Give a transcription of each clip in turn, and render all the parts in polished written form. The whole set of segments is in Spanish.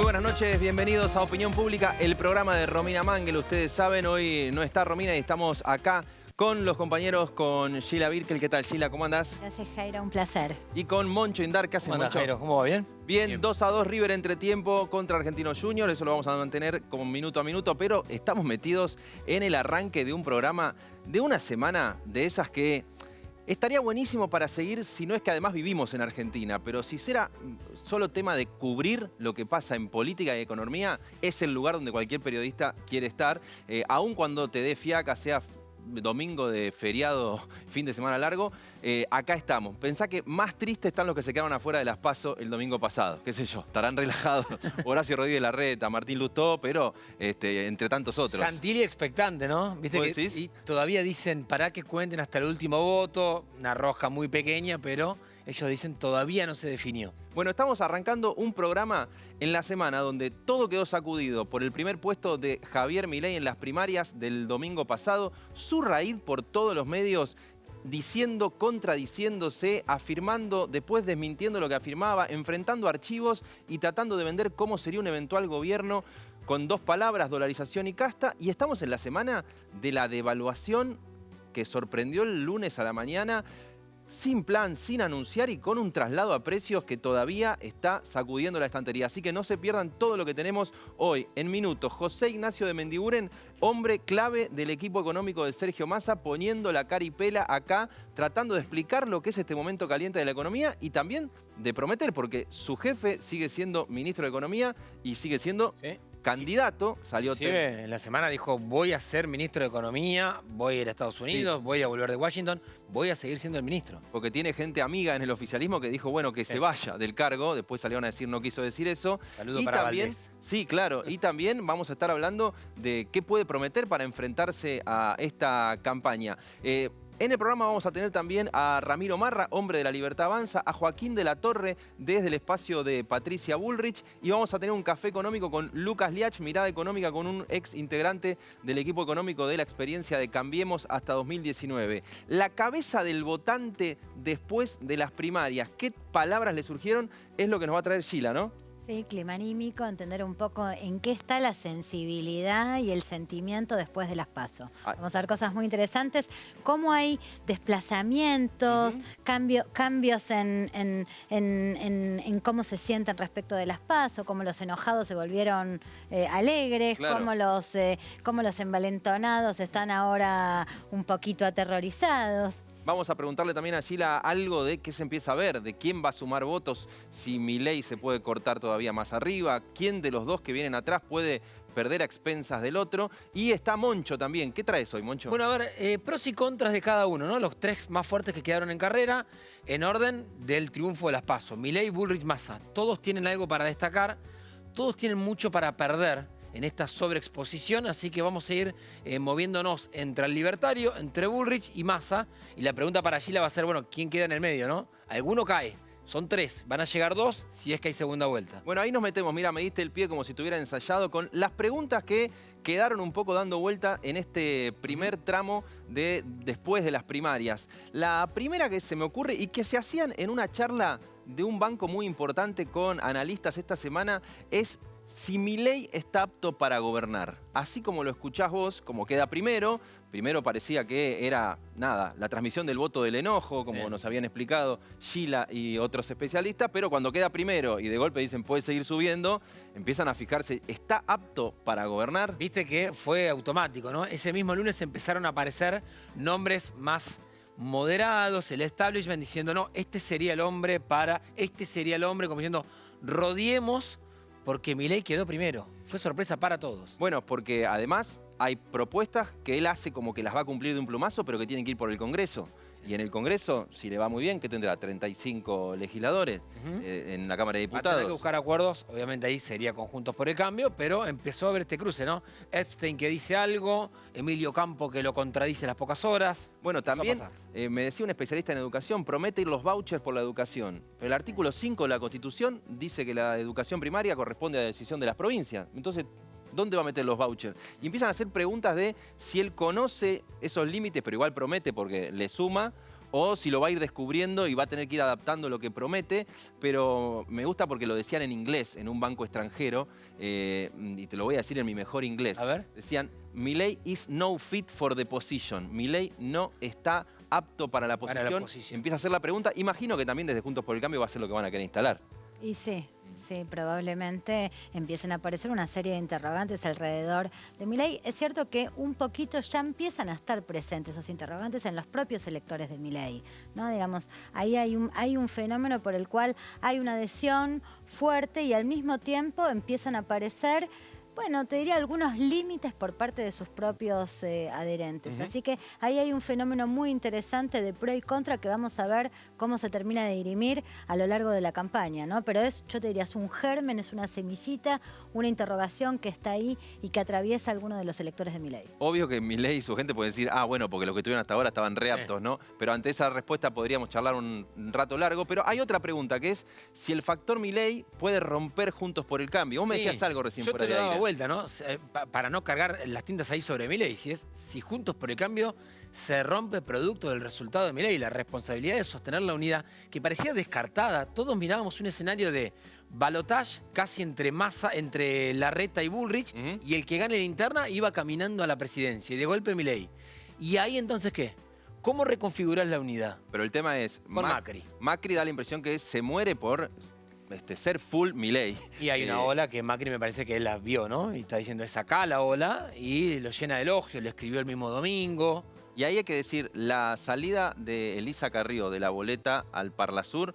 Muy buenas noches, bienvenidos a Opinión Pública, el programa de Romina Mangel. Ustedes saben, hoy no está Romina y estamos acá con los compañeros, con Sheila Birkel. ¿Qué tal, Sheila? ¿Cómo andás? Gracias, Jairo, un placer. Y con Moncho Indar. ¿Qué haces, ¿Cómo andás, Moncho? Jairo? ¿Cómo va? ¿Bien? Bien, 2-2 River entretiempo contra Argentinos Juniors. Eso lo vamos a mantener como minuto a minuto, pero estamos metidos en el arranque de un programa de una semana de esas que estaría buenísimo para seguir, si no es que además vivimos en Argentina, pero si será solo tema de cubrir lo que pasa en política y economía, es el lugar donde cualquier periodista quiere estar, aun cuando te dé fiaca, sea domingo de feriado, fin de semana largo, acá estamos. Pensá que más tristes están los que se quedaron afuera de las PASO el domingo pasado. Qué sé yo, estarán relajados Horacio Rodríguez Larreta, Martín Lustó, pero entre tantos otros. Santilli expectante, ¿no? ¿Viste ¿Vos que decís? y todavía dicen para que cuenten hasta el último voto, una rosca muy pequeña, pero ellos dicen todavía no se definió. Bueno, estamos arrancando un programa en la semana donde todo quedó sacudido por el primer puesto de Javier Milei en las primarias del domingo pasado, su raíz por todos los medios diciendo, contradiciéndose, afirmando, después desmintiendo lo que afirmaba, enfrentando archivos y tratando de vender cómo sería un eventual gobierno con dos palabras, dolarización y casta. Y estamos en la semana de la devaluación que sorprendió el lunes a la mañana, sin plan, sin anunciar y con un traslado a precios que todavía está sacudiendo la estantería. Así que no se pierdan todo lo que tenemos hoy. En minutos, José Ignacio de Mendiguren, hombre clave del equipo económico de Sergio Massa, poniendo la cara y pela acá, tratando de explicar lo que es este momento caliente de la economía y también de prometer, porque su jefe sigue siendo ministro de Economía y sigue siendo candidato. Salió En la semana dijo, voy a ser ministro de Economía, voy a ir a Estados Unidos, voy a volver de Washington, voy a seguir siendo el ministro. Porque tiene gente amiga en el oficialismo que dijo, bueno, que se vaya del cargo. Después salieron a decir, no quiso decir eso. Saludo y para también, Valdés. sí, claro. Y también vamos a estar hablando de qué puede prometer para enfrentarse a esta campaña. En el programa vamos a tener también a Ramiro Marra, hombre de La Libertad Avanza, a Joaquín de la Torre desde el espacio de Patricia Bullrich, y vamos a tener un café económico con Lucas Liach, mirada económica con un ex integrante del equipo económico de la experiencia de Cambiemos hasta 2019. La cabeza del votante después de las primarias, ¿qué palabras le surgieron? Es lo que nos va a traer Sheila, ¿no? Sí, clima anímico, entender un poco en qué está la sensibilidad y el sentimiento después de las PASO. Vamos a ver cosas muy interesantes, cómo hay desplazamientos, cambios en cómo se sienten respecto de las PASO, cómo los enojados se volvieron alegres, claro, cómo los envalentonados están ahora un poquito aterrorizados. Vamos a preguntarle también a Sheila algo de qué se empieza a ver, de quién va a sumar votos, si Milei se puede cortar todavía más arriba, quién de los dos que vienen atrás puede perder a expensas del otro. Y está Moncho también. ¿Qué traes hoy, Moncho? Bueno, a ver, pros y contras de cada uno, ¿no? Los tres más fuertes que quedaron en carrera, en orden del triunfo de las PASO. Milei, Bullrich, Massa. Todos tienen algo para destacar, todos tienen mucho para perder en esta sobreexposición, así que vamos a ir moviéndonos entre el libertario, entre Bullrich y Massa. Y la pregunta para Sheila va a ser, bueno, ¿quién queda en el medio, no? Alguno cae. Son tres, van a llegar dos si es que hay segunda vuelta. Bueno, ahí nos metemos. Mira, me diste el pie como si tuviera ensayado con las preguntas que quedaron un poco dando vuelta en este primer tramo de después de las primarias. La primera que se me ocurre y que se hacían en una charla de un banco muy importante con analistas esta semana es si Milei está apto para gobernar. Así como lo escuchás vos, como queda primero parecía que era, nada, la transmisión del voto del enojo, como nos habían explicado Sheila y otros especialistas, pero cuando queda primero y de golpe dicen puede seguir subiendo, empiezan a fijarse, ¿está apto para gobernar? Viste que fue automático, ¿no? Ese mismo lunes empezaron a aparecer nombres más moderados, el establishment diciendo, no, este sería el hombre como diciendo, rodiemos porque Milei quedó primero. Fue sorpresa para todos. Bueno, porque además hay propuestas que él hace como que las va a cumplir de un plumazo, pero que tienen que ir por el Congreso. Y en el Congreso, si le va muy bien, ¿qué tendrá? 35 legisladores en la Cámara de Va a Diputados. tener que buscar acuerdos, obviamente ahí sería Conjuntos por el Cambio, pero empezó a haber este cruce, ¿no? Epstein que dice algo, Emilio Campo que lo contradice a las pocas horas. Bueno, también me decía un especialista en educación, promete ir los vouchers por la educación. Pero el artículo 5 de la Constitución dice que la educación primaria corresponde a la decisión de las provincias. Entonces, ¿dónde va a meter los vouchers? Y empiezan a hacer preguntas de si él conoce esos límites, pero igual promete porque le suma, o si lo va a ir descubriendo y va a tener que ir adaptando lo que promete, pero me gusta porque lo decían en inglés, en un banco extranjero, y te lo voy a decir en mi mejor inglés. A ver. Decían, Milei is no fit for the position. Milei no está apto para la posición. Empieza a hacer la pregunta. Imagino que también desde Juntos por el Cambio va a ser lo que van a querer instalar. Y sí, probablemente empiecen a aparecer una serie de interrogantes alrededor de Milei. Es cierto que un poquito ya empiezan a estar presentes esos interrogantes en los propios electores de Milei, ¿no? Digamos, ahí hay un fenómeno por el cual hay una adhesión fuerte y al mismo tiempo empiezan a aparecer, bueno, te diría algunos límites por parte de sus propios adherentes. Así que ahí hay un fenómeno muy interesante de pro y contra que vamos a ver cómo se termina de dirimir a lo largo de la campaña, ¿no? Pero yo te diría, es un germen, es una semillita, una interrogación que está ahí y que atraviesa a algunos de los electores de Milei. Obvio que Milei y su gente pueden decir, bueno, porque lo que tuvieron hasta ahora estaban reaptos, ¿no? Pero ante esa respuesta podríamos charlar un rato largo. Pero hay otra pregunta que es si el factor Milei puede romper Juntos por el Cambio. Vos me decías algo recién por ahí. Vuelta, ¿no? Para no cargar las tintas ahí sobre Milei. Si Juntos por el Cambio se rompe producto del resultado de Milei, la responsabilidad de sostener la unidad, que parecía descartada. Todos mirábamos un escenario de balotaje casi entre Larreta y Bullrich, y el que gane la interna iba caminando a la presidencia, y de golpe Milei. ¿Y ahí entonces qué? ¿Cómo reconfigurás la unidad? Pero el tema es... Con Macri. Macri da la impresión que se muere por... ser full Milei. Y hay una ola que Macri me parece que él la vio, ¿no? Y está diciendo, es acá la ola, y lo llena de elogios, lo escribió el mismo domingo. Y ahí hay que decir, la salida de Elisa Carrió de la boleta al Parlasur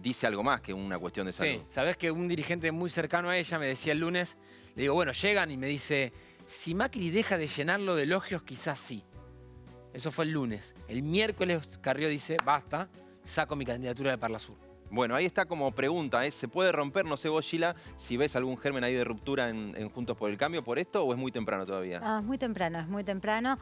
dice algo más que una cuestión de salud. Sí, sabés que un dirigente muy cercano a ella me decía el lunes, le digo, bueno, llegan y me dice, si Macri deja de llenarlo de elogios, quizás sí. Eso fue el lunes. El miércoles Carrió dice, basta, saco mi candidatura de Parlasur. Bueno, ahí está como pregunta, ¿se puede romper? No sé vos, Sheila, si ves algún germen ahí de ruptura en Juntos por el Cambio por esto, ¿o es muy temprano todavía? Es muy temprano, es muy temprano.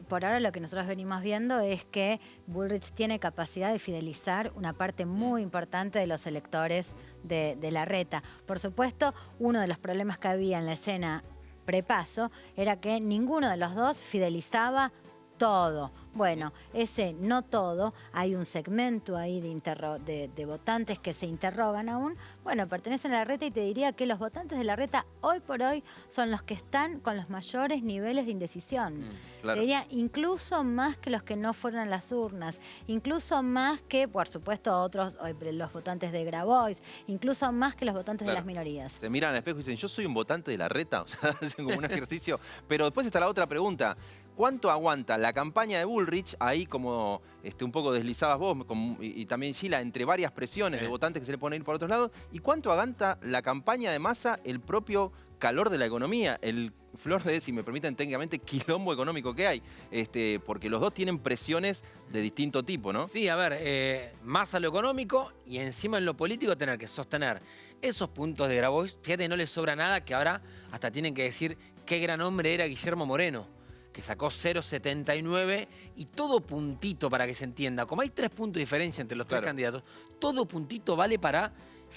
Por ahora lo que nosotros venimos viendo es que Bullrich tiene capacidad de fidelizar una parte muy importante de los electores de Larreta. Por supuesto, uno de los problemas que había en la escena prepaso era que ninguno de los dos fidelizaba todo. Bueno, ese no todo, hay un segmento ahí de votantes que se interrogan aún. Bueno, pertenecen a Larreta y te diría que los votantes de Larreta hoy por hoy son los que están con los mayores niveles de indecisión. Claro. Te diría incluso más que los que no fueron a las urnas, incluso más que, por supuesto, otros, los votantes de Grabois, incluso más que los votantes de las minorías. Se miran al espejo y dicen, yo soy un votante de Larreta, o sea, hacen como un ejercicio. Pero después está la otra pregunta. ¿Cuánto aguanta la campaña de Bullrich, ahí como un poco deslizabas vos y también Sheila, entre varias presiones de votantes que se le ponen ir por otros lados? ¿Y cuánto aguanta la campaña de Massa, el propio calor de la economía, el flor de, si me permiten técnicamente, quilombo económico que hay? Porque los dos tienen presiones de distinto tipo, ¿no? Sí, a ver, Massa lo económico y encima en lo político tener que sostener esos puntos de Grabois. Fíjate, no les sobra nada, que ahora hasta tienen que decir qué gran hombre era Guillermo Moreno, que sacó 0,79 y todo puntito, para que se entienda. Como hay 3 puntos de diferencia entre los tres candidatos, todo puntito vale para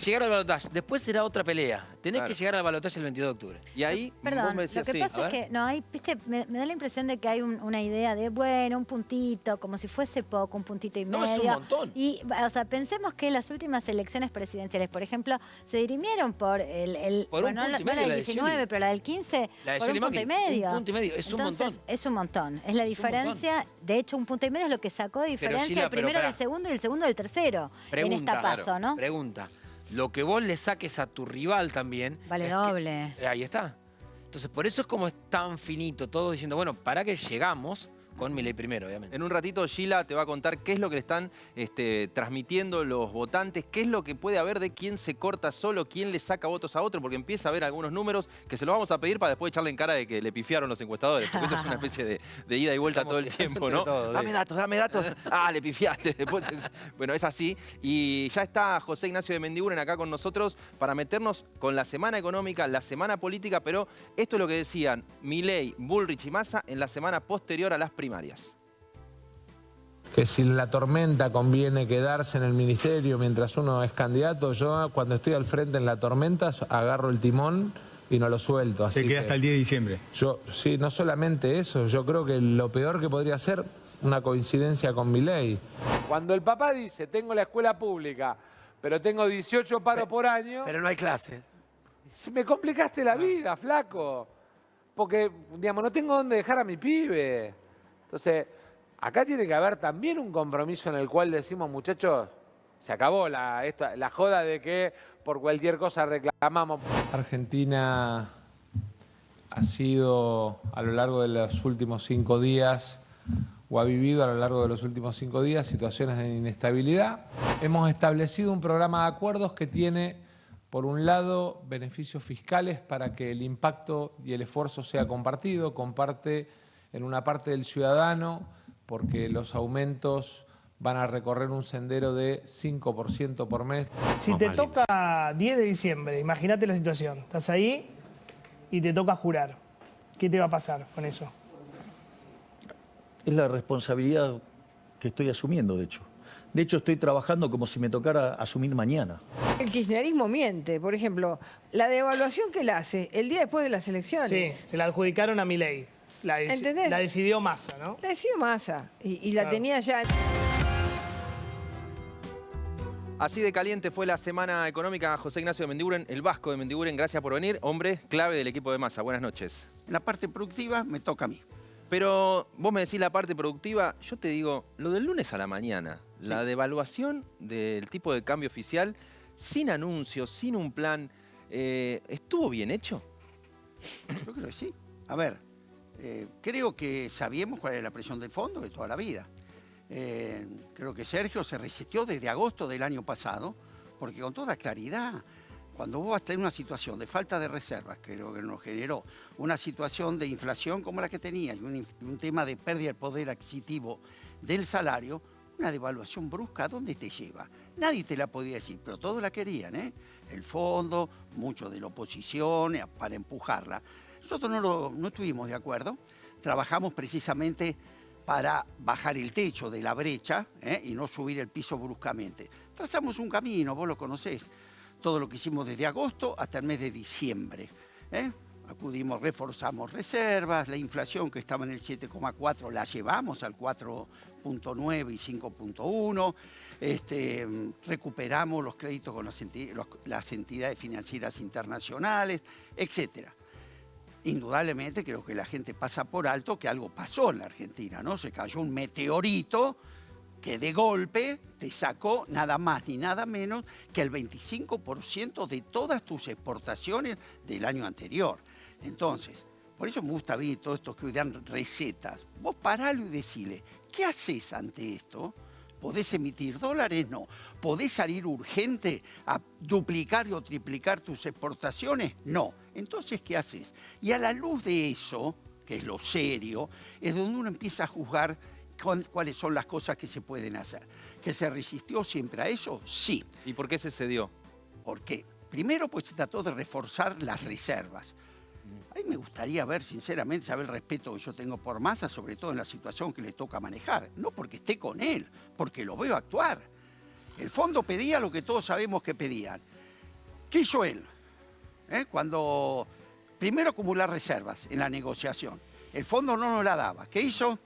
llegar al balotaje. Después será otra pelea. Tenés que llegar al balotaje el 22 de octubre. Y ahí, perdón, lo que pasa es que no hay, viste, me da la impresión de que hay una idea de, bueno, un puntito, como si fuese poco, un puntito y medio. No, es un montón. Y, o sea, pensemos que las últimas elecciones presidenciales, por ejemplo, se dirimieron por bueno, no la del 19, pero la del 15, por un punto y medio. Un punto y medio, es un montón. Es un montón. Es la diferencia. De hecho, un punto y medio es lo que sacó de diferencia el primero del segundo y el segundo del tercero en esta paso, ¿no? Pregunta. Lo que vos le saques a tu rival también... Vale doble. Ahí está. Entonces, por eso es como es tan finito todo, diciendo, bueno, para que llegamos con Milei primero, obviamente. En un ratito Sheila te va a contar qué es lo que le están transmitiendo los votantes, qué es lo que puede haber de quién se corta solo, quién le saca votos a otro, porque empieza a haber algunos números que se los vamos a pedir para después echarle en cara de que le pifiaron los encuestadores, porque eso es una especie de ida y vuelta todo el tiempo, ¿no? Dame datos. Le pifiaste. Después bueno, es así. Y ya está José Ignacio de Mendiguren acá con nosotros para meternos con la semana económica, la semana política, pero esto es lo que decían Milei, Bullrich y Massa en la semana posterior a las primarias. Que si la tormenta conviene quedarse en el ministerio mientras uno es candidato, yo cuando estoy al frente en la tormenta agarro el timón y no lo suelto. Se queda hasta el 10 de diciembre. Sí, no solamente eso, yo creo que lo peor que podría hacer, una coincidencia con Milei. Cuando el papá dice, tengo la escuela pública, pero tengo 18 paros por año... Pero no hay clases. Me complicaste la vida, flaco. Porque, digamos, no tengo dónde dejar a mi pibe. Entonces, acá tiene que haber también un compromiso en el cual decimos, muchachos, se acabó la joda de que por cualquier cosa reclamamos. Argentina ha sido a lo largo de los últimos 5 días, o ha vivido a lo largo de los últimos 5 días, situaciones de inestabilidad. Hemos establecido un programa de acuerdos que tiene, por un lado, beneficios fiscales para que el impacto y el esfuerzo sea compartido. Comparte en una parte del ciudadano, porque los aumentos van a recorrer un sendero de 5% por mes. Si te toca 10 de diciembre, imagínate la situación, estás ahí y te toca jurar. ¿Qué te va a pasar con eso? Es la responsabilidad que estoy asumiendo, de hecho. De hecho, estoy trabajando como si me tocara asumir mañana. El kirchnerismo miente. Por ejemplo, la devaluación que él hace el día después de las elecciones. Sí, se la adjudicaron a Milei. ¿Entendés? La decidió Massa, ¿no? La decidió Massa y la tenía ya... Así de caliente fue la semana económica. José Ignacio de Mendiguren, el vasco de Mendiguren, gracias por venir. Hombre clave del equipo de Massa. Buenas noches. La parte productiva me toca a mí. Pero vos me decís la parte productiva, yo te digo, lo del lunes a la mañana, sí. La devaluación del tipo de cambio oficial, sin anuncios, sin un plan, ¿estuvo bien hecho? Yo creo que sí. A ver, creo que sabíamos cuál es la presión del fondo de toda la vida. Creo que Sergio se reseteó desde agosto del año pasado, porque con toda claridad, cuando vos vas a tener una situación de falta de reservas, que lo que nos generó una situación de inflación como la que tenía y un tema de pérdida del poder adquisitivo del salario, una devaluación brusca, ¿a dónde te lleva? Nadie te la podía decir, pero todos la querían, ¿eh? El fondo, mucho de la oposición, para empujarla. Nosotros no estuvimos de acuerdo, trabajamos precisamente para bajar el techo de la brecha y no subir el piso bruscamente. Trazamos un camino, vos lo conocés. Todo lo que hicimos desde agosto hasta el mes de diciembre. Acudimos, reforzamos reservas, la inflación que estaba en el 7,4 la llevamos al 4,9 y 5,1. Recuperamos los créditos con las entidades financieras internacionales, etc. Indudablemente creo que la gente pasa por alto que algo pasó en la Argentina, ¿no? Se cayó un meteorito que de golpe te sacó nada más ni nada menos que el 25% de todas tus exportaciones del año anterior. Entonces, por eso me gusta ver todos estos que dan recetas. Vos paralo y decile, ¿qué haces ante esto? ¿Podés emitir dólares? No. ¿Podés salir urgente a duplicar o triplicar tus exportaciones? No. Entonces, ¿qué haces? Y a la luz de eso, que es lo serio, es donde uno empieza a juzgar cuáles son las cosas que se pueden hacer. ¿Que se resistió siempre a eso? Sí. ¿Y por qué se cedió? ¿Por qué? Primero, pues se trató de reforzar las reservas. A mí me gustaría ver, sinceramente, saber el respeto que yo tengo por Massa, sobre todo en la situación que le toca manejar. No porque esté con él, porque lo veo actuar. El fondo pedía lo que todos sabemos que pedían. ¿Qué hizo él? Cuando primero acumular reservas en la negociación. El fondo no nos la daba. ¿Qué hizo?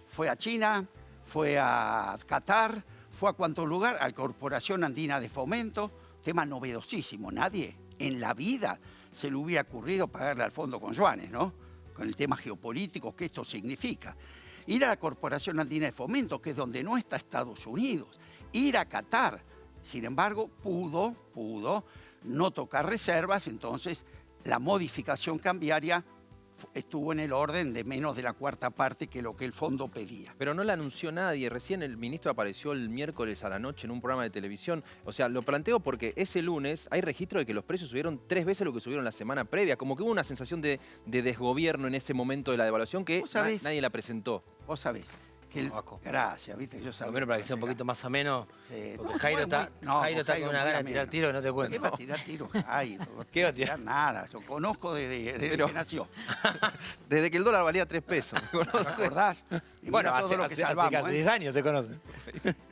Fue a China, fue a Qatar, fue a cuánto lugar, a la Corporación Andina de Fomento, tema novedosísimo. Nadie en la vida se le hubiera ocurrido pagarle al fondo con yuanes, ¿no? Con el tema geopolítico que esto significa. Ir a la Corporación Andina de Fomento, que es donde no está Estados Unidos. Ir a Qatar. Sin embargo, pudo no tocar reservas, entonces la modificación cambiaria estuvo en el orden de menos de la cuarta parte que lo que el fondo pedía. Pero no la anunció nadie. Recién el ministro apareció el miércoles a la noche en un programa de televisión. O sea, lo planteo porque ese lunes hay registro de que los precios subieron 3 veces lo que subieron la semana previa. Como que hubo una sensación de desgobierno en ese momento de la devaluación que nadie la presentó. Vos sabés que gracias, viste, yo sabía. Primero para que sea un poquito más ameno. Sí. Porque Jairo está con una gana de tirar tiro que no te cuento. ¿Qué va a tirar tiro, Jairo? ¿Qué va a tirar? Nada, yo conozco desde que nació. Desde que el dólar valía 3 pesos. ¿Te acordás? Y bueno, todo lo que salvamos, hace 10 años se conocen.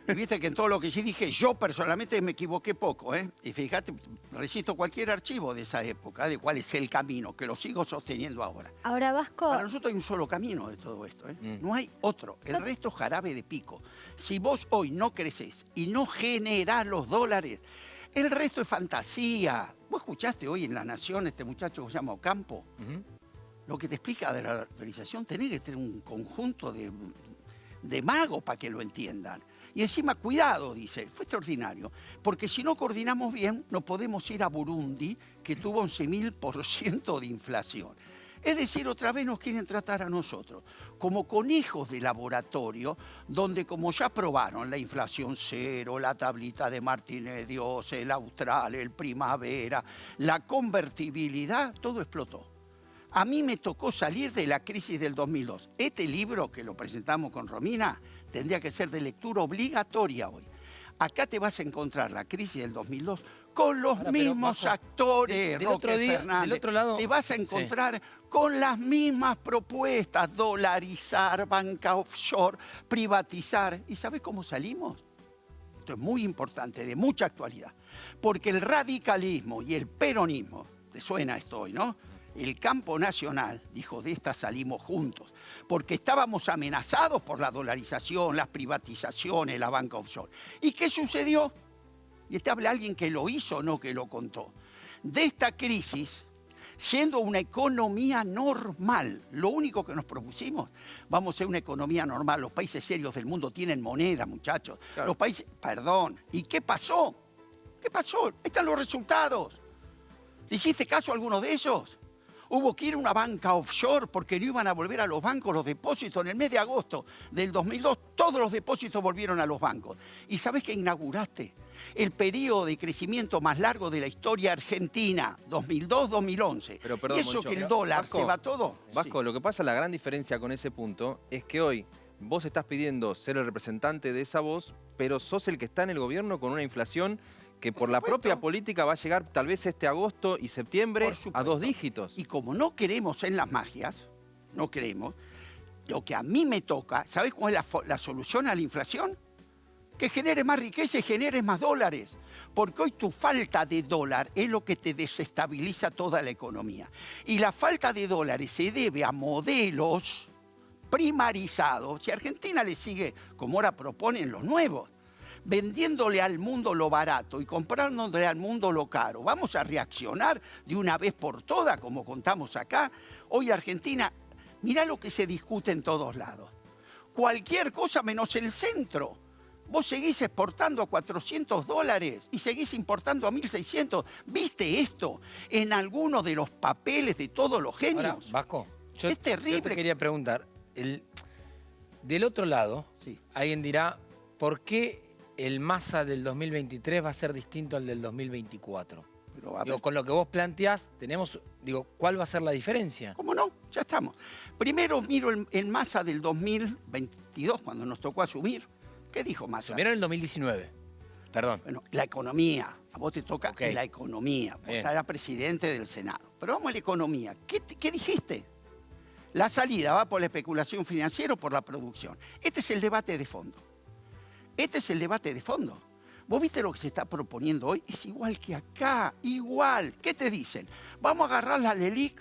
Y viste que en todo lo que sí dije, yo personalmente me equivoqué poco, ¿eh? Y fíjate, resisto cualquier archivo de esa época, de cuál es el camino, que lo sigo sosteniendo ahora. Ahora, Vasco... Para nosotros hay un solo camino de todo esto, ¿eh? No hay otro. El resto es jarabe de pico. Si vos hoy no creces y no generás los dólares, el resto es fantasía. ¿Vos escuchaste hoy en La Nación este muchacho que se llama Ocampo? Lo que te explica de la dolarización, tenés que tener un conjunto de magos para que lo entiendan. Y encima, cuidado, dice, fue extraordinario, porque si no coordinamos bien, no podemos ir a Burundi, que tuvo 11.000% de inflación. Es decir, otra vez nos quieren tratar a nosotros como conejos de laboratorio, donde como ya probaron la inflación cero, la tablita de Martínez Dios, el austral, el primavera, la convertibilidad, todo explotó. A mí me tocó salir de la crisis del 2002. Este libro, que lo presentamos con Romina, tendría que ser de lectura obligatoria hoy. Acá te vas a encontrar la crisis del 2002 con los mismos actores, Roque Fernández. Del otro lado, te vas a encontrar con las mismas propuestas, dolarizar, banca offshore, privatizar. ¿Y sabes cómo salimos? Esto es muy importante, de mucha actualidad. Porque el radicalismo y el peronismo, te suena esto hoy, ¿no? El campo nacional dijo, de esta salimos juntos, porque estábamos amenazados por la dolarización, las privatizaciones, la banca offshore. ¿Y qué sucedió? Y este habla alguien que lo hizo, no que lo contó. De esta crisis, siendo una economía normal, lo único que nos propusimos, vamos a ser una economía normal. Los países serios del mundo tienen moneda, muchachos. Claro. Los países, perdón. ¿Y qué pasó? ¿Qué pasó? Ahí están los resultados. ¿Le hiciste caso a alguno de ellos? Hubo que ir a una banca offshore porque no iban a volver a los bancos los depósitos. En el mes de agosto del 2002, todos los depósitos volvieron a los bancos. ¿Y sabés qué inauguraste? El periodo de crecimiento más largo de la historia argentina, 2002-2011. Pero perdón, y eso Moncho, que el dólar Vasco, se va todo. Vasco, Sí. lo que pasa, la gran diferencia con ese punto es que hoy vos estás pidiendo ser el representante de esa voz, pero sos el que está en el gobierno con una inflación que por la propia política va a llegar tal vez este agosto y septiembre a 2 dígitos. Y como no creemos en las magias, no creemos, lo que a mí me toca, ¿sabes cuál es la solución a la inflación? Que genere más riqueza y genere más dólares. Porque hoy tu falta de dólar es lo que te desestabiliza toda la economía. Y la falta de dólares se debe a modelos primarizados. Si Argentina le sigue, como ahora proponen los nuevos, vendiéndole al mundo lo barato y comprándole al mundo lo caro, ¿vamos a reaccionar de una vez por todas, como contamos acá? Hoy Argentina, mirá lo que se discute en todos lados. Cualquier cosa menos el centro. Vos seguís exportando a $400 y seguís importando a 1.600. ¿Viste esto en alguno de los papeles de todos los genios? Ahora, Vasco, es terrible. Yo te quería preguntar, del otro lado, sí, alguien dirá, ¿por qué el Massa del 2023 va a ser distinto al del 2024? Digo, con lo que vos planteás, ¿cuál va a ser la diferencia? ¿Cómo no? Ya estamos. Primero miro el Massa del 2022, cuando nos tocó asumir. ¿Qué dijo Massa? Asumieron en el 2019. Perdón. Bueno, la economía. A vos te toca la economía. Vos estarás presidente del Senado. Pero vamos a la economía. ¿Qué dijiste? La salida va por la especulación financiera o por la producción. Este es el debate de fondo. Este es el debate de fondo. ¿Vos viste lo que se está proponiendo hoy? Es igual que acá, igual. ¿Qué te dicen? Vamos a agarrar la LELIQ,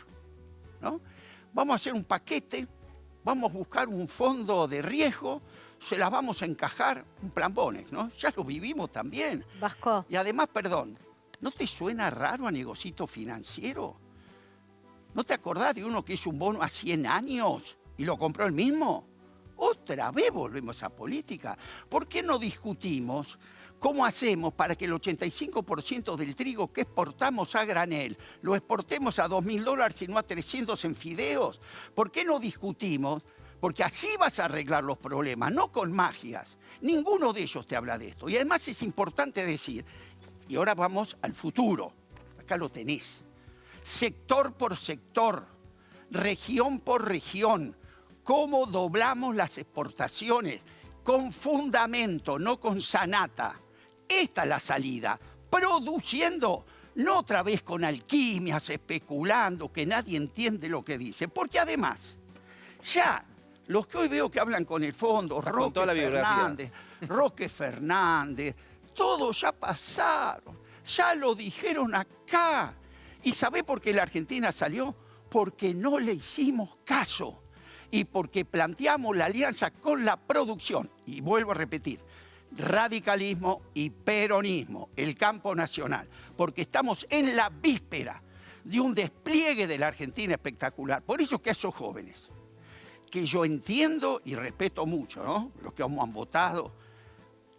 ¿no? Vamos a hacer un paquete, vamos a buscar un fondo de riesgo, se las vamos a encajar, un plan Bonex, ¿no? Ya lo vivimos también. Vasco. Y además, perdón, ¿no te suena raro a negocito financiero? ¿No te acordás de uno que hizo un bono a 100 años y lo compró él mismo? Otra vez volvemos a política. ¿Por qué no discutimos cómo hacemos para que el 85% del trigo que exportamos a granel lo exportemos a $2.000 y no a 300 en fideos? ¿Por qué no discutimos? Porque así vas a arreglar los problemas, no con magias. Ninguno de ellos te habla de esto. Y además es importante decir, y ahora vamos al futuro, acá lo tenés, sector por sector, región por región, cómo doblamos las exportaciones, con fundamento, no con sanata. Esta es la salida, produciendo, no otra vez con alquimias, especulando, que nadie entiende lo que dice. Porque además, ya Los que hoy veo que hablan con el fondo, Roque Fernández, todos ya pasaron, ya lo dijeron acá. ¿Y sabe por qué la Argentina salió? Porque no le hicimos caso y porque planteamos la alianza con la producción. Y vuelvo a repetir, radicalismo y peronismo, el campo nacional, porque estamos en la víspera de un despliegue de la Argentina espectacular. Por eso es que a esos jóvenes, que yo entiendo y respeto mucho, ¿no? Los que han votado,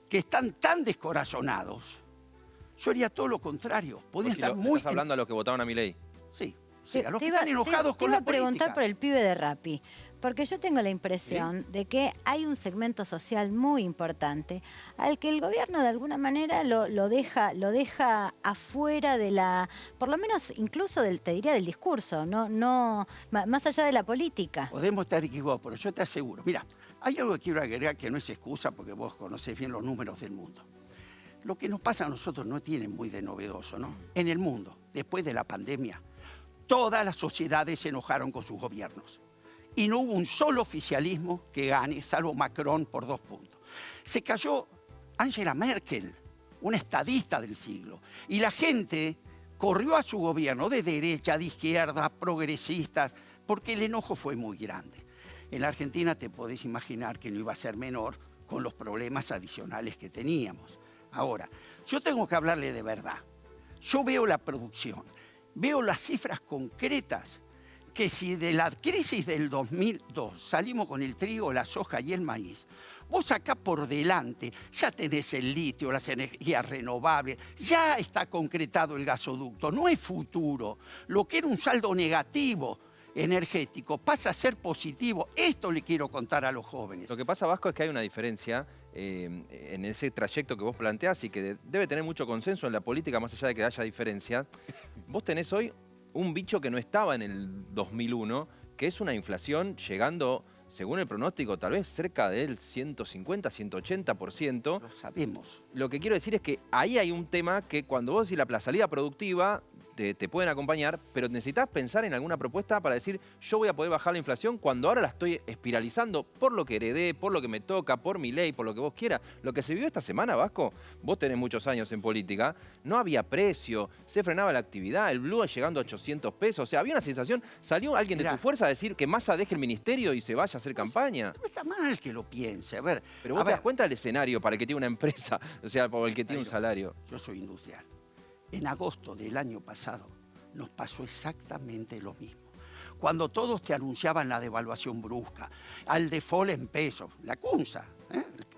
que están tan descorazonados, yo haría todo lo contrario. Podría estar muy... ¿Estás hablando a los que votaron a Milei? Sí, a los que están enojados con la política. Te iba a preguntar por el pibe de Rappi, porque yo tengo la impresión de que hay un segmento social muy importante al que el gobierno de alguna manera lo deja afuera de la, por lo menos incluso te diría del discurso, no más allá de la política. Podemos estar equivocados, pero yo te aseguro. Mira, hay algo que quiero agregar que no es excusa porque vos conocés bien los números del mundo. Lo que nos pasa a nosotros no tiene muy de novedoso, ¿no? En el mundo, después de la pandemia, todas las sociedades se enojaron con sus gobiernos. Y no hubo un solo oficialismo que gane, salvo Macron por 2 puntos. Se cayó Angela Merkel, una estadista del siglo. Y la gente corrió a su gobierno de derecha, de izquierda, progresistas, porque el enojo fue muy grande. En la Argentina te podés imaginar que no iba a ser menor con los problemas adicionales que teníamos. Ahora, yo tengo que hablarle de verdad. Yo veo la producción, veo las cifras concretas, que si de la crisis del 2002 salimos con el trigo, la soja y el maíz, vos acá por delante ya tenés el litio, las energías renovables, ya está concretado el gasoducto, no es futuro. Lo que era un saldo negativo energético pasa a ser positivo. Esto le quiero contar a los jóvenes. Lo que pasa, Vasco, es que hay una diferencia en ese trayecto que vos planteás y que debe tener mucho consenso en la política, más allá de que haya diferencia. Vos tenés hoy un bicho que no estaba en el 2001, que es una inflación llegando, según el pronóstico, tal vez cerca del 150, 180%. Lo sabemos. Lo que quiero decir es que ahí hay un tema que cuando vos decís la salida productiva, te pueden acompañar, pero necesitas pensar en alguna propuesta para decir, yo voy a poder bajar la inflación cuando ahora la estoy espiralizando por lo que heredé, por lo que me toca, por mi ley, por lo que vos quieras. Lo que se vivió esta semana, Vasco, vos tenés muchos años en política, no había precio, se frenaba la actividad, el blue llegando a 800 pesos, o sea, había una sensación, salió alguien de tu fuerza a decir que Massa deje el ministerio y se vaya a hacer campaña. No está mal que lo piense, a ver. Pero vos te das cuenta del escenario para el que tiene una empresa, o sea, por el que tiene un salario. Yo soy industrial. En agosto del año pasado nos pasó exactamente lo mismo. Cuando todos te anunciaban la devaluación brusca, al default en pesos, la CUNSA,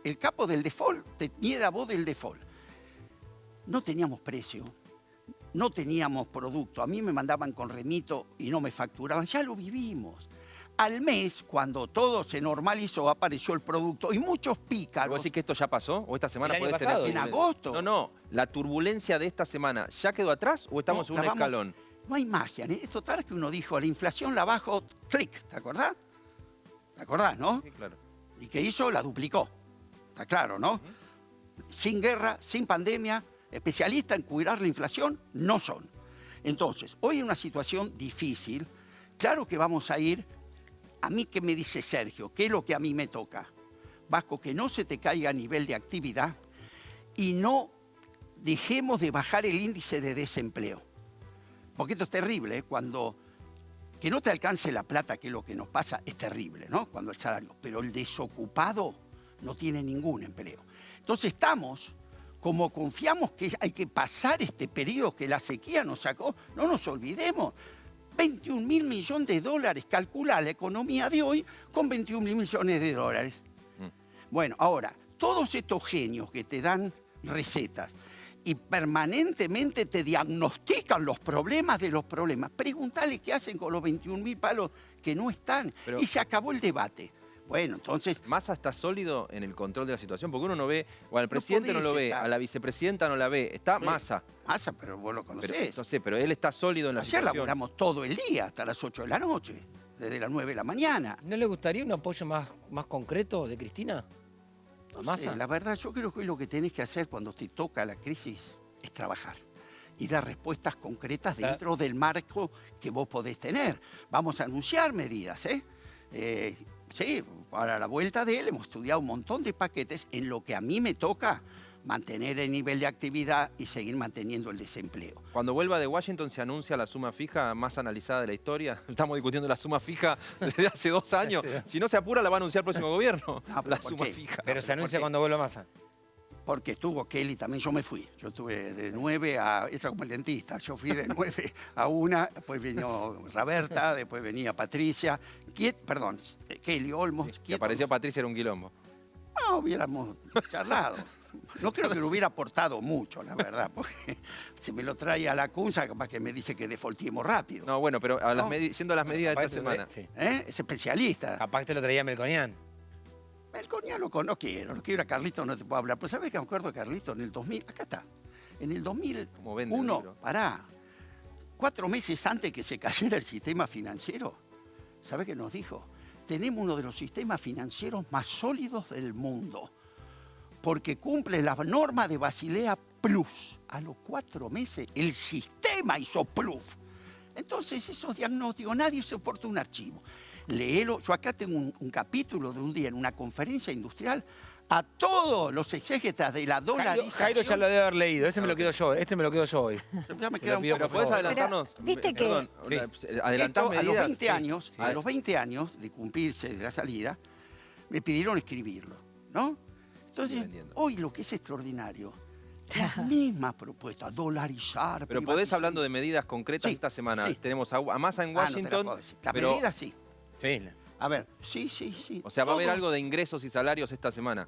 el capo del default, te niega vos del default. No teníamos precio, no teníamos producto. A mí me mandaban con remito y no me facturaban. Ya lo vivimos. Al mes, cuando todo se normalizó, apareció el producto y muchos pícaros. ¿Vos decís que esto ya pasó? ¿O esta semana podés pasado? tener? ¿En agosto? No. ¿La turbulencia de esta semana ya quedó atrás o estamos en un escalón? No hay magia. Es total que uno dijo, la inflación la bajo, clic, ¿te acordás? ¿Te acordás, no? Sí, claro. ¿Y qué hizo? La duplicó. Está claro, ¿no? Sin guerra, sin pandemia, especialistas en cuidar la inflación no son. Entonces, hoy en una situación difícil, claro que vamos a ir. A mí, ¿qué me dice Sergio? ¿Qué es lo que a mí me toca? Vasco, que no se te caiga a nivel de actividad y no dejemos de bajar el índice de desempleo. Porque esto es terrible, que no te alcance la plata, que es lo que nos pasa, es terrible, ¿no? Cuando el salario. Pero el desocupado no tiene ningún empleo. Entonces estamos, como confiamos que hay que pasar este periodo que la sequía nos sacó, no nos olvidemos. 21.000 millones de dólares, calcula la economía de hoy con 21.000 millones de dólares. Bueno, ahora, todos estos genios que te dan recetas y permanentemente te diagnostican los problemas de los problemas, pregúntale qué hacen con los 21.000 palos que no están. Pero, y se acabó el debate. Bueno, entonces... ¿Massa está sólido en el control de la situación? Porque uno no ve, o al presidente no lo ve, a la vicepresidenta no la ve. Está Massa. Massa, pero vos lo conocés. No sé, pero él está sólido en la situación. Ayer laburamos todo el día, hasta las 8 de la noche, desde las 9 de la mañana. ¿No le gustaría un apoyo más concreto de Cristina? No sé, la verdad, yo creo que hoy lo que tenés que hacer cuando te toca la crisis es trabajar y dar respuestas concretas dentro del marco que vos podés tener. Vamos a anunciar medidas, Sí, para la vuelta de él hemos estudiado un montón de paquetes en lo que a mí me toca mantener el nivel de actividad y seguir manteniendo el desempleo. Cuando vuelva de Washington se anuncia la suma fija más analizada de la historia. Estamos discutiendo la suma fija desde hace 2 años. Si no se apura, la va a anunciar el próximo gobierno. No, la ¿por suma qué? fija. Pero se anuncia cuando vuelva Massa. Porque estuvo Kelly también, yo me fui. Yo estuve de 9 a... Esto como el dentista. Yo fui de 9 a 1, después vino Roberta, después venía Patricia. Kelly Olmos. Que apareció Patricia era un quilombo. No, hubiéramos charlado. No creo que lo hubiera aportado mucho, la verdad, porque se me lo trae a la Cunza, capaz que me dice que defaultiemos rápido. No, bueno, pero siendo las medidas de Capaz esta te lo semana. sí. Es especialista. Capaz te lo traía Melconian. Melconian no quiero, a Carlito no te puedo hablar. Pero ¿sabes qué me acuerdo de Carlito? En el 2000, acá está, en el ¿Cómo vende el 2001, libro? 4 meses antes que se cayera el sistema financiero, ¿sabes qué nos dijo? Tenemos uno de los sistemas financieros más sólidos del mundo, porque cumple la norma de Basilea Plus. A los 4 meses el sistema hizo Plus. Entonces esos diagnósticos, nadie soporta un archivo. Léelo, yo acá tengo un capítulo de un día en una conferencia industrial a todos los exégetas de la dolarización. Jairo ya lo debe haber leído, ese me lo quedo yo, este me lo quedo yo hoy. Ya me queda un Pero poco. ¿podés adelantarnos? Pero, ¿viste que- Perdón, Sí. adelantás Esto, medidas. a los 20 años, Sí. a los 20 años de cumplirse la salida, me pidieron escribirlo, ¿no? Entonces, vendiendo. hoy lo que es extraordinario, las mismas propuestas, dolarizar, Pero podés, privatizar. hablando de medidas concretas Sí, esta semana. sí. Tenemos a Massa en No te la Washington. puedo decir. La pero, medida sí. Sí. A ver, sí. o sea, va a haber Todo algo de ingresos y salarios esta semana.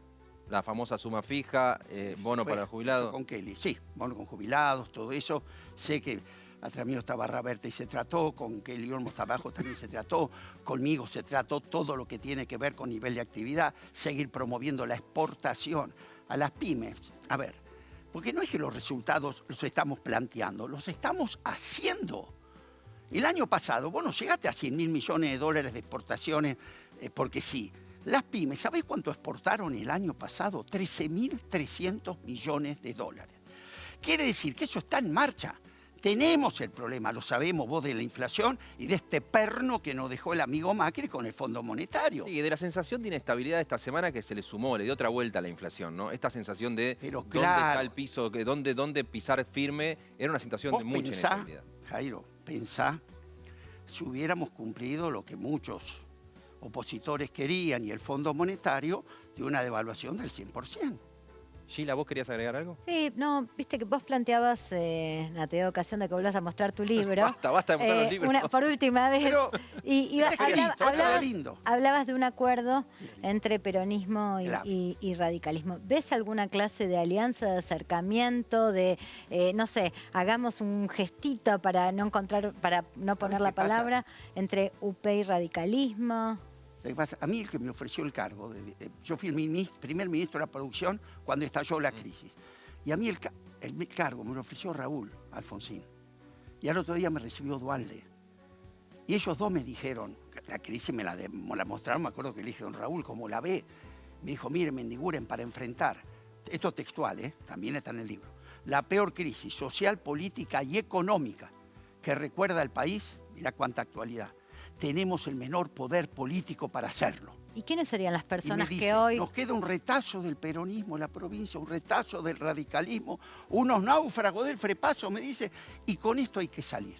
La famosa suma fija, bono fue- para el jubilado. fue Con Kelly, sí, bono con jubilados, todo eso. Sé que atrás mío estaba Roberta y se trató, con Kelly Olmos abajo también se trató, conmigo se trató todo lo que tiene que ver con nivel de actividad, seguir promoviendo la exportación a las pymes. A ver, porque no es que los resultados los estamos planteando, los estamos haciendo. El año pasado, vos no llegaste a 100.000 millones de dólares de exportaciones porque sí. Las pymes, ¿sabés cuánto exportaron el año pasado? 13.300 millones de dólares. Quiere decir que eso está en marcha. Tenemos el problema, lo sabemos vos, de la inflación y de este perno que nos dejó el amigo Macri con el Fondo Monetario. Sí, y de la sensación de inestabilidad esta semana que se le sumó, le dio otra vuelta a la inflación, ¿no? Esta sensación de Pero dónde claro. está el piso, dónde pisar firme, era una sensación Vos de mucha pensá, inestabilidad. Jairo, pensá si hubiéramos cumplido lo que muchos opositores querían y el Fondo Monetario de una devaluación del 100%. Sheila, ¿vos querías agregar algo? Sí, no, viste que vos planteabas, te dio ocasión de que vuelvas a mostrar tu libro. Basta de mostrar los libros. Por última vez. Pero, y este escrito, estaba lindo. hablabas de un acuerdo entre peronismo Claro. y radicalismo. ¿Ves alguna clase de alianza, de acercamiento, de, no sé, hagamos un gestito para no poner la qué pasa? palabra, entre UP y radicalismo? ¿Sabes qué pasa? A mí el que me ofreció el cargo, yo fui el primer ministro de la producción cuando estalló la crisis. Y a mí el cargo me lo ofreció Raúl Alfonsín. Y al otro día me recibió Dualde. Y ellos dos me dijeron, la crisis me la mostraron, me acuerdo que le dije, don Raúl, ¿cómo la ve? Me dijo, mire, Mendiguren, para enfrentar, esto textual, también está en el libro, la peor crisis social, política y económica que recuerda el país, mira cuánta actualidad. Tenemos el menor poder político para hacerlo. ¿Y quiénes serían las Y me personas dice, que hoy... nos queda un retazo del peronismo en la provincia, un retazo del radicalismo, unos náufragos del frepaso, me dice, y con esto hay que salir.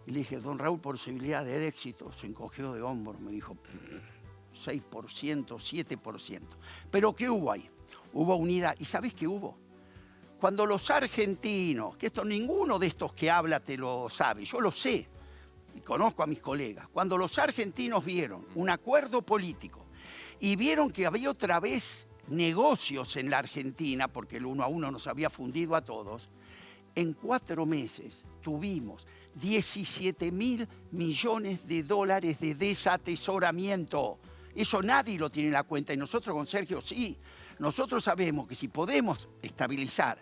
Y le dije, don Raúl, posibilidad de éxito, se encogió de hombros, me dijo, 6%, 7%. Pero ¿qué hubo ahí? Hubo unidad. ¿Y sabés qué hubo? Cuando los argentinos, que esto ninguno de estos que habla te lo sabe, yo lo sé, y conozco a mis colegas, cuando los argentinos vieron un acuerdo político y vieron que había otra vez negocios en la Argentina, porque el 1 a 1 nos había fundido a todos, en 4 meses tuvimos 17.000 millones de dólares de desatesoramiento. Eso nadie lo tiene en la cuenta y nosotros con Sergio sí. Nosotros sabemos que si podemos estabilizar,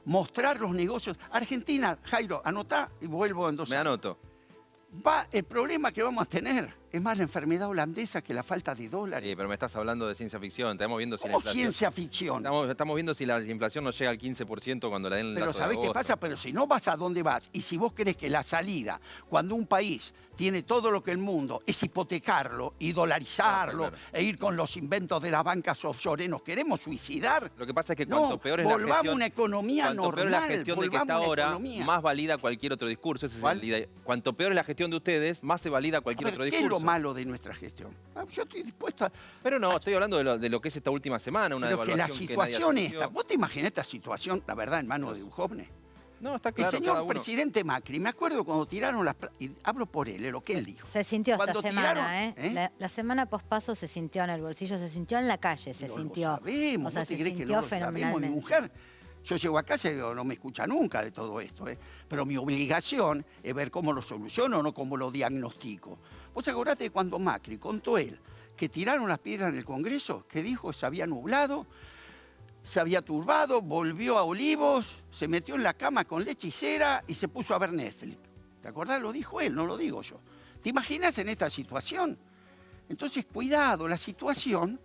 mostrar los negocios... Argentina, Jairo, anotá y vuelvo en 2 Me años. anoto. El problema que vamos a tener Es más la enfermedad holandesa que la falta de dólares. Sí, pero me estás hablando de ciencia ficción. Estamos viendo si la ¿Cómo inflación... ciencia ficción? Estamos viendo si la inflación no llega al 15% cuando la den el Pero dato de ¿sabés qué agosto. pasa? Pero si no vas a dónde vas, y si vos crees que la salida, cuando un país tiene todo lo que el mundo, es hipotecarlo y dolarizarlo, claro. e ir con los inventos de las bancas offshore, ¿nos queremos suicidar? Lo que pasa es que cuanto No, peor es la volvamos gestión... a una economía cuanto normal. peor es la gestión de que está volvamos a una ahora, economía. más valida cualquier otro discurso. Ese es ¿Cuál? el idea. Cuanto peor es la gestión de ustedes, más se valida A cualquier ver, otro ¿qué discurso. es lo malo de nuestra gestión? Yo estoy dispuesto a... Pero no, estoy hablando de lo que es esta última semana, una Pero que la devaluación situación nadie esta... atendió. ¿Vos te imaginás esta situación, la verdad, en manos de Duhovne? No, está claro, El cada señor uno. presidente Macri, me acuerdo cuando tiraron las... Y hablo por él, lo que él dijo. Se sintió esta Cuando semana, tiraron- ¿eh? La semana pospaso se sintió en el bolsillo, se sintió en la calle, se No sintió. Lo sabemos, O sea, ¿vos te se crees que sintió no lo sabemos? Mi fenomenalmente. mujer, yo llego a casa y no me escucha nunca de todo esto, pero mi obligación es ver cómo lo soluciono, no cómo lo diagnostico. ¿Vos acordate de cuando Macri contó él que tiraron las piedras en el Congreso, que dijo se había nublado, se había turbado, volvió a Olivos, se metió en la cama con leche y cera y se puso a ver Netflix? ¿Te acordás? Lo dijo él, no lo digo yo. ¿Te imaginas en esta situación? Entonces, cuidado, la situación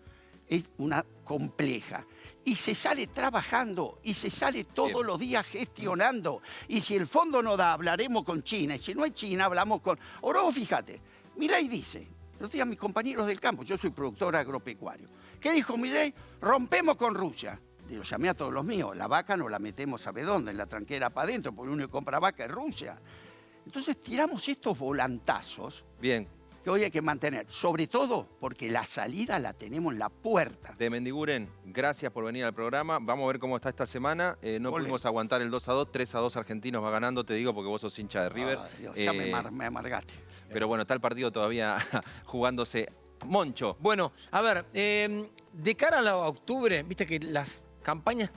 es una compleja. Y se sale trabajando, y se sale todos los días gestionando. Y si el fondo no da, hablaremos con China. Y si no hay China, hablamos con... Ahora vos fíjate, Milei dice, los días mis compañeros del campo, yo soy productor agropecuario. ¿Qué dijo Milei? Rompemos con Rusia. Y lo llamé a todos los míos. La vaca no la metemos a ver dónde, en la tranquera para adentro, porque el único que compra vaca es Rusia. Entonces tiramos estos volantazos Bien, que hoy hay que mantener, sobre todo porque la salida la tenemos en la puerta. de Mendiguren, gracias por venir al programa. Vamos a ver cómo está esta semana. No Ole. pudimos aguantar el 2-2, 3-2 Argentinos va ganando, te digo, porque vos sos hincha de River. Ay, Dios, ya me amargaste. Pero bueno, está el partido todavía jugándose. Moncho, Bueno, a ver, de cara a octubre, viste que las campañas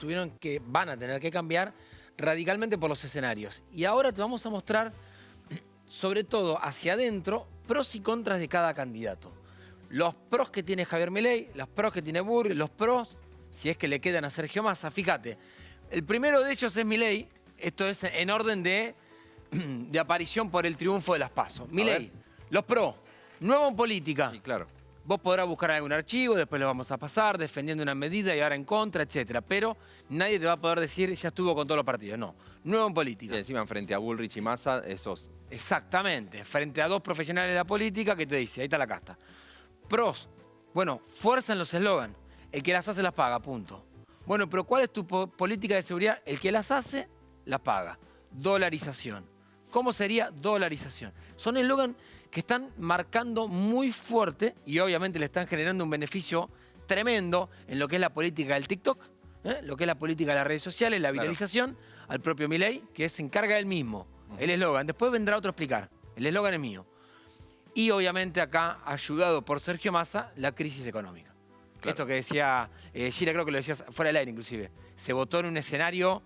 van a tener que cambiar radicalmente por los escenarios. Y ahora te vamos a mostrar, sobre todo hacia adentro, pros y contras de cada candidato. Los pros que tiene Javier Milei, los pros que tiene Bullrich, los pros, si es que le quedan a Sergio Massa. Fíjate, el primero de ellos es Milei. Esto es en orden de aparición por el triunfo de las PASO. Milei, los pros, nuevo en política. sí, claro. Vos podrás buscar algún archivo, después lo vamos a pasar, defendiendo una medida y ahora en contra, etcétera. Pero nadie te va a poder decir, ya estuvo con todos los partidos. No, nuevo en Y política. encima frente a Bullrich y Massa, esos... Exactamente, frente a dos profesionales de la política que te dice, ahí está la casta. Pros, bueno, fuerza en los eslogans. El que las hace las paga, punto. Bueno, pero ¿cuál es tu política de seguridad? El que las hace, las paga. Dolarización. ¿Cómo sería dolarización? Son eslogans que están marcando muy fuerte y obviamente le están generando un beneficio tremendo en lo que es la política del TikTok, lo que es la política de las redes sociales, la viralización, al propio Milei, que se encarga él mismo. El eslogan. Después vendrá otro a explicar. El eslogan es mío. Y obviamente acá, ayudado por Sergio Massa, la crisis económica. Claro. Esto que decía Gira, creo que lo decías fuera del aire inclusive. Se votó en un escenario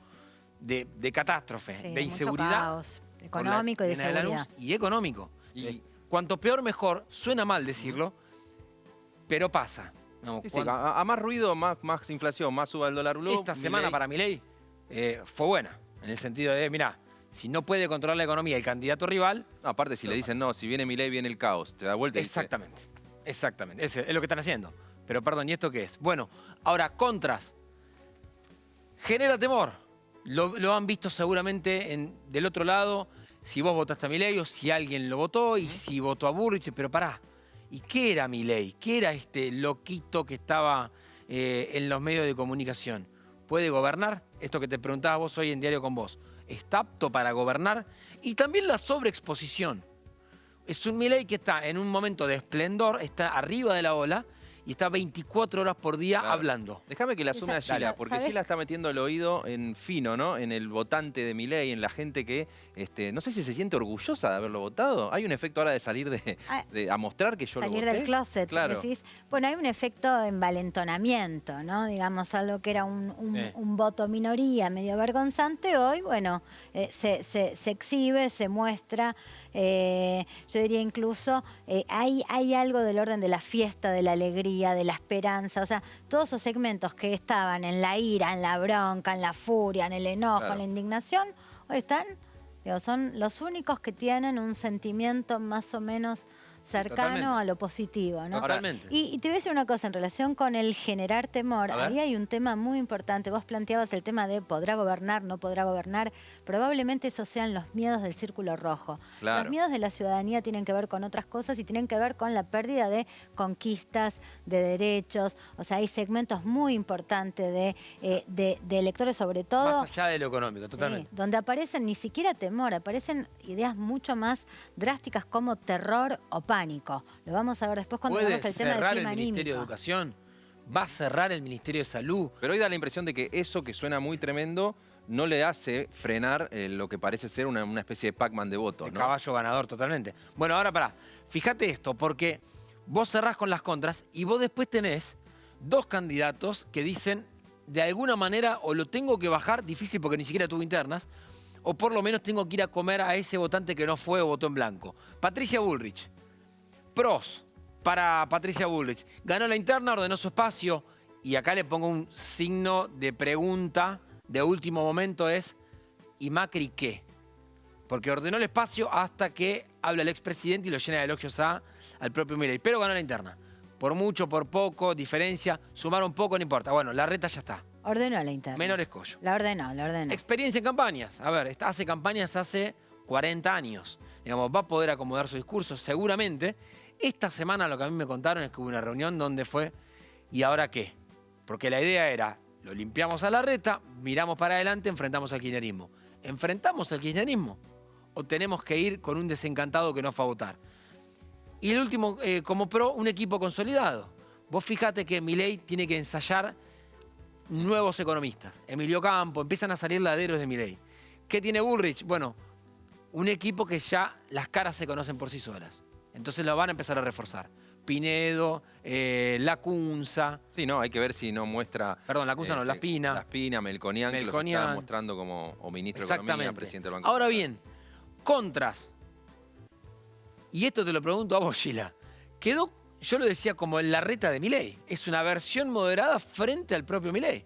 de catástrofe, Sí, de mucho inseguridad. caos económico y de Nena la seguridad. luz y económico. Y- Cuanto peor, mejor. Suena mal decirlo, pero pasa. Vamos, Sí, sí, a más ruido, más inflación, más suba el dólar blue. esta semana Milei- para Milei fue buena. En el sentido de, mirá, si no puede controlar la economía el candidato rival... No, aparte, si le dicen, no, si viene Milei, viene el caos. Te da vuelta y dice, Exactamente, exactamente. Es lo que están haciendo. Pero perdón, ¿y esto qué es? Bueno, ahora, contras. Genera temor. Lo han visto seguramente del otro lado, si vos votaste a Milei o si alguien lo votó y si votó a Bullrich. Pero pará, ¿y qué era Milei? ¿Qué era este loquito que estaba en los medios de comunicación? ¿Puede gobernar? Esto que te preguntaba vos hoy en Diario con Vos. ¿Está apto para gobernar? Y también la sobreexposición. Es un Milei que está en un momento de esplendor, está arriba de la ola y está 24 horas por día Claro. hablando. Déjame que la sume a Gila, Dale. porque ¿Sabés? Gila está metiendo el oído en fino, ¿no? En el votante de Milei, en la gente que, no sé si se siente orgullosa de haberlo votado. Hay un efecto ahora de salir a mostrar que yo lo Salir voté. del closet, Claro. decís. Bueno, hay un efecto envalentonamiento, ¿no? Digamos, algo que era un voto minoría medio vergonzante, hoy, bueno, se exhibe, se muestra. Yo diría incluso, hay algo del orden de la fiesta, de la alegría, de la esperanza. O sea, todos esos segmentos que estaban en la ira, en la bronca, en la furia, en el enojo, Claro. en la indignación, hoy están, digo, son los únicos que tienen un sentimiento más o menos cercano Totalmente. a lo positivo, ¿no? Totalmente. Y te voy a decir una cosa, en relación con el generar temor, A ver. ahí hay un tema muy importante. Vos planteabas el tema de podrá gobernar, no podrá gobernar. Probablemente esos sean los miedos del círculo rojo. Claro. Los miedos de la ciudadanía tienen que ver con otras cosas y tienen que ver con la pérdida de conquistas, de derechos. O sea, hay segmentos muy importantes de electores, sobre todo. Más allá de lo económico, Sí, totalmente. donde aparecen ni siquiera temor, aparecen ideas mucho más drásticas como terror o pánico. Lo vamos a ver después cuando ¿Puede veamos el tema del cerrar el clima Ministerio de anímico. Educación? ¿Va a cerrar el Ministerio de Salud? Pero hoy da la impresión de que eso que suena muy tremendo no le hace frenar lo que parece ser una especie de Pac-Man de votos, El ¿no? caballo ganador, totalmente. Bueno, ahora pará. Fíjate esto, porque vos cerrás con las contras y vos después tenés dos candidatos que dicen, de alguna manera, o lo tengo que bajar, difícil porque ni siquiera tuvo internas, o por lo menos tengo que ir a comer a ese votante que no fue o votó en blanco. Patricia Bullrich. Pros para Patricia Bullrich. Ganó la interna, ordenó su espacio, y acá le pongo un signo de pregunta de último momento, es ¿y Macri qué? Porque ordenó el espacio hasta que habla el expresidente y lo llena de elogios al propio Milei. Pero ganó la interna. Por mucho, por poco, diferencia, sumar un poco, no importa. Bueno, la reta ya está. Ordenó la interna. Menor escollo. La ordenó, la ordenó. Experiencia en campañas. A ver, hace campañas hace 40 años. Digamos, va a poder acomodar su discurso seguramente. Esta semana lo que a mí me contaron es que hubo una reunión donde fue ¿y ahora qué? Porque la idea era, lo limpiamos a la reta, miramos para adelante, enfrentamos al kirchnerismo. ¿Enfrentamos al kirchnerismo? ¿O tenemos que ir con un desencantado que no fue a votar? Y el último, como pro, un equipo consolidado. Vos fíjate que Milei tiene que ensayar nuevos economistas. Emilio Campo, empiezan a salir laderos de Milei. ¿Qué tiene Bullrich? Bueno, un equipo que ya las caras se conocen por sí solas. Entonces lo van a empezar a reforzar. Pinedo, Lacunza. Sí, no, hay que ver si no muestra... Perdón, Lacunza no, Laspina. Laspina, Melconian, que los Melconian. está mostrando como o ministro de Economía, Exactamente. presidente del Banco Ahora Central. bien, contras. Y esto te lo pregunto a vos, Sheila. Quedó, yo lo decía, como en la reta de Milei. Es una versión moderada frente al propio Milei.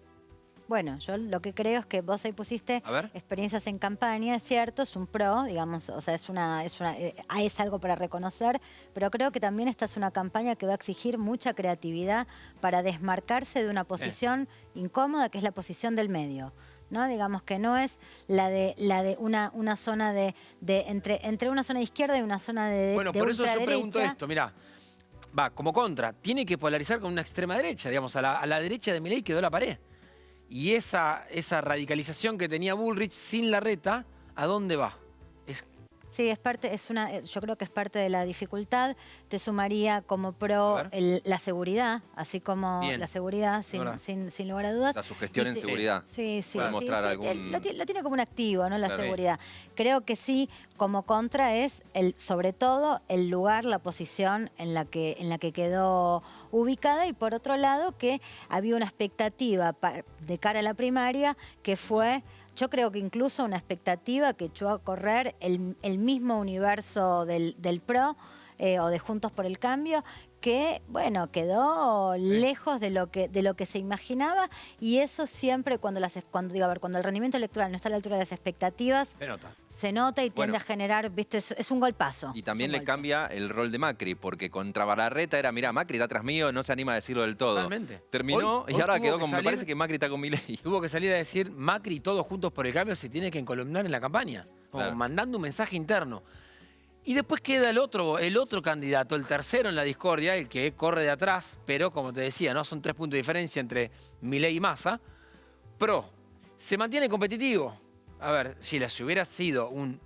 Bueno, yo lo que creo es que vos ahí pusiste A ver. experiencias en campaña, es cierto, es un pro, digamos, o sea, es algo para reconocer, pero creo que también esta es una campaña que va a exigir mucha creatividad para desmarcarse de una posición incómoda, que es la posición del medio. ¿No? Digamos que no es la de una zona entre una zona de izquierda y una zona de Bueno, por eso yo pregunto ultraderecha. esto, mirá. Va, como contra, tiene que polarizar con una extrema derecha. Digamos, a la derecha de Milei quedó la pared. Y esa radicalización que tenía Bullrich sin la reta, ¿a dónde va? Sí, yo creo que es parte de la dificultad. Te sumaría como pro la seguridad, así como Bien. la seguridad, ¿Verdad? sin lugar a dudas. La sugestión en sí, seguridad. Sí, sí. Puede sí, mostrar sí, algún... lo tiene como un activo, ¿no? La Claro. seguridad. Creo que sí, como contra es, sobre todo, el lugar, la posición en la que quedó ubicada. Y por otro lado, que había una expectativa de cara a la primaria que fue... Yo creo que incluso una expectativa que echó a correr el mismo universo del PRO o de Juntos por el Cambio, que, bueno, quedó lejos de lo que se imaginaba, y eso siempre cuando el rendimiento electoral no está a la altura de las expectativas, se nota y tiende a generar, viste, es un golpazo. Y también le cambia el rol de Macri, porque contra Barlarreta era, mirá, Macri está atrás mío, no se anima a decirlo del todo. Totalmente. Terminó Hoy y ahora tuvo quedó que como, me salir- parece que Macri está con Milei. Tuvo que salir a decir, Macri y todos Juntos por el Cambio se tiene que encolumnar en la campaña. Como Claro. mandando un mensaje interno. Y después queda el otro candidato, el tercero en la discordia, el que corre de atrás, pero como te decía, ¿no? Son 3 puntos de diferencia entre Milei y Massa. Pro, se mantiene competitivo. A ver, Sheila, si hubiera sido un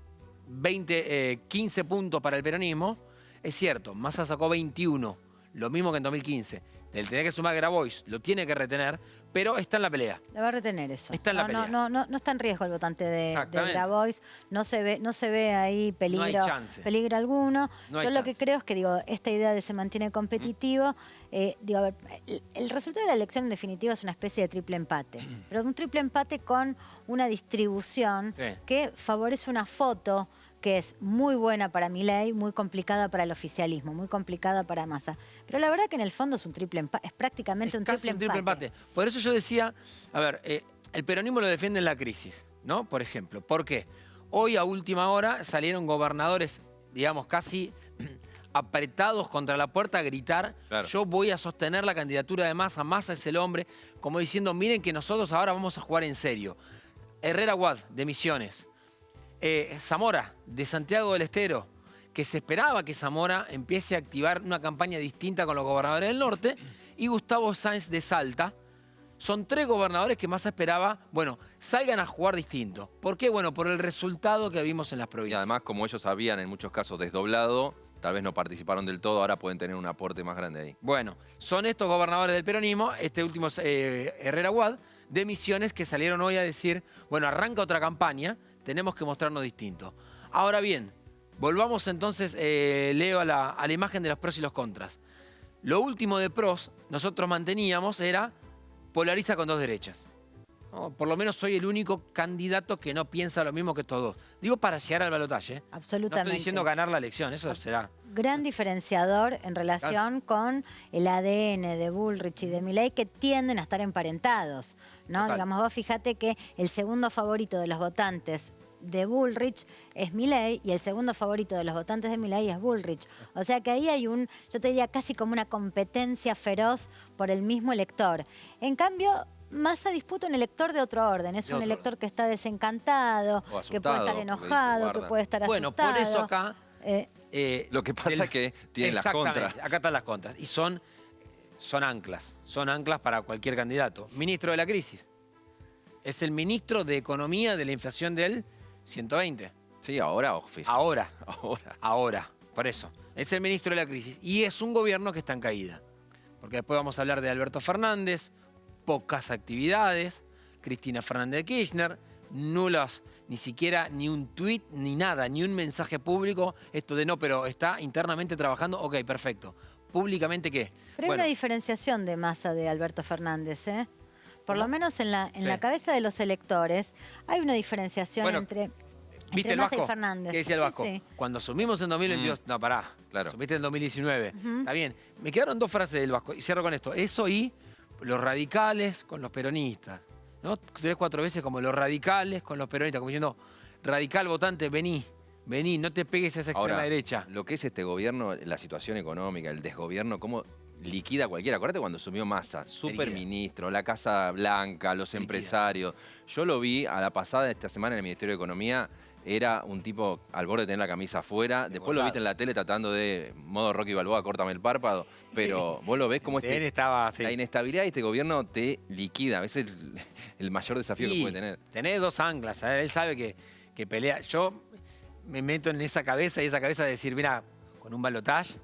15 puntos para el peronismo, es cierto, Massa sacó 21, lo mismo que en 2015. El tener que sumar Grabois, lo tiene que retener, pero está en la pelea. La va a retener eso. Está en la pelea. No está en riesgo el votante de Exactamente. Grabois. No se ve ahí peligro, No hay chance. peligro alguno. No hay Yo lo que chance. creo es que esta idea de se mantiene competitivo, a ver, el resultado de la elección en definitiva es una especie de triple empate. Pero un triple empate con una distribución Sí. que favorece una foto que es muy buena para Milei, muy complicada para el oficialismo, muy complicada para Massa. Pero la verdad que en el fondo es un triple empate, es prácticamente un Casi triple empate. Por eso yo decía, a ver, el peronismo lo defiende en la crisis, ¿no? Por ejemplo, ¿por qué? Hoy a última hora salieron gobernadores, digamos, casi apretados contra la puerta a gritar, Claro. yo voy a sostener la candidatura de Massa, Massa es el hombre, como diciendo, miren que nosotros ahora vamos a jugar en serio. Herrera Wad, de Misiones. Zamora, de Santiago del Estero, que se esperaba que Zamora empiece a activar una campaña distinta con los gobernadores del norte, y Gustavo Sáenz de Salta. Son 3 gobernadores que Massa esperaba, bueno, salgan a jugar distinto. ¿Por qué? Bueno, por el resultado que vimos en las Y provincias. además, como ellos habían en muchos casos desdoblado, tal vez no participaron del todo, ahora pueden tener un aporte más grande ahí. Bueno, son estos gobernadores del peronismo, este último es Herrera Wad, de Misiones, que salieron hoy a decir, bueno, arranca otra campaña, tenemos que mostrarnos distintos. Ahora bien, volvamos entonces, Leo, a la imagen de los pros y los contras. Lo último de pros, nosotros manteníamos, era polariza con 2 derechas. ¿No? Por lo menos soy el único candidato que no piensa lo mismo que estos dos. Digo para llegar al balotaje. No Absolutamente. estoy diciendo ganar la elección, eso será. Gran diferenciador en relación con el ADN de Bullrich y de Milei, que tienden a estar emparentados, ¿no? Total. Digamos, vos fíjate que el segundo favorito de los votantes de Bullrich es Milei y el segundo favorito de los votantes de Milei es Bullrich. O sea que ahí hay yo te diría casi como una competencia feroz por el mismo elector. En cambio, Massa disputa un elector de otro orden. Es un elector que está desencantado, O que puede asustado, estar porque dice, enojado, que guarda. puede estar Bueno, asustado. por eso acá... Lo que pasa es que tienen las Exactamente, contras. acá están las contras. Y son anclas para cualquier candidato. Ministro de la crisis. Es el ministro de Economía de la inflación del 120. Sí, ahora o fe- Ahora. Ahora. Por eso. Es el ministro de la crisis. Y es un gobierno que está en caída. Porque después vamos a hablar de Alberto Fernández, pocas actividades, Cristina Fernández de Kirchner, nulas, ni siquiera ni un tuit, ni nada, ni un mensaje público. Esto de no, pero está internamente trabajando. Ok, perfecto. ¿Públicamente qué? Pero hay Bueno, una diferenciación de Massa de Alberto Fernández, ¿eh? Por lo menos en la cabeza de los electores hay una diferenciación Bueno, entre ¿viste el Massa Vasco? y Fernández. ¿Qué decía el Sí, Vasco? sí. Cuando asumimos en 2022... No, pará. Claro. Asumiste en 2019. Está bien. Me quedaron 2 frases del Vasco. Y cierro con esto. Eso y los radicales con los peronistas. ¿No? 3, 4 veces como los radicales con los peronistas. Como diciendo, radical votante, vení, no te pegues a esa extrema Ahora, derecha. lo que es este gobierno, la situación económica, el desgobierno, cómo liquida a cualquiera. Acuérdate cuando asumió Massa, superministro, la Casa Blanca, los empresarios. Yo lo vi a la pasada de esta semana en el Ministerio de Economía. Era un tipo al borde de tener la camisa afuera. Después lo viste en la tele tratando de, modo Rocky Balboa, córtame el párpado. Pero vos lo ves como TN estaba así. la inestabilidad de este gobierno te liquida. Ese es el mayor desafío que puede tener. Tenés 2 anclas. Él sabe que pelea. Yo me meto en esa cabeza y esa cabeza de decir, mira, con un balotaje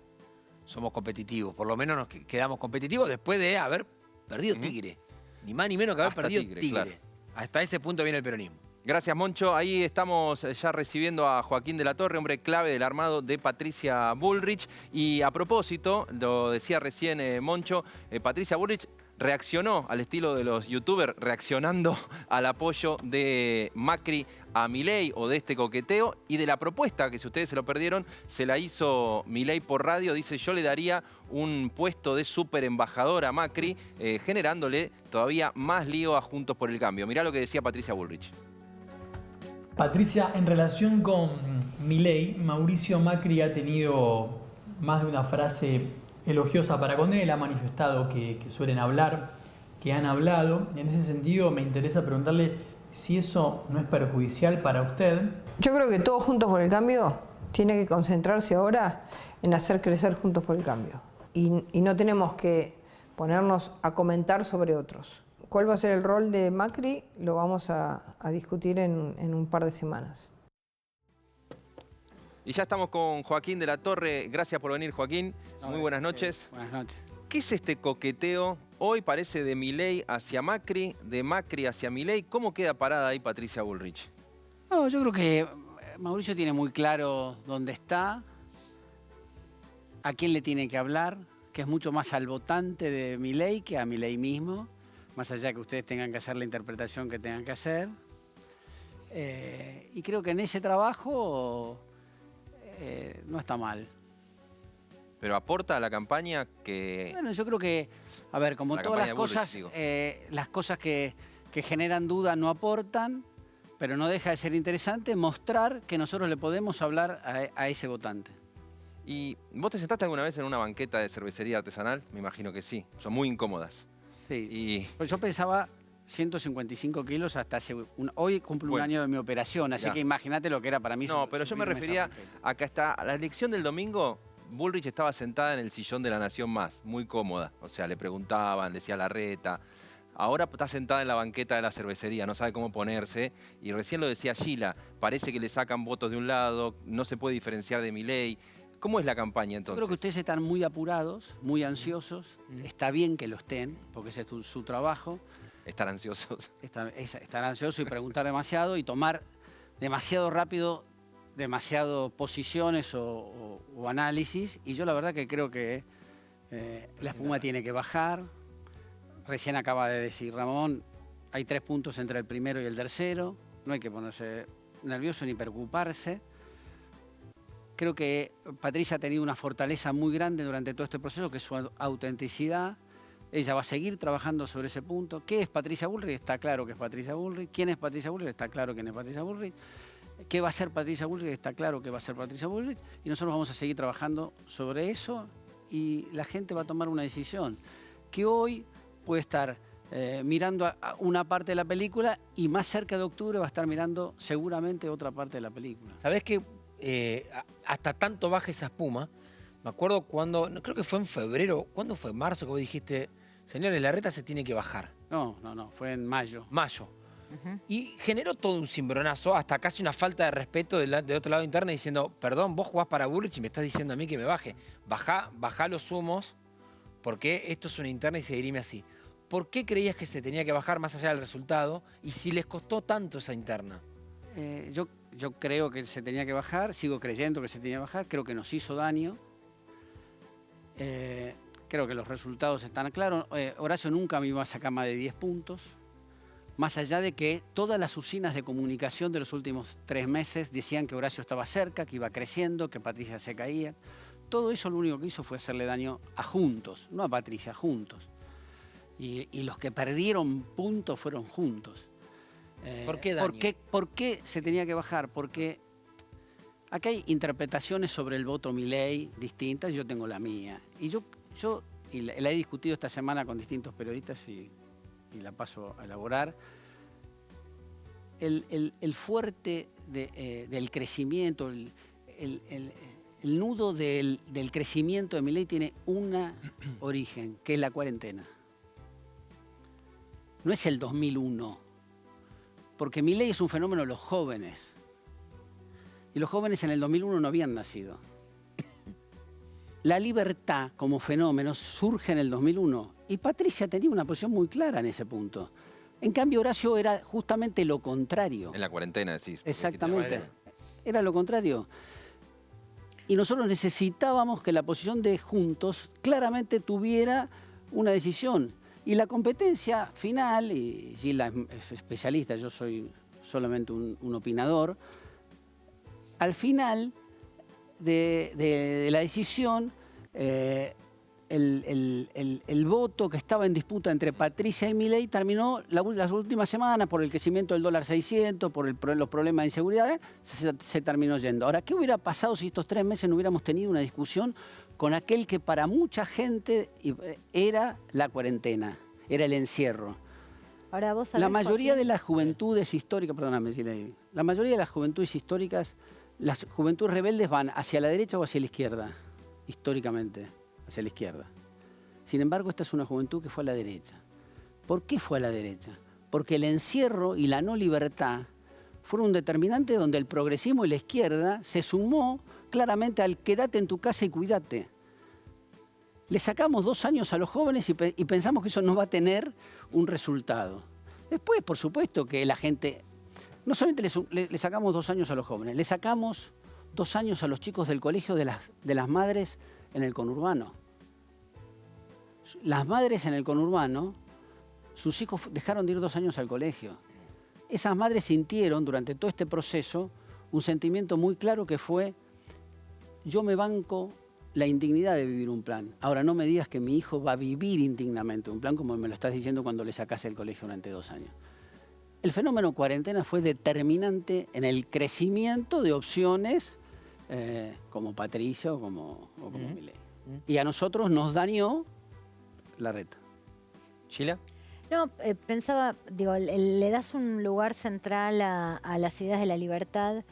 somos competitivos. Por lo menos nos quedamos competitivos después de haber perdido Tigre. Ni más ni menos que haber Hasta perdido Tigre, Tigre. claro. Hasta ese punto viene el peronismo. Gracias, Moncho. Ahí estamos ya recibiendo a Joaquín de la Torre, hombre clave del armado de Patricia Bullrich. Y a propósito, lo decía recién Moncho, Patricia Bullrich reaccionó al estilo de los youtubers, reaccionando al apoyo de Macri a Milei o de este coqueteo y de la propuesta, que si ustedes se lo perdieron, se la hizo Milei por radio. Dice, yo le daría un puesto de súper embajador a Macri, generándole todavía más lío a Juntos por el Cambio. Mirá lo que decía Patricia Bullrich. Patricia, en relación con Milei, Mauricio Macri ha tenido más de una frase elogiosa para con él, ha manifestado que suelen hablar, que han hablado. En ese sentido, me interesa preguntarle si eso no es perjudicial para usted. Yo creo que todos Juntos por el Cambio tiene que concentrarse ahora en hacer crecer Juntos por el Cambio. Y no tenemos que ponernos a comentar sobre otros. ¿Cuál va a ser el rol de Macri? Lo vamos a discutir en un par de semanas. Y ya estamos con Joaquín de la Torre. Gracias por venir, Joaquín. Muy buenas noches. Buenas noches. ¿Qué es este coqueteo? Hoy parece de Milei hacia Macri, de Macri hacia Milei. ¿Cómo queda parada ahí Patricia Bullrich? No, yo creo que Mauricio tiene muy claro dónde está, a quién le tiene que hablar, que es mucho más al votante de Milei que a Milei mismo, más allá que ustedes tengan que hacer la interpretación que tengan que hacer. Y creo que en ese trabajo no está mal. Pero aporta a la campaña que... Bueno, yo creo que, a ver, como La todas campaña las de Bullrich, cosas, las cosas que generan duda no aportan, pero no deja de ser interesante mostrar que nosotros le podemos hablar a ese votante. ¿Y vos te sentaste alguna vez en una banqueta de cervecería artesanal? Me imagino que sí. Son muy incómodas. Sí. Pues yo pesaba 155 kilos hasta hace... Hoy cumplo un año de mi operación, así que imagínate lo que era para mí. No, pero yo me refería a que hasta la elección del domingo, Bullrich estaba sentada en el sillón de La Nación Más, muy cómoda. O sea, le preguntaban, decía Larreta. Ahora está sentada en la banqueta de la cervecería, no sabe cómo ponerse. Y recién lo decía Gila, parece que le sacan votos de un lado, no se puede diferenciar de Milei. ¿Cómo es la campaña entonces? Yo creo que ustedes están muy apurados, muy ansiosos. Está bien que lo estén, porque ese es su trabajo. Estar ansiosos. Estar ansioso y preguntar demasiado y tomar demasiado rápido, demasiado posiciones o análisis. Y yo la verdad que creo que la espuma tiene que bajar. Recién acaba de decir Ramón, hay 3 puntos entre el primero y el tercero. No hay que ponerse nervioso ni preocuparse. Creo que Patricia ha tenido una fortaleza muy grande durante todo este proceso, que es su autenticidad. Ella va a seguir trabajando sobre ese punto. ¿Qué es Patricia Bullrich? Está claro que es Patricia Bullrich. ¿Quién es Patricia Bullrich? Está claro quién es Patricia Bullrich. ¿Qué va a ser Patricia Bullrich? Está claro que va a ser Patricia Bullrich. Y nosotros vamos a seguir trabajando sobre eso y la gente va a tomar una decisión que hoy puede estar mirando a una parte de la película y más cerca de octubre va a estar mirando seguramente otra parte de la película. ¿Sabés que hasta tanto baja esa espuma? Me acuerdo cuando, creo que fue en febrero, ¿cuándo fue? Marzo, que vos dijiste, señores, Larreta se tiene que bajar. No, fue en mayo. Mayo. Y generó todo un cimbronazo, hasta casi una falta de respeto del otro lado interna, diciendo, perdón, vos jugás para Bullrich y me estás diciendo a mí que me baje. Bajá los humos, porque esto es una interna y se dirime así. ¿Por qué creías que se tenía que bajar más allá del resultado? Y si les costó tanto esa interna. Yo creo que se tenía que bajar, sigo creyendo que se tenía que bajar, creo que nos hizo daño. Creo que los resultados están claros. Horacio nunca me iba a sacar más de 10 puntos. Más allá de que todas las usinas de comunicación de los últimos 3 meses decían que Horacio estaba cerca, que iba creciendo, que Patricia se caía. Todo eso lo único que hizo fue hacerle daño a Juntos, no a Patricia, a Juntos. Y los que perdieron puntos fueron Juntos. ¿Por qué daño? ¿Por qué se tenía que bajar? Porque acá hay interpretaciones sobre el voto Milei distintas, yo tengo la mía. Y yo la he discutido esta semana con distintos periodistas y la paso a elaborar. El fuerte del crecimiento, el nudo del crecimiento de Milei tiene un origen, que es la cuarentena. No es el 2001, porque Milei es un fenómeno de los jóvenes. Y los jóvenes en el 2001 no habían nacido. La libertad como fenómeno surge en el 2001 y Patricia tenía una posición muy clara en ese punto. En cambio, Horacio era justamente lo contrario. En la cuarentena, decís. Exactamente. Era lo contrario. Y nosotros necesitábamos que la posición de Juntos claramente tuviera una decisión. Y la competencia final, y Gila es especialista, yo soy solamente un opinador, al final de la decisión, el voto que estaba en disputa entre Patricia y Milei terminó las últimas semanas por el crecimiento del dólar 600, por los problemas de inseguridad, se terminó yendo. Ahora, ¿qué hubiera pasado si estos 3 meses no hubiéramos tenido una discusión con aquel que para mucha gente era la cuarentena, era el encierro? Ahora, vos sabés, la mayoría Joaquín, de las juventudes históricas, perdóname, la mayoría de las juventudes históricas, las juventudes rebeldes van hacia la derecha o hacia la izquierda, históricamente, hacia la izquierda. Sin embargo, esta es una juventud que fue a la derecha. ¿Por qué fue a la derecha? Porque el encierro y la no libertad fueron un determinante donde el progresismo y la izquierda se sumó claramente al quédate en tu casa y cuídate. Le sacamos 2 años a los jóvenes y pensamos que eso no va a tener un resultado. Después, por supuesto, que la gente... No solamente le sacamos 2 años a los jóvenes, le sacamos 2 años a los chicos del colegio de las madres en el conurbano. Las madres en el conurbano, sus hijos dejaron de ir 2 años al colegio. Esas madres sintieron durante todo este proceso un sentimiento muy claro que fue: yo me banco la indignidad de vivir un plan. Ahora no me digas que mi hijo va a vivir indignamente un plan como me lo estás diciendo cuando le sacás el colegio durante 2 años. El fenómeno cuarentena fue determinante en el crecimiento de opciones como Patricia o como Milei. Y a nosotros nos dañó Larreta. ¿Sheila? No, pensaba, digo, le das un lugar central a las ideas de la libertad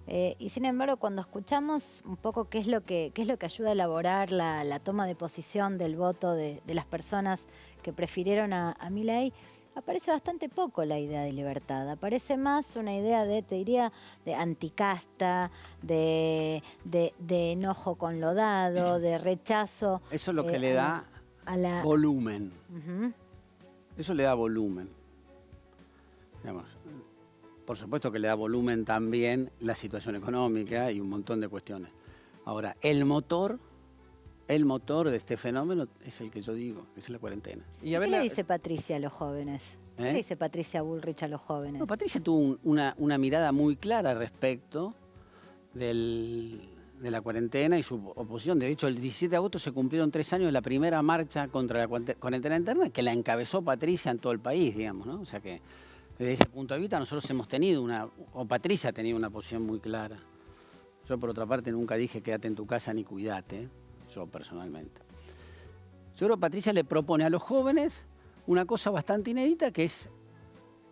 y sin embargo cuando escuchamos un poco qué es lo que ayuda a elaborar la toma de posición del voto de las personas que prefirieron a Milei, aparece bastante poco la idea de libertad. Aparece más una idea te diría, de anticasta, de enojo con lo dado, de rechazo. Eso es lo que le da volumen. Eso le da volumen. Digamos, por supuesto que le da volumen también la situación económica y un montón de cuestiones. Ahora, el motor de este fenómeno es el que yo digo, que es la cuarentena. ¿Qué le dice Patricia a los jóvenes? ¿Qué le dice Patricia Bullrich a los jóvenes? No, Patricia tuvo una mirada muy clara respecto de la cuarentena y su oposición. De hecho, el 17 de agosto se cumplieron 3 años de la primera marcha contra la cuarentena interna, que la encabezó Patricia en todo el país, digamos, ¿no? O sea que, desde ese punto de vista, nosotros hemos tenido o Patricia ha tenido una posición muy clara. Yo, por otra parte, nunca dije quédate en tu casa ni cuídate, yo personalmente. Yo creo que Patricia le propone a los jóvenes una cosa bastante inédita, que es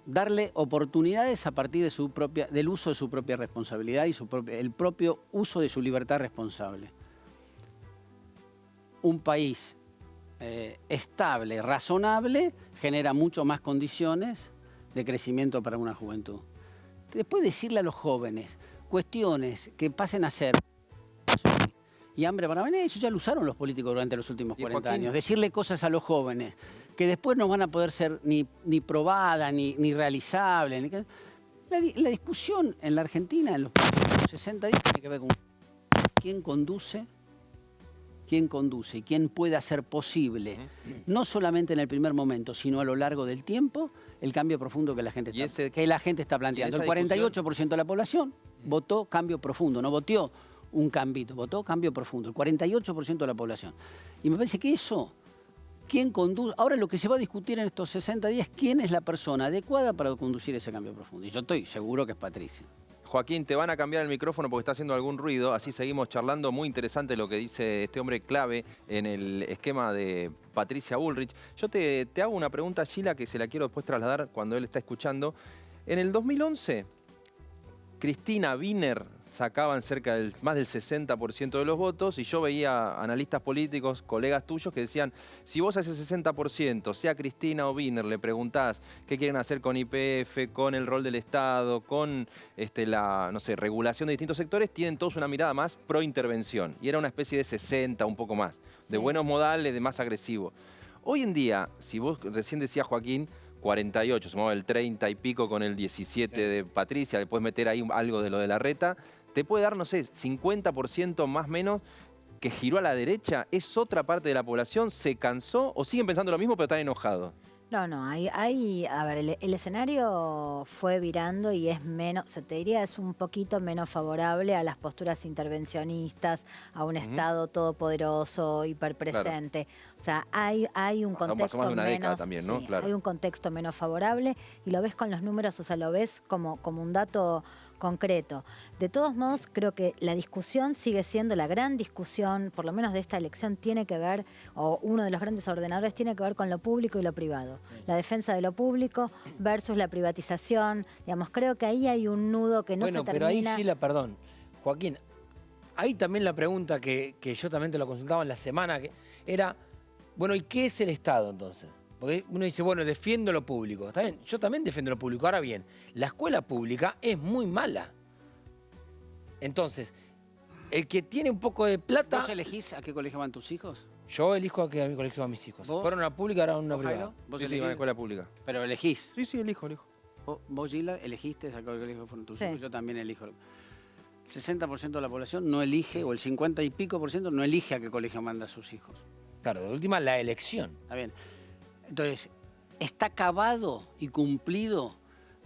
darle oportunidades a partir del uso de su propia responsabilidad y el propio uso de su libertad responsable. Un país estable, razonable, genera mucho más condiciones de crecimiento para una juventud. Después decirle a los jóvenes cuestiones que pasen a ser y hambre para venir, eso ya lo usaron los políticos durante los últimos 40 años. Decirle cosas a los jóvenes que después no van a poder ser ni probadas, ni realizables. La discusión en la Argentina en los 60 días tiene que ver con quién conduce y quién puede hacer posible, no solamente en el primer momento, sino a lo largo del tiempo, el cambio profundo que la gente está planteando. El 48% de la población votó cambio profundo, no votó un cambito, votó cambio profundo, el 48% de la población. Y me parece que eso, ¿quién conduce? Ahora lo que se va a discutir en estos 60 días, ¿quién es la persona adecuada para conducir ese cambio profundo? Y yo estoy seguro que es Patricia. Joaquín, te van a cambiar el micrófono porque está haciendo algún ruido, así seguimos charlando. Muy interesante lo que dice este hombre clave en el esquema de Patricia Bullrich. Yo te hago una pregunta, Sheila, que se la quiero después trasladar cuando él está escuchando. En el 2011, Cristina Wiener sacaban más del 60% de los votos y yo veía analistas políticos, colegas tuyos, que decían, si vos a ese 60%, sea Cristina o Wiener, le preguntás qué quieren hacer con YPF, con el rol del Estado, con la regulación de distintos sectores, tienen todos una mirada más pro-intervención. Y era una especie de 60, un poco más, de buenos modales, de más agresivo. Hoy en día, si vos recién decías, Joaquín, 48, sumaba el 30 y pico con el 17 de Patricia, le puedes meter ahí algo de lo de Larreta, te puede dar, no sé, 50% más o menos que giró a la derecha. ¿Es otra parte de la población? ¿Se cansó o siguen pensando lo mismo pero están enojados? No, a ver, el escenario fue virando y es menos, te diría, es un poquito menos favorable a las posturas intervencionistas, a un Estado todopoderoso, hiperpresente. Claro. O sea, hay un contexto menos, también, ¿no? Claro. Hay un contexto menos favorable y lo ves con los números, o sea, lo ves como un dato concreto. De todos modos, creo que la discusión sigue siendo la gran discusión, por lo menos de esta elección, tiene que ver, o uno de los grandes ordenadores tiene que ver con lo público y lo privado. Sí. La defensa de lo público versus la privatización. Digamos, creo que ahí hay un nudo que no se termina. Bueno, pero ahí, Sheila, perdón, Joaquín, ahí también la pregunta que yo también te lo consultaba en la semana, que era, bueno, ¿y qué es el Estado entonces? Porque uno dice, bueno, defiendo lo público. Está bien, yo también defiendo lo público. Ahora bien, la escuela pública es muy mala. Entonces, el que tiene un poco de plata... ¿Vos elegís a qué colegio van tus hijos? Yo elijo a qué colegio van mis hijos. ¿Vos? Fueron a una pública, ahora a una privada. ¿Vos sí, van a escuela pública. ¿Pero elegís? Sí, elijo. ¿Vos, Gila, elegiste a qué colegio fueron tus hijos? Yo también elijo. El 60% de la población no elige, o el 50 y pico % no elige a qué colegio manda a sus hijos. Claro, de última, la elección. Está bien. Entonces, ¿está acabado y cumplido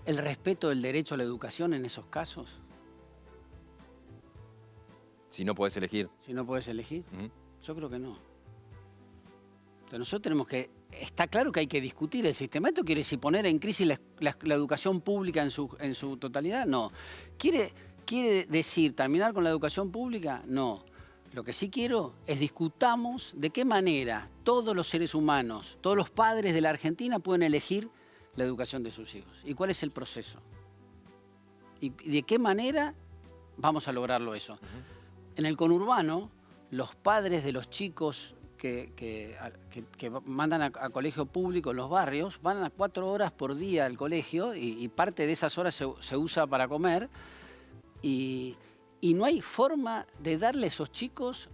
el respeto del derecho a la educación en esos casos? Si no podés elegir. Si no podés elegir. Yo creo que no. Entonces nosotros tenemos que... Está claro que hay que discutir el sistema. ¿Esto quiere decir poner en crisis la educación pública en su totalidad? No. ¿Quiere decir terminar con la educación pública? No. Lo que sí quiero es discutamos de qué manera todos los seres humanos, todos los padres de la Argentina pueden elegir la educación de sus hijos. ¿Y cuál es el proceso? ¿Y de qué manera vamos a lograrlo eso? En el conurbano, los padres de los chicos que mandan a colegio público en los barrios van a 4 horas por día al colegio y parte de esas horas se usa para comer y no hay forma de darle a esos chicos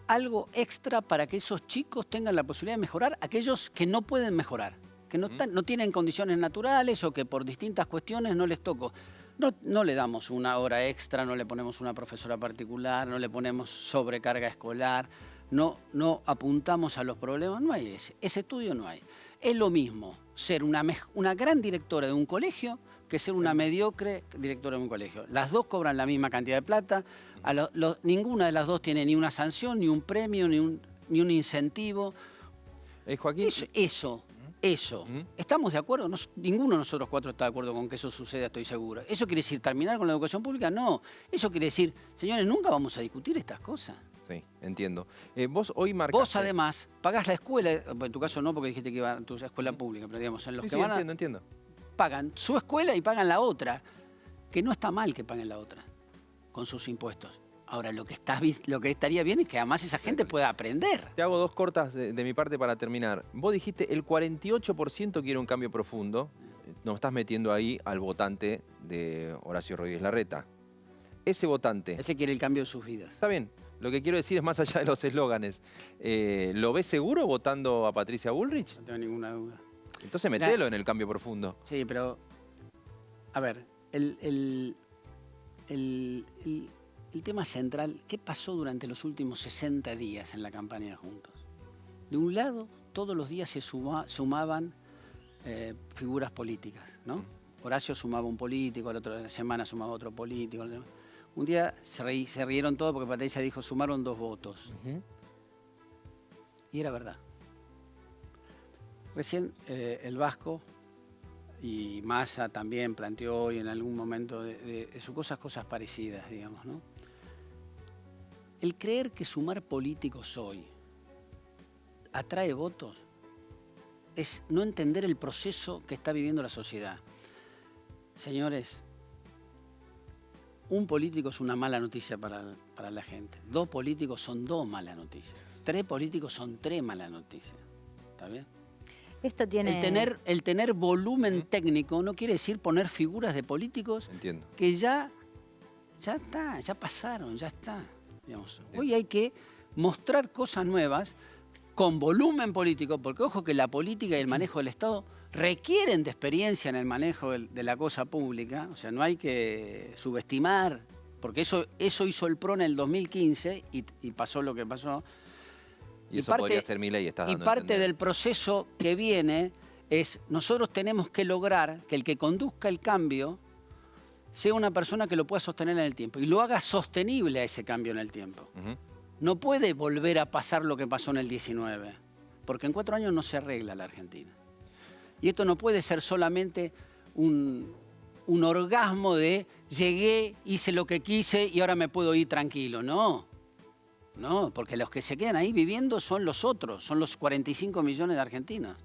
algo extra para que esos chicos tengan la posibilidad de mejorar, aquellos que no pueden mejorar, que no tienen condiciones naturales o que por distintas cuestiones no les tocó. No le damos una hora extra, no le ponemos una profesora particular, no le ponemos sobrecarga escolar, no apuntamos a los problemas, no hay ese estudio no hay. Es lo mismo ser una gran directora de un colegio que ser una mediocre directora de un colegio. Las dos cobran la misma cantidad de plata, ninguna de las dos tiene ni una sanción, ni un premio, ni un incentivo. Joaquín. Eso. ¿Estamos de acuerdo? Ninguno de nosotros 4 está de acuerdo con que eso suceda, estoy seguro. ¿Eso quiere decir terminar con la educación pública? No. Eso quiere decir, señores, nunca vamos a discutir estas cosas. Sí, entiendo. Vos hoy marcaste... Vos además pagás la escuela, en tu caso no, porque dijiste que iba a tu escuela pública, pero digamos, en los que van entiendo. Pagan su escuela y pagan la otra, que no está mal que paguen la otra, con sus impuestos. Ahora, lo que estaría bien es que además esa gente pueda aprender. Te hago 2 cortas de mi parte para terminar. Vos dijiste el 48% quiere un cambio profundo. Nos estás metiendo ahí al votante de Horacio Rodríguez Larreta. Ese votante... Ese quiere el cambio de sus vidas. Está bien. Lo que quiero decir es más allá de los eslóganes. ¿Lo ves seguro votando a Patricia Bullrich? No tengo ninguna duda. Entonces metelo en el cambio profundo. Sí, pero... A ver, el tema central, ¿qué pasó durante los últimos 60 días en la campaña de Juntos? De un lado, todos los días se sumaban figuras políticas, ¿no? Horacio sumaba un político, la otra semana sumaba otro político. Un día se rieron todos porque Patricia dijo, sumaron 2 votos. Y era verdad. Recién el Vasco y Massa también planteó hoy en algún momento de sus cosas parecidas, digamos, ¿no? El creer que sumar políticos hoy atrae votos es no entender el proceso que está viviendo la sociedad. Señores, un político es una mala noticia para la gente. 2 políticos son 2 malas noticias. 3 políticos son 3 malas noticias. ¿Está bien? Esto tiene... El tener volumen técnico no quiere decir poner figuras de políticos que ya pasaron, ya está. Digamos. Hoy hay que mostrar cosas nuevas con volumen político, porque ojo que la política y el manejo del Estado requieren de experiencia en el manejo de la cosa pública, o sea, no hay que subestimar, porque eso hizo el PRO en el 2015 y pasó lo que pasó. Y eso podría ser Milei, estás dando Y parte del proceso que viene es, nosotros tenemos que lograr que el que conduzca el cambio sea una persona que lo pueda sostener en el tiempo y lo haga sostenible a ese cambio en el tiempo. No puede volver a pasar lo que pasó en el 19, porque en 4 años no se arregla la Argentina. Y esto no puede ser solamente un orgasmo de llegué, hice lo que quise y ahora me puedo ir tranquilo. No, porque los que se quedan ahí viviendo son los otros, son los 45 millones de argentinos.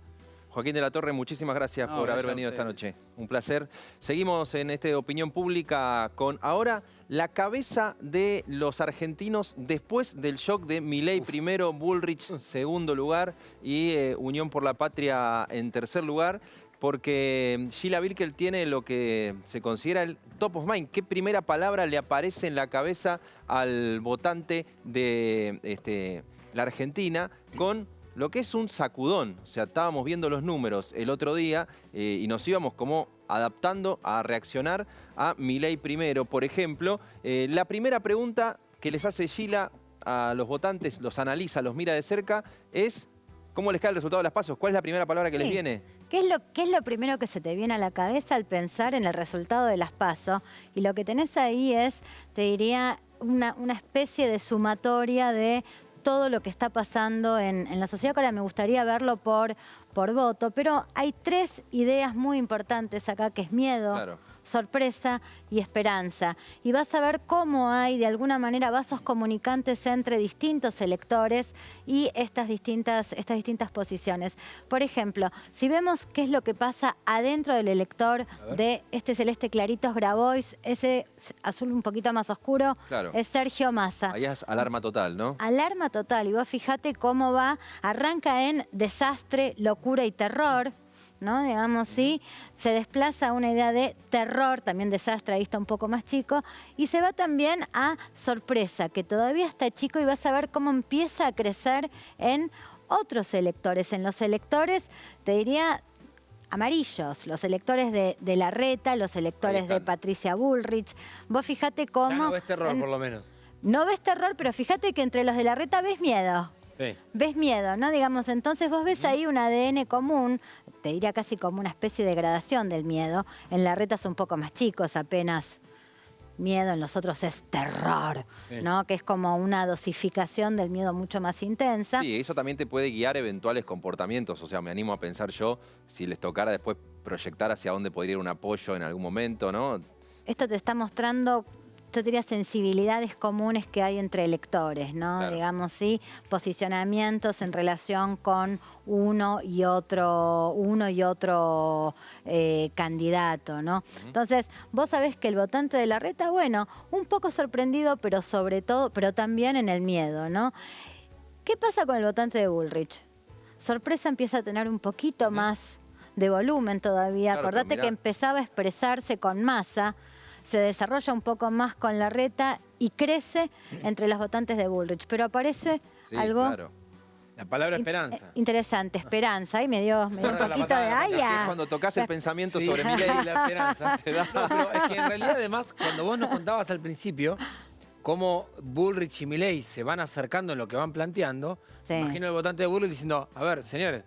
Joaquín de la Torre, muchísimas gracias por haber venido esta noche. Un placer. Seguimos en Opinión Pública con ahora la cabeza de los argentinos después del shock de Milei primero, Bullrich segundo lugar y Unión por la Patria en tercer lugar. Porque Sheila Birkel tiene lo que se considera el top of mind. ¿Qué primera palabra le aparece en la cabeza al votante de la Argentina con lo que es un sacudón? O sea, estábamos viendo los números el otro día y nos íbamos como adaptando a reaccionar a Milei primero. Por ejemplo, la primera pregunta que les hace Sheila a los votantes, los analiza, los mira de cerca, es ¿cómo les cae el resultado de las PASO? ¿Cuál es la primera palabra que les viene? ¿Qué es lo primero que se te viene a la cabeza al pensar en el resultado de las PASO? Y lo que tenés ahí es, te diría, una especie de sumatoria de todo lo que está pasando en la sociedad. Ahora me gustaría verlo por por voto, pero hay 3 ideas muy importantes acá, que es miedo, Claro. sorpresa y esperanza. Y vas a ver cómo hay de alguna manera vasos comunicantes entre distintos electores y estas distintas posiciones. Por ejemplo, si vemos qué es lo que pasa adentro del elector de este celeste clarito es Grabois, ese azul un poquito más oscuro Claro. es Sergio Massa. Ahí es alarma total, ¿no? Alarma total. Y vos fíjate cómo va, arranca en desastre, locura y terror, ¿no? Digamos, sí, se desplaza a una idea de terror, también desastre, ahí está un poco más chico, y se va también a sorpresa, que todavía está chico, y vas a ver cómo empieza a crecer en otros electores, en los electores, te diría, amarillos, los electores de Larreta, los electores de Patricia Bullrich. Vos fíjate cómo... Ya no ves terror, por lo menos. No ves terror, pero fíjate que entre los de Larreta ves miedo. Sí. Ves miedo, ¿no? Digamos, entonces vos ves ahí un ADN común, te diría casi como una especie de gradación del miedo. En Larreta son un poco más chicos, apenas miedo, en los otros es terror, ¿no? Que es como una dosificación del miedo mucho más intensa. Sí, eso también te puede guiar eventuales comportamientos. O sea, me animo a pensar yo, si les tocara después proyectar hacia dónde podría ir un apoyo en algún momento, ¿no? Esto te está mostrando, yo diría, sensibilidades comunes que hay entre electores, ¿no? Claro. Digamos, sí, posicionamientos en relación con uno y otro candidato, ¿no? Entonces, vos sabés que el votante de Larreta, bueno, un poco sorprendido, pero sobre todo, pero también en el miedo, ¿no? ¿Qué pasa con el votante de Bullrich? Sorpresa empieza a tener un poquito más de volumen todavía. Claro, Acordate pero que mirá. empezaba a expresarse con Massa, se desarrolla un poco más con Larreta y crece entre los votantes de Bullrich. Pero aparece Sí, algo claro. La palabra esperanza. interesante, esperanza. Y me dio un Guarda la poquito de patada, Es haya. cuando tocas el pensamiento Sí, sobre Milei. y la esperanza. No, pero es que en realidad, además, cuando vos nos contabas al principio cómo Bullrich y Milei se van acercando en lo que van planteando, Sí. imagino el votante de Bullrich diciendo, a ver, señores,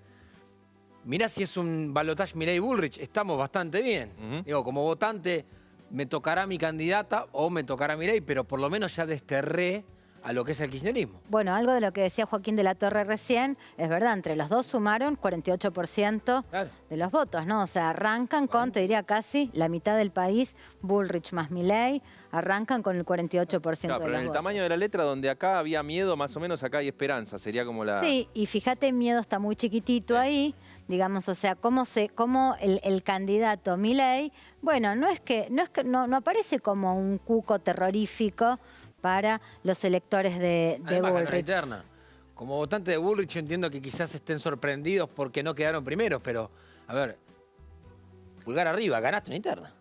mirá si es un balotaje Milei-Bullrich, estamos bastante bien. Digo, como votante, me tocará mi candidata o me tocará Milei, pero por lo menos ya desterré a lo que es el kirchnerismo. Bueno, algo de lo que decía Joaquín de la Torre recién, es verdad, entre los dos sumaron 48% Claro. de los votos, ¿no? O sea, arrancan con, te diría casi, la mitad del país, Bullrich más Milei, arrancan con el 48% Claro, de pero los en el votos. tamaño de la letra, donde acá había miedo, más o menos acá hay esperanza. Sería como la... Sí, y fíjate, miedo está muy chiquitito ahí, digamos, o sea, cómo el candidato Milei, bueno, no aparece como un cuco terrorífico para los electores de Además, ganó la Bullrich. interna. Como votante de Bullrich, yo entiendo que quizás estén sorprendidos porque no quedaron primeros, pero, a ver, pulgar arriba, ganaste una interna.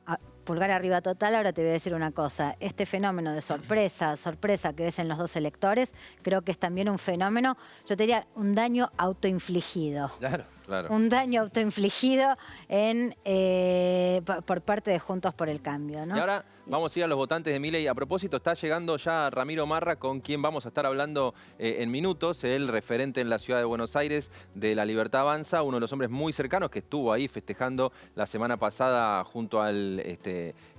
Pulgar arriba total, ahora te voy a decir una cosa. Este fenómeno de sorpresa que ves en los dos electores, creo que es también un fenómeno, yo te diría, un daño autoinfligido. Claro. Claro. Un daño autoinfligido por parte de Juntos por el Cambio, ¿no? Y ahora vamos a ir a los votantes de Milei. A propósito, está llegando ya Ramiro Marra, con quien vamos a estar hablando en minutos, el referente en la ciudad de Buenos Aires de La Libertad Avanza, uno de los hombres muy cercanos que estuvo ahí festejando la semana pasada junto al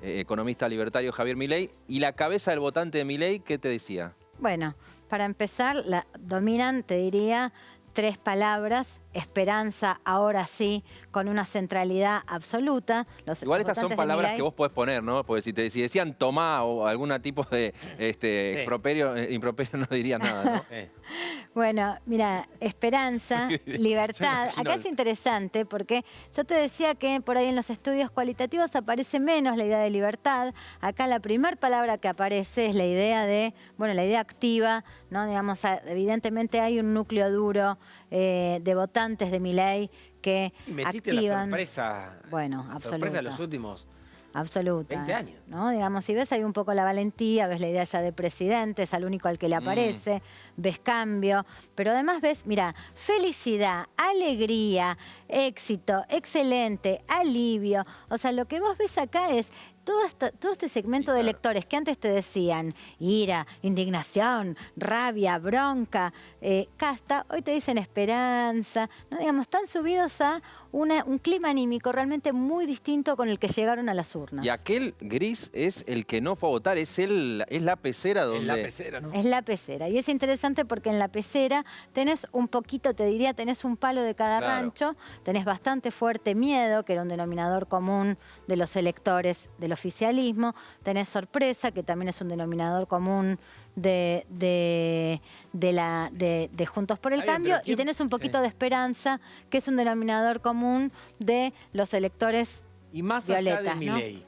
economista libertario Javier Milei. Y la cabeza del votante de Milei, ¿qué te decía? Bueno, para empezar, dominan, te diría, 3 palabras: esperanza, ahora sí, con una centralidad absoluta. Igual los estas son votantes de palabras Milei- que vos podés poner, ¿no? Porque si decían tomá o algún tipo de improperio no dirías nada, ¿no? Bueno, mira, esperanza, libertad. imagino Acá es interesante porque yo te decía que por ahí en los estudios cualitativos aparece menos la idea de libertad. Acá la primera palabra que aparece es la idea la idea activa, ¿no? Digamos, evidentemente hay un núcleo duro de votantes de Milei que Y metiste activan. la sorpresa. Bueno, la sorpresa absoluta. de los últimos. Absoluta. 20 años. ¿No? Digamos, si ves ahí un poco la valentía, ves la idea ya de presidente, es al único al que le aparece, ves cambio, pero además ves, mira, felicidad, alegría, éxito, excelente, alivio. O sea, lo que vos ves acá es todo este segmento de electores que antes te decían ira, indignación, rabia, bronca, casta, hoy te dicen esperanza, ¿no? Digamos, están subidos a un clima anímico realmente muy distinto con el que llegaron a las urnas. Y aquel gris es el que no fue a votar, es la pecera donde... Es la pecera, ¿no? Es la pecera. Y es interesante porque en la pecera tenés un poquito, te diría, tenés un palo de cada rancho, tenés bastante fuerte miedo, que era un denominador común de los electores del oficialismo, tenés sorpresa, que también es un denominador común de Juntos por el Cambio, y tenés un poquito de esperanza, que es un denominador común de los electores y más violetas, allá de Milei.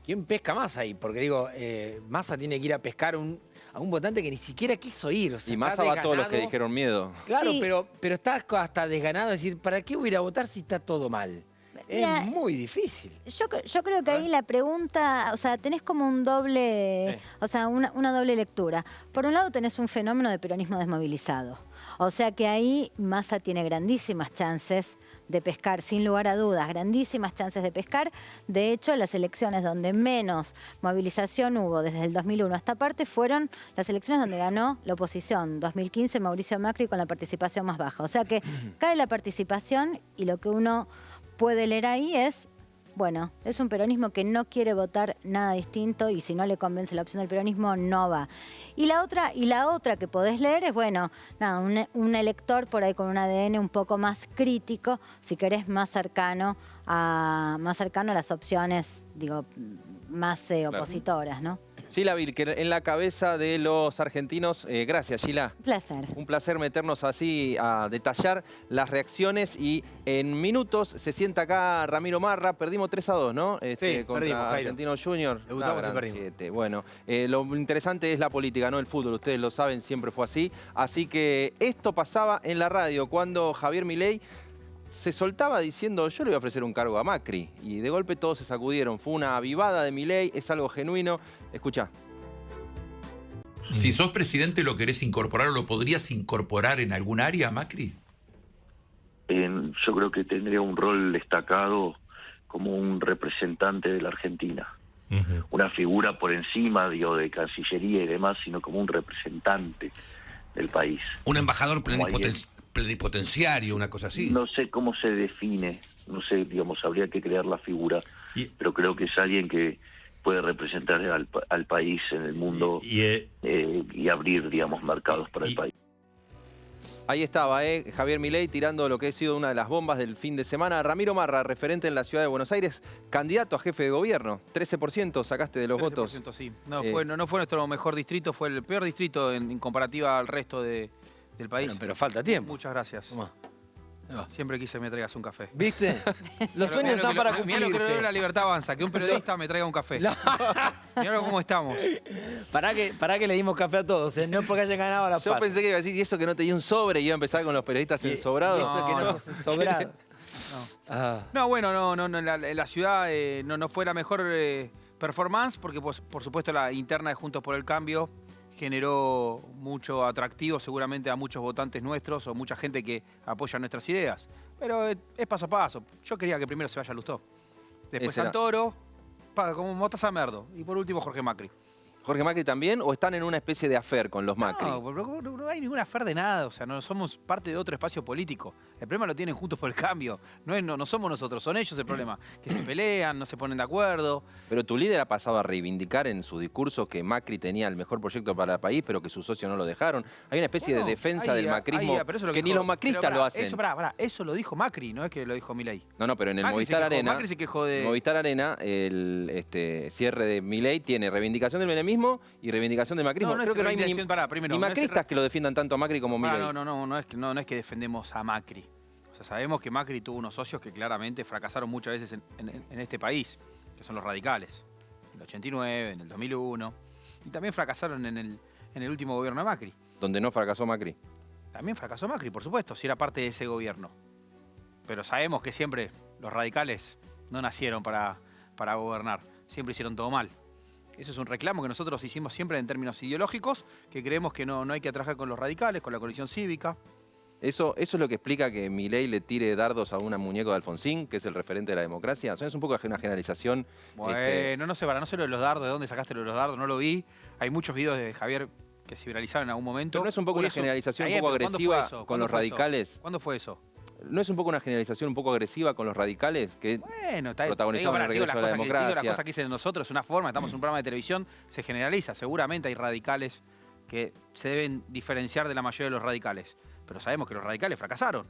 ¿Quién pesca más ahí? Porque digo, Massa tiene que ir a pescar a un votante que ni siquiera quiso ir. O sea, y Massa va a todos los que dijeron miedo. Claro, sí. pero está hasta desganado de decir, ¿para qué voy a ir a votar si está todo mal? Mira, es muy difícil. Yo creo que ahí la pregunta, o sea, tenés como un doble, o sea, una doble lectura. Por un lado tenés un fenómeno de peronismo desmovilizado. O sea que ahí Massa tiene grandísimas chances de pescar, sin lugar a dudas, grandísimas chances de pescar. De hecho, las elecciones donde menos movilización hubo desde el 2001 a esta parte fueron las elecciones donde ganó la oposición. 2015 Mauricio Macri con la participación más baja. O sea que cae la participación y lo que uno puede leer ahí es, bueno, es un peronismo que no quiere votar nada distinto y si no le convence la opción del peronismo, no va. Y la otra que podés leer es, bueno, nada, un elector por ahí con un ADN un poco más crítico, si querés más cercano a las opciones, digo, más opositoras, ¿no? Sheila Birker, en la cabeza de los argentinos. Gracias, Sheila. Un placer. Un placer meternos así a detallar las reacciones y en minutos se sienta acá Ramiro Marra. Perdimos 3-2, ¿no? Sí, contra perdimos, Argentino Junior. Debutamos y perdimos. 7. Bueno, lo interesante es la política, no el fútbol. Ustedes lo saben, siempre fue así. Así que esto pasaba en la radio cuando Javier Milei se soltaba diciendo, yo le voy a ofrecer un cargo a Macri. Y de golpe todos se sacudieron. Fue una avivada de Milei, es algo genuino. Escuchá. Si sos presidente, ¿lo querés incorporar o lo podrías incorporar en algún área, Macri? Yo creo que tendría un rol destacado como un representante de la Argentina. Una figura por encima, digo, de Cancillería y demás, sino como un representante del país. Un embajador plenipotenciario, una cosa así. No sé cómo se define, no sé, digamos, habría que crear la figura, pero creo que es alguien que puede representar al país en el mundo y abrir, digamos, mercados para el país. Ahí estaba, Javier Milei tirando lo que ha sido una de las bombas del fin de semana. Ramiro Marra, referente en la ciudad de Buenos Aires, candidato a jefe de gobierno. 13% sacaste de los votos. Sí. No fue nuestro mejor distrito, fue el peor distrito en comparativa al resto del país. Bueno, pero falta tiempo. Muchas gracias. Siempre quise que me traigas un café. ¿Viste? Los sueños están para cumplirse. Mirá lo que la Libertad Avanza, que un periodista me traiga un café. Mirá cómo estamos. Pará que le dimos café a todos, no porque hayan ganado la paz. Yo pensé que iba a decir, y eso que no te di un sobre, y iba a empezar con los periodistas ensobrados. Eso que no sos ensobrado. No, bueno, en la ciudad no fue la mejor performance, porque pues, por supuesto la interna de Juntos por el Cambio generó mucho atractivo seguramente a muchos votantes nuestros o mucha gente que apoya nuestras ideas. Pero es paso a paso. Yo quería que primero se vaya Lustó. Después Santoro, como Mostaza Merdo. Y por último Jorge Macri. ¿Jorge Macri también o están en una especie de afer con los Macri? No hay ninguna afer de nada, o sea, no somos parte de otro espacio político. El problema lo tienen Juntos por el Cambio, no somos nosotros, son ellos el problema. Que se pelean, no se ponen de acuerdo. Pero tu líder ha pasado a reivindicar en su discurso que Macri tenía el mejor proyecto para el país, pero que sus socios no lo dejaron. Hay una especie de defensa del macrismo que ni los macristas lo hacen. Eso lo dijo Macri, no es que lo dijo Milei. No, pero en el Movistar Arena, Macri se quejó de... Movistar Arena, el cierre de Milei tiene reivindicación del menemismo y reivindicación del macrismo. Creo que no hay ni macristas que lo defiendan tanto a Macri como Milei. No es que defendemos a Macri. O sea, sabemos que Macri tuvo unos socios que claramente fracasaron muchas veces en este país, que son los radicales. En el 89, en el 2001. Y también fracasaron en el último gobierno de Macri. ¿Donde no fracasó Macri? También fracasó Macri, por supuesto, si era parte de ese gobierno. Pero sabemos que siempre los radicales no nacieron para gobernar. Siempre hicieron todo mal. Eso es un reclamo que nosotros hicimos siempre en términos ideológicos, que creemos que no hay que trabajar con los radicales, con la coalición cívica. ¿Eso es lo que explica que Milei le tire dardos a una muñeco de Alfonsín, que es el referente de la democracia? ¿Es un poco una generalización? Bueno, no sé lo de los dardos, ¿de dónde sacaste lo de los dardos? No lo vi. Hay muchos videos de Javier que se viralizaron en algún momento. ¿Pero no es un poco una generalización un poco agresiva con los radicales? ¿Cuándo fue eso? ¿No es un poco una generalización un poco agresiva con los radicales que protagonizaban el regreso a la democracia? Las cosas que dicen nosotros es una forma, estamos en un programa de televisión, se generaliza. Seguramente hay radicales que se deben diferenciar de la mayoría de los radicales. Pero sabemos que los radicales fracasaron.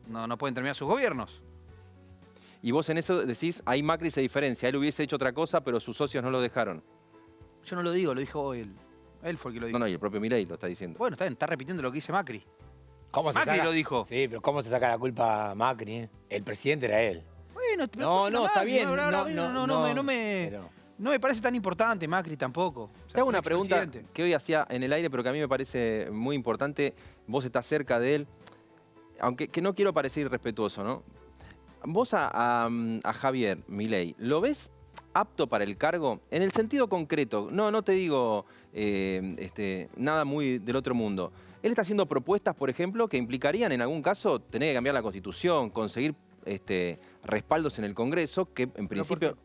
No pueden terminar sus gobiernos. Y vos en eso decís, ahí Macri se diferencia. Él hubiese hecho otra cosa, pero sus socios no lo dejaron. Yo no lo digo, lo dijo él. Él fue el que lo dijo. No, y el propio Milei lo está diciendo. Bueno, está repitiendo lo que dice Macri. Macri lo dijo. Sí, pero ¿cómo se saca la culpa a Macri? El presidente era él. Bueno, está bien. No me parece tan importante Macri tampoco. O sea, te hago una pregunta que hoy hacía en el aire, pero que a mí me parece muy importante. Vos estás cerca de él. Aunque que no quiero parecer irrespetuoso, ¿no? Vos a Javier Milei, ¿lo ves apto para el cargo? En el sentido concreto, no te digo nada muy del otro mundo. Él está haciendo propuestas, por ejemplo, que implicarían en algún caso tener que cambiar la Constitución, conseguir respaldos en el Congreso, que en principio...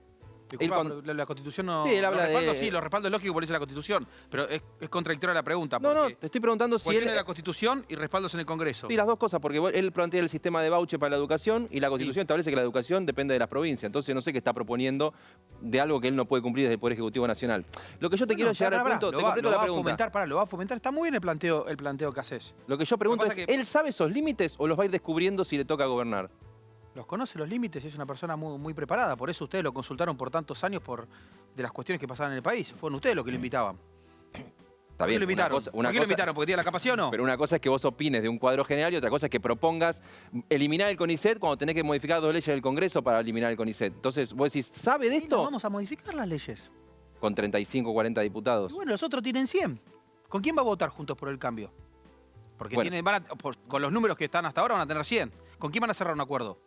Disculpa, la Constitución no... Sí, él habla Sí, los respaldos lógicos por eso la Constitución, pero es contradictoria la pregunta. No, te estoy preguntando si él... Tiene la Constitución y respaldos en el Congreso. Sí, las dos cosas, porque él plantea el sistema de voucher para la educación y la Constitución establece que la educación depende de las provincias. Entonces no sé qué está proponiendo de algo que él no puede cumplir desde el Poder Ejecutivo Nacional. Lo que yo te quiero llegar al punto... Lo va a fomentar. Está muy bien el planteo que haces. Lo que yo pregunto es, ¿él sabe esos límites o los va a ir descubriendo si le toca gobernar? Los conoce los límites y es una persona muy preparada. Por eso ustedes lo consultaron por tantos años de las cuestiones que pasaban en el país. Fueron ustedes los que lo invitaban. Está bien, ¿Por qué lo invitaron? ¿Por qué lo invitaron? ¿Porque tiene la capacidad o no? Pero una cosa es que vos opines de un cuadro general y otra cosa es que propongas eliminar el CONICET cuando tenés que modificar 2 leyes del Congreso para eliminar el CONICET. Entonces, vos decís, ¿sabe de esto? No vamos a modificar las leyes. Con 35 o 40 diputados. Y bueno, los otros tienen 100. ¿Con quién va a votar Juntos por el Cambio? Porque con los números que están hasta ahora van a tener 100. ¿Con quién van a cerrar un acuerdo?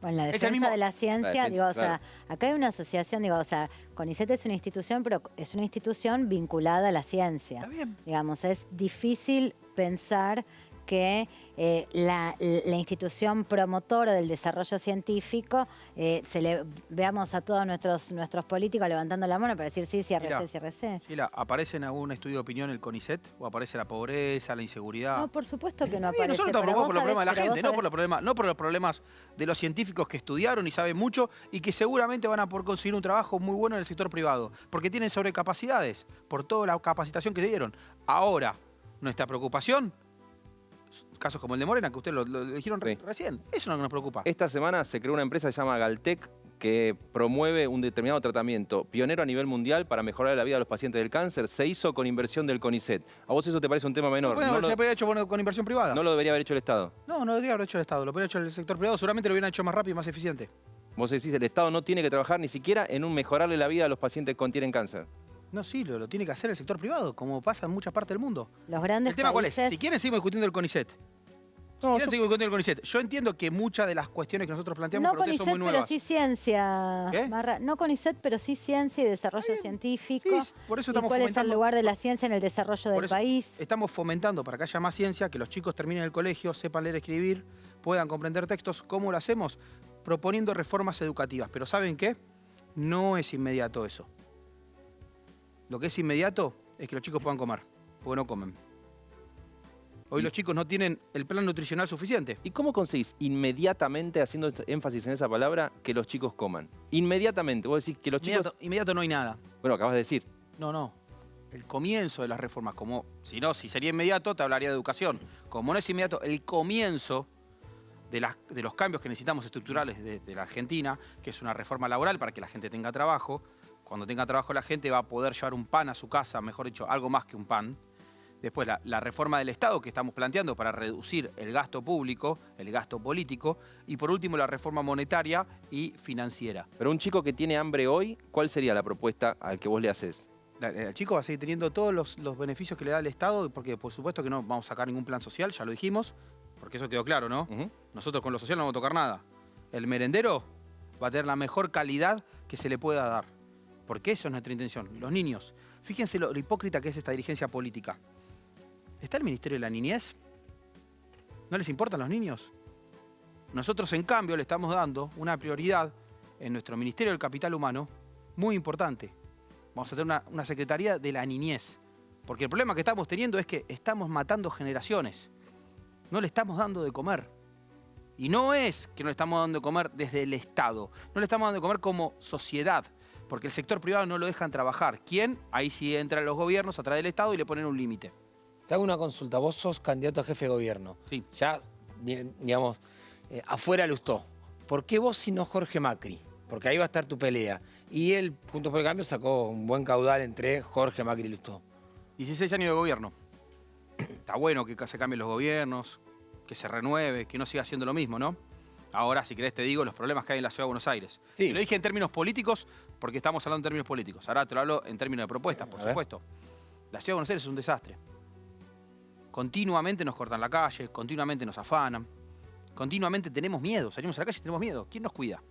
Bueno, la defensa de la ciencia, o sea, acá hay una asociación, o sea, CONICET es una institución, pero es una institución vinculada a la ciencia. Está bien. Digamos, es difícil pensar que la institución promotora del desarrollo científico, veamos a todos nuestros políticos levantando la mano para decir sí, RC. Sheila, ¿aparece en algún estudio de opinión el CONICET? ¿O aparece la pobreza, la inseguridad? No, por supuesto que no aparece. Nosotros estamos preocupados por los problemas de la gente, no por los problemas de los científicos que estudiaron y saben mucho y que seguramente van a poder conseguir un trabajo muy bueno en el sector privado, porque tienen sobrecapacidades por toda la capacitación que dieron. Ahora, nuestra preocupación... Casos como el de Morena, que ustedes lo dijeron recién. Eso es lo que nos preocupa. Esta semana se creó una empresa que se llama Galtec que promueve un determinado tratamiento pionero a nivel mundial para mejorar la vida de los pacientes del cáncer. Se hizo con inversión del CONICET. ¿A vos eso te parece un tema menor? Bueno, se había hecho con inversión privada. ¿No lo debería haber hecho el Estado? No debería haber hecho el Estado. Lo debería haber hecho el sector privado. Seguramente lo hubieran hecho más rápido y más eficiente. Vos decís, el Estado no tiene que trabajar ni siquiera en mejorarle la vida a los pacientes que tienen cáncer. No, sí, lo tiene que hacer el sector privado, como pasa en muchas partes del mundo. Los grandes ¿El tema cuál es? Si quieren, seguimos discutiendo el CONICET. Yo entiendo que muchas de las cuestiones que nosotros planteamos no CONICET, son muy nuevas. Pero sí ciencia. ¿Qué? No CONICET, pero sí ciencia y desarrollo científico. Sí, por eso estamos ¿Y cuál es el lugar de la ciencia en el desarrollo del país? Estamos fomentando para que haya más ciencia, que los chicos terminen el colegio, sepan leer y escribir, puedan comprender textos. ¿Cómo lo hacemos? Proponiendo reformas educativas. Pero ¿saben qué? No es inmediato eso. Lo que es inmediato es que los chicos puedan comer, porque no comen. Hoy los chicos no tienen el plan nutricional suficiente. ¿Y cómo conseguís inmediatamente, haciendo énfasis en esa palabra, que los chicos coman? Inmediatamente. Vos decís que los chicos... Inmediato no hay nada. Bueno, acabas de decir. No. El comienzo de las reformas, si sería inmediato, te hablaría de educación. Como no es inmediato, el comienzo de los cambios que necesitamos estructurales de la Argentina, que es una reforma laboral para que la gente tenga trabajo. Cuando tenga trabajo la gente va a poder llevar un pan a su casa, mejor dicho, algo más que un pan. Después la reforma del Estado que estamos planteando para reducir el gasto público, el gasto político. Y por último la reforma monetaria y financiera. Pero un chico que tiene hambre hoy, ¿cuál sería la propuesta al que vos le haces? El chico va a seguir teniendo todos los beneficios que le da el Estado, porque por supuesto que no vamos a sacar ningún plan social, ya lo dijimos, porque eso quedó claro, ¿no? Nosotros con lo social no vamos a tocar nada. El merendero va a tener la mejor calidad que se le pueda dar, porque eso es nuestra intención. Los niños, fíjense lo hipócrita que es esta dirigencia política. ¿Está el Ministerio de la Niñez? ¿No les importan los niños? Nosotros, en cambio, le estamos dando una prioridad en nuestro Ministerio del Capital Humano muy importante. Vamos a tener una Secretaría de la Niñez. Porque el problema que estamos teniendo es que estamos matando generaciones. No le estamos dando de comer. Y no es que no le estamos dando de comer desde el Estado, no le estamos dando de comer como sociedad, porque el sector privado no lo dejan trabajar. ¿Quién? Ahí sí entran los gobiernos a través del Estado y le ponen un límite. Te hago una consulta. Vos sos candidato a jefe de gobierno. Sí. Ya, digamos, afuera Lustó. ¿Por qué vos y no Jorge Macri? Porque ahí va a estar tu pelea. Y él, Juntos por el Cambio, sacó un buen caudal entre Jorge Macri y Lustó. 16 años de gobierno. Está bueno que se cambien los gobiernos, que se renueve, que no siga haciendo lo mismo, ¿no? Ahora, si querés, te digo los problemas que hay en la Ciudad de Buenos Aires. Sí. Lo dije en términos políticos porque estamos hablando en términos políticos. Ahora te lo hablo en términos de propuestas, por supuesto. La Ciudad de Buenos Aires es un desastre. Continuamente nos cortan la calle, continuamente nos afanan, continuamente tenemos miedo. Salimos a la calle y tenemos miedo. ¿Quién nos cuida?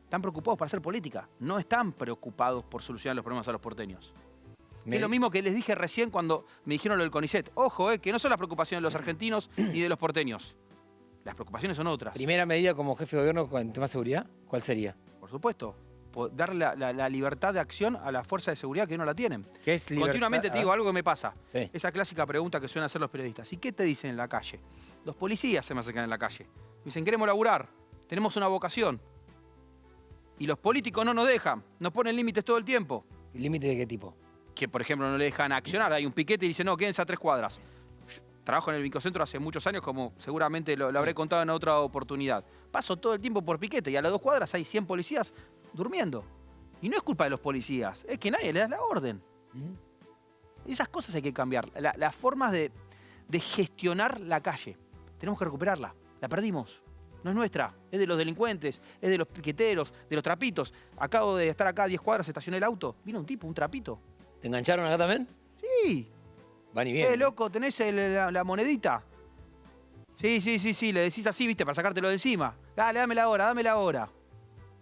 Están preocupados para hacer política. No están preocupados por solucionar los problemas a los porteños. Es lo mismo que les dije recién cuando me dijeron lo del CONICET. Ojo, que no son las preocupaciones de los argentinos ni de los porteños. Las preocupaciones son otras. ¿Primera medida como jefe de gobierno en tema de seguridad? ¿Cuál sería? Por supuesto. Darle la libertad de acción a la fuerza de seguridad que no la tienen. ¿Qué es libertad? Continuamente te digo algo que me pasa. Sí. Esa clásica pregunta que suelen hacer los periodistas. ¿Y qué te dicen en la calle? Los policías se me acercan en la calle. Me dicen, queremos laburar, tenemos una vocación. Y los políticos no nos dejan, nos ponen límites todo el tiempo. ¿Límites de qué tipo? Que, por ejemplo, no le dejan accionar. Hay un piquete y dicen, no, quédense a 3 cuadras. Trabajo en el microcentro hace muchos años, como seguramente lo habré contado en otra oportunidad. Paso todo el tiempo por piquete y a las 2 cuadras hay 100 policías durmiendo. Y no es culpa de los policías, es que nadie le da la orden. Esas cosas hay que cambiar. Las formas de gestionar la calle. Tenemos que recuperarla. La perdimos. No es nuestra. Es de los delincuentes, es de los piqueteros, de los trapitos. Acabo de estar acá a 10 cuadras, estacioné el auto. Vino un tipo, un trapito. ¿Te engancharon acá también? Sí. Van y vienen. Loco, ¿tenés la monedita? Sí. Le decís así, viste, para sacártelo de encima. Dale, dame la hora.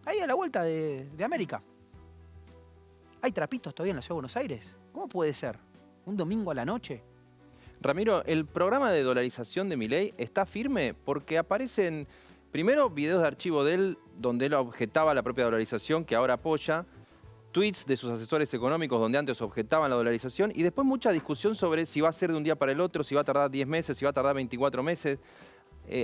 Ahí a la vuelta de América. ¿Hay trapitos todavía en la Ciudad de Buenos Aires? ¿Cómo puede ser? ¿Un domingo a la noche? Ramiro, el programa de dolarización de Milei está firme porque aparecen, primero, videos de archivo de él donde él objetaba la propia dolarización, que ahora apoya, tweets de sus asesores económicos donde antes objetaban la dolarización, y después mucha discusión sobre si va a ser de un día para el otro, si va a tardar 10 meses, si va a tardar 24 meses.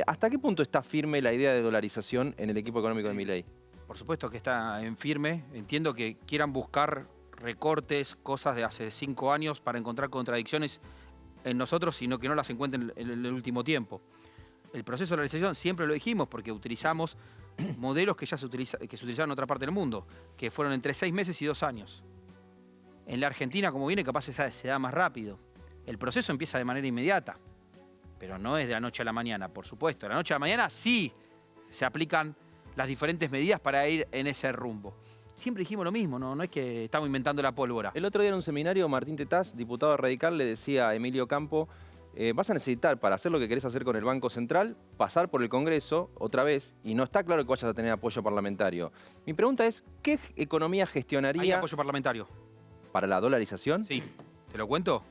¿Hasta qué punto está firme la idea de dolarización en el equipo económico de Milei? Por supuesto que está en firme. Entiendo que quieran buscar recortes, cosas de hace 5 años para encontrar contradicciones en nosotros, sino que no las encuentren en el último tiempo. El proceso de dolarización siempre lo dijimos porque utilizamos modelos que ya se utilizaron en otra parte del mundo, que fueron entre 6 meses y 2 años. En la Argentina, como viene, capaz se da más rápido. El proceso empieza de manera inmediata, pero no es de la noche a la mañana, por supuesto. De la noche a la mañana sí se aplican las diferentes medidas para ir en ese rumbo. Siempre dijimos lo mismo, no es que estamos inventando la pólvora. El otro día en un seminario, Martín Tetaz, diputado radical, le decía a Emilio Campo, vas a necesitar para hacer lo que querés hacer con el Banco Central, pasar por el Congreso otra vez, y no está claro que vayas a tener apoyo parlamentario. Mi pregunta es, ¿qué economía gestionaría... ¿Hay apoyo parlamentario? ¿Para la dolarización? Sí. ¿Te lo cuento?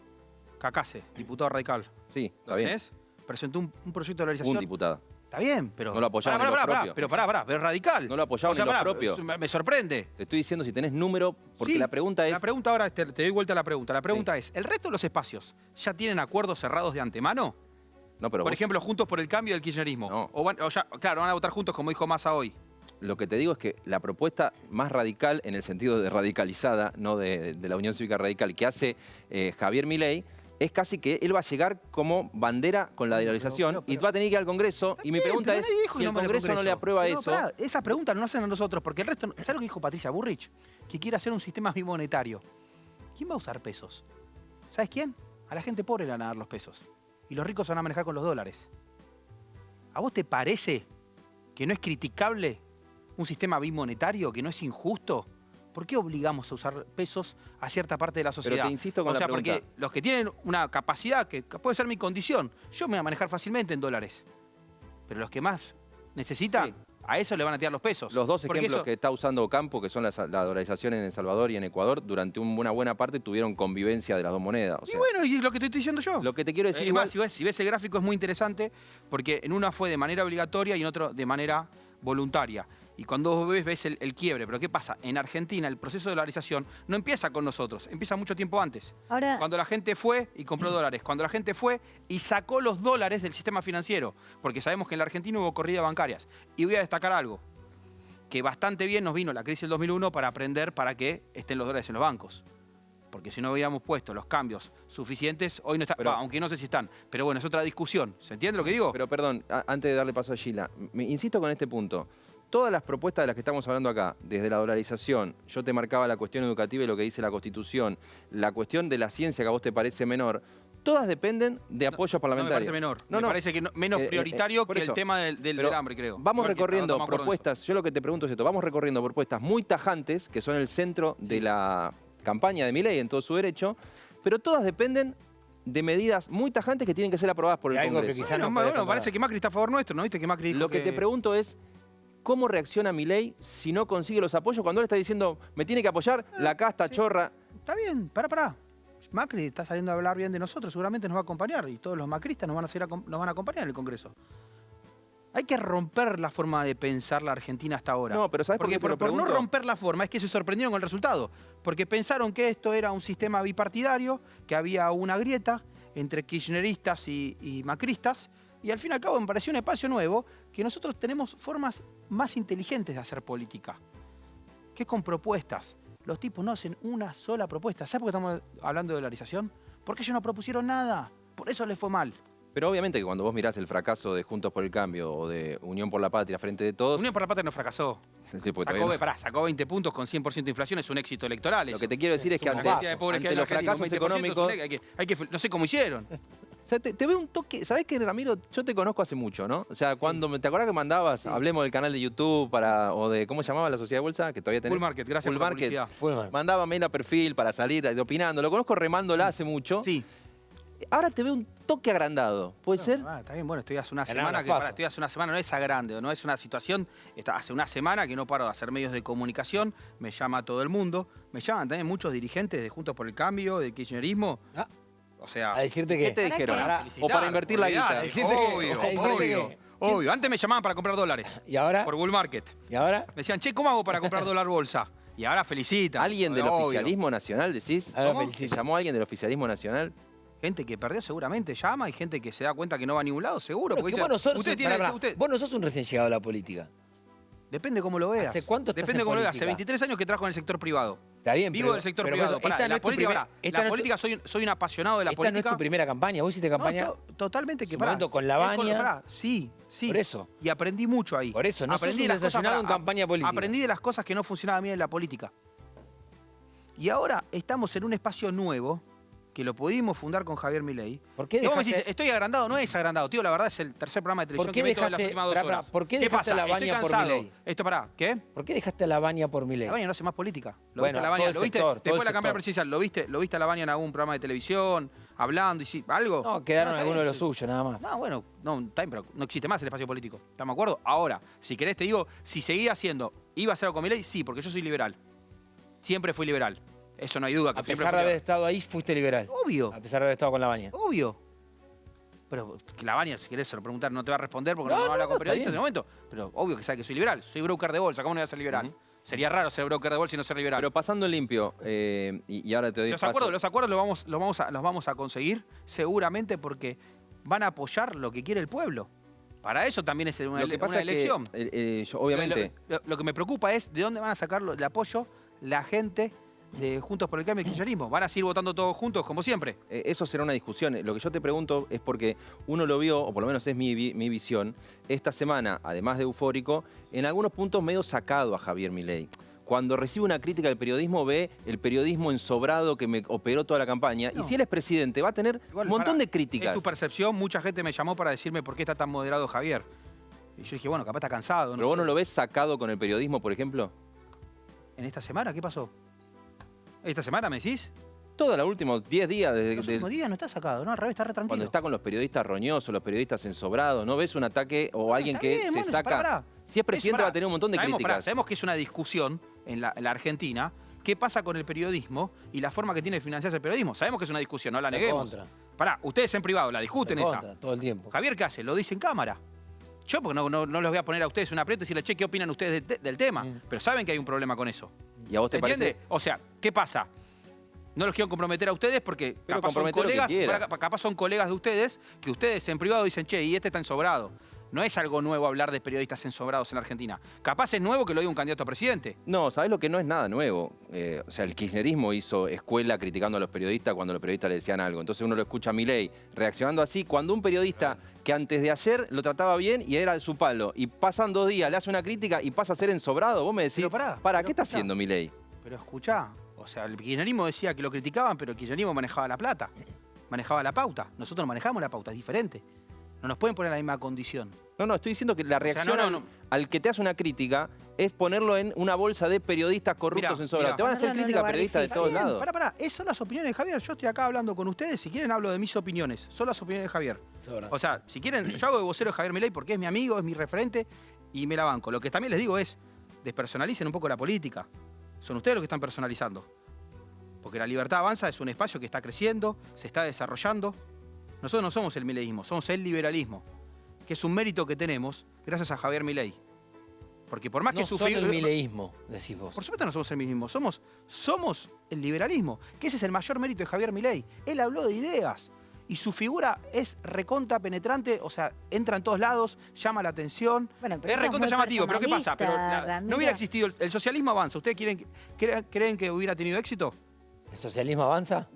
Cacase, diputado radical. Sí, está bien. ¿Tenés? Presentó un proyecto de dolarización. Un diputado. Está bien, pero... No lo apoyaban en lo propio. Pero es radical. No lo apoyaban en lo propio. Me sorprende. Te estoy diciendo si tenés número, porque sí, la pregunta es... La pregunta ahora, te doy vuelta a la pregunta. La pregunta es, ¿el resto de los espacios ya tienen acuerdos cerrados de antemano? No, pero por ejemplo, Juntos por el Cambio del kirchnerismo. No. O ya, claro, van a votar juntos como dijo Massa hoy. Lo que te digo es que la propuesta más radical, en el sentido de radicalizada, no de la Unión Cívica Radical, que hace Javier Milei, es casi que él va a llegar como bandera con la dolarización y va a tener que ir al Congreso. Y mi pregunta es, si el Congreso no le aprueba eso... Esa pregunta no hacen a nosotros, porque el resto... ¿Sabes lo que dijo Patricia Bullrich? Que quiere hacer un sistema bimonetario. ¿Quién va a usar pesos? ¿Sabes quién? A la gente pobre le van a dar los pesos. Y los ricos se van a manejar con los dólares. ¿A vos te parece que no es criticable un sistema bimonetario, que no es injusto? ¿Por qué obligamos a usar pesos a cierta parte de la sociedad? Pero te insisto con la pregunta. Porque los que tienen una capacidad, que puede ser mi condición, yo me voy a manejar fácilmente en dólares. Pero los que más necesitan, a eso le van a tirar los pesos. Los dos ejemplos que está usando Campo, que son la dolarización en El Salvador y en Ecuador, durante una buena parte tuvieron convivencia de las dos monedas. O sea, y bueno, y lo que te estoy diciendo yo. Lo que te quiero decir... Más, si ves el gráfico es muy interesante, porque en una fue de manera obligatoria y en otro de manera voluntaria. Y cuando vos ves el quiebre. Pero ¿qué pasa? En Argentina el proceso de dolarización no empieza con nosotros, empieza mucho tiempo antes. Ahora, Cuando la gente fue y compró dólares, cuando la gente fue y sacó los dólares del sistema financiero, porque sabemos que en la Argentina hubo corridas bancarias. Y voy a destacar algo, que bastante bien nos vino la crisis del 2001 para aprender para que estén los dólares en los bancos. Porque si no hubiéramos puesto los cambios suficientes, hoy no está, aunque no sé si están. Pero bueno, es otra discusión. ¿Se entiende lo que digo? Pero perdón, antes de darle paso a Sheila, insisto con este punto. Todas las propuestas de las que estamos hablando acá, desde la dolarización, yo te marcaba la cuestión educativa y lo que dice la Constitución, la cuestión de la ciencia que a vos te parece menor, todas dependen de apoyos parlamentarios. No me parece menor. Me parece que menos prioritario que el tema del hambre, creo. Vamos Igual recorriendo propuestas, yo lo que te pregunto es esto, vamos recorriendo propuestas muy tajantes, que son el centro de la campaña de Milei en todo su derecho, pero todas dependen de medidas muy tajantes que tienen que ser aprobadas por el Congreso. Bueno, parece que Macri está a favor nuestro, ¿no viste que Macri dijo Lo que te pregunto es, ¿cómo reacciona Milei si no consigue los apoyos cuando él está diciendo, me tiene que apoyar la casta chorra? Está bien, pará. Macri está saliendo a hablar bien de nosotros, seguramente nos va a acompañar y todos los macristas nos van a acompañar en el Congreso. Hay que romper la forma de pensar la Argentina hasta ahora. No, pero ¿sabes por qué te lo por no pregunto? romper la forma es que se sorprendieron con el resultado. Porque pensaron que esto era un sistema bipartidario, que había una grieta entre kirchneristas y macristas, y al fin y al cabo me pareció un espacio nuevo que nosotros tenemos formas más inteligentes de hacer política, que es con propuestas. Los tipos no hacen una sola propuesta. ¿Sabes por qué estamos hablando de dolarización? Porque ellos no propusieron nada. Por eso les fue mal. Pero obviamente que cuando vos mirás el fracaso de Juntos por el Cambio o de Unión por la Patria frente de todos... Unión por la Patria no fracasó. Sí, porque Sacó 20 puntos con 100% de inflación, es un éxito electoral. Lo que te quiero decir es que ante los fracasos económicos... No sé cómo hicieron. O sea, te veo un toque... ¿Sabés qué, Ramiro? Yo te conozco hace mucho, ¿no? O sea, cuando ¿te acordás que mandabas, hablemos del canal de YouTube o de, ¿cómo se llamaba la sociedad de bolsa? Que todavía tenés. Bull Market, gracias por la publicidad. Mandaba mail a perfil para salir opinando. Lo conozco remándola hace mucho. Sí. Ahora te veo un toque agrandado. ¿Puede ser? Está bien, bueno, estoy hace una semana no es agrande, no es una situación. Hace una semana que no paro de hacer medios de comunicación, me llama todo el mundo, me llaman también muchos dirigentes de Juntos por el Cambio, del kirchnerismo. O sea, a decirte que... ¿Qué te dijeron? O para invertir la guita. Obvio. Antes me llamaban para comprar dólares. ¿Y ahora? Por Bull Market. ¿Y ahora? Me decían, che, ¿cómo hago para comprar dólar bolsa? Y ahora felicitan. ¿Alguien del oficialismo nacional, decís? ¿Se llamó alguien del oficialismo nacional? Gente que perdió seguramente llama y gente que se da cuenta que no va a ningún lado, seguro. Porque vos no sos un recién llegado a la política. Depende cómo lo veas. ¿Hace cuánto estás Depende en cómo lo veas. política? Hace 23 años que trabajo en el sector privado. Está bien, Vivo del sector privado. La política, soy un apasionado de la política. ¿Esta no es tu primera campaña? ¿Vos hiciste campaña? No, totalmente que momento con Lavagna. Sí. Por eso. Y aprendí mucho ahí. Por eso, no sos un desayunado en campaña política. Aprendí de las cosas que no funcionaban bien en la política. Y ahora estamos en un espacio nuevo que lo pudimos fundar con Javier Milei. ¿Por qué dejaste... Vos me decís, estoy agrandado, no es agrandado, tío, la verdad es el tercer programa de televisión que meto en las últimas 2 horas. ¿Por qué dejaste a Lavagna por Milei? ¿Qué? ¿Por qué dejaste a Lavagna por Milei? Lavagna no hace más política. Bueno, ¿Lo viste después de la campaña presidencial? ¿Lo viste a Lavagna en algún programa de televisión, hablando y algo? No, quedaron algunos de los suyos, nada más. No, bueno, pero no existe más el espacio político. ¿Estamos de acuerdo? Ahora, si querés te digo, si seguía haciendo, ¿iba a hacer algo con Milei? Sí, porque yo soy liberal. Siempre fui liberal. Eso no hay duda. A pesar de haber estado ahí, fuiste liberal. Obvio. A pesar de haber estado con Lavagna. Obvio. Pero Lavagna, si querés se lo preguntar, no te va a responder porque no habla con periodistas en ese momento. Pero obvio que sabe que soy liberal. Soy broker de bolsa. ¿Cómo no voy a ser liberal? Sería raro ser broker de bolsa y no ser liberal. Pero pasando en limpio, y ahora te doy los acuerdos los vamos a conseguir seguramente porque van a apoyar lo que quiere el pueblo. Para eso también es una elección. Obviamente. Lo que me preocupa es de dónde van a sacar el apoyo la gente de Juntos por el Cambio y Kirchnerismo. ¿Van a seguir votando todos juntos como siempre? Eso será una discusión. Lo que yo te pregunto es porque uno lo vio, o por lo menos es mi visión, esta semana, además de eufórico, en algunos puntos medio sacado a Javier Milei. Cuando recibe una crítica del periodismo, ve el periodismo ensobrado que me operó toda la campaña. No. Y si él es presidente, va a tener un montón de críticas. Es tu percepción. Mucha gente me llamó para decirme por qué está tan moderado Javier. Y yo dije, bueno, capaz está cansado. ¿Pero vos no lo ves sacado con el periodismo, por ejemplo? ¿En esta semana? ¿Qué pasó? ¿Esta semana me decís? Todos los últimos 10 días. Los últimos días no está sacado, no, al revés, está re tranquilo. Cuando está con los periodistas roñosos, los periodistas ensobrados, ¿no ves un ataque o alguien que se saca? Si es presidente va a tener un montón de críticas. Sabemos que es una discusión en la Argentina. ¿Qué pasa con el periodismo y la forma que tiene de financiarse el periodismo? Sabemos que es una discusión, no la neguemos. Pará, ustedes en privado la discuten esa. Todo el tiempo. Javier, ¿qué hace? Lo dice en cámara. Yo porque no los voy a poner a ustedes un aprieto y decirle, che, ¿qué opinan ustedes del tema? Pero saben que hay un problema con eso. ¿Y a vos te ¿Entiende? parece? O sea, ¿qué pasa? No los quiero comprometer a ustedes porque capaz son colegas de ustedes que ustedes en privado dicen, che, y este está ensobrado. No es algo nuevo hablar de periodistas ensobrados en Argentina. Capaz es nuevo que lo diga un candidato a presidente. No, ¿sabés lo que no es nada nuevo? O sea, el kirchnerismo hizo escuela criticando a los periodistas cuando los periodistas le decían algo. Entonces uno lo escucha a Milei reaccionando así. Cuando un periodista que antes de ayer lo trataba bien y era de su palo, y pasan 2 días, le hace una crítica y pasa a ser ensobrado, vos me decís, ¿qué está haciendo Milei? Pero escuchá, o sea, el kirchnerismo decía que lo criticaban, pero el kirchnerismo manejaba la plata, manejaba la pauta. Nosotros no manejamos la pauta, es diferente. No nos pueden poner en la misma condición. No, estoy diciendo que la reacción al que te hace una crítica es ponerlo en una bolsa de periodistas corruptos ensobrados. Te van a hacer crítica a periodistas de todos lados. Pará, esas son las opiniones de Javier. Yo estoy acá hablando con ustedes. Si quieren, hablo de mis opiniones. Son las opiniones de Javier. O sea, si quieren, yo hago de vocero de Javier Milei porque es mi amigo, es mi referente y me la banco. Lo que también les digo es, despersonalicen un poco la política. Son ustedes los que están personalizando. Porque la Libertad Avanza es un espacio que está creciendo, se está desarrollando. Nosotros no somos el mileísmo, somos el liberalismo, que es un mérito que tenemos gracias a Javier Milei. Porque por más que su figura... No el mileísmo, decís vos. Por supuesto no somos el mileísmo, somos el liberalismo, que ese es el mayor mérito de Javier Milei. Él habló de ideas y su figura es recontra penetrante, o sea, entra en todos lados, llama la atención. Bueno, es recontra llamativo, pero ¿qué pasa? No hubiera existido, el socialismo avanza. ¿Ustedes creen que hubiera tenido éxito? ¿El socialismo avanza?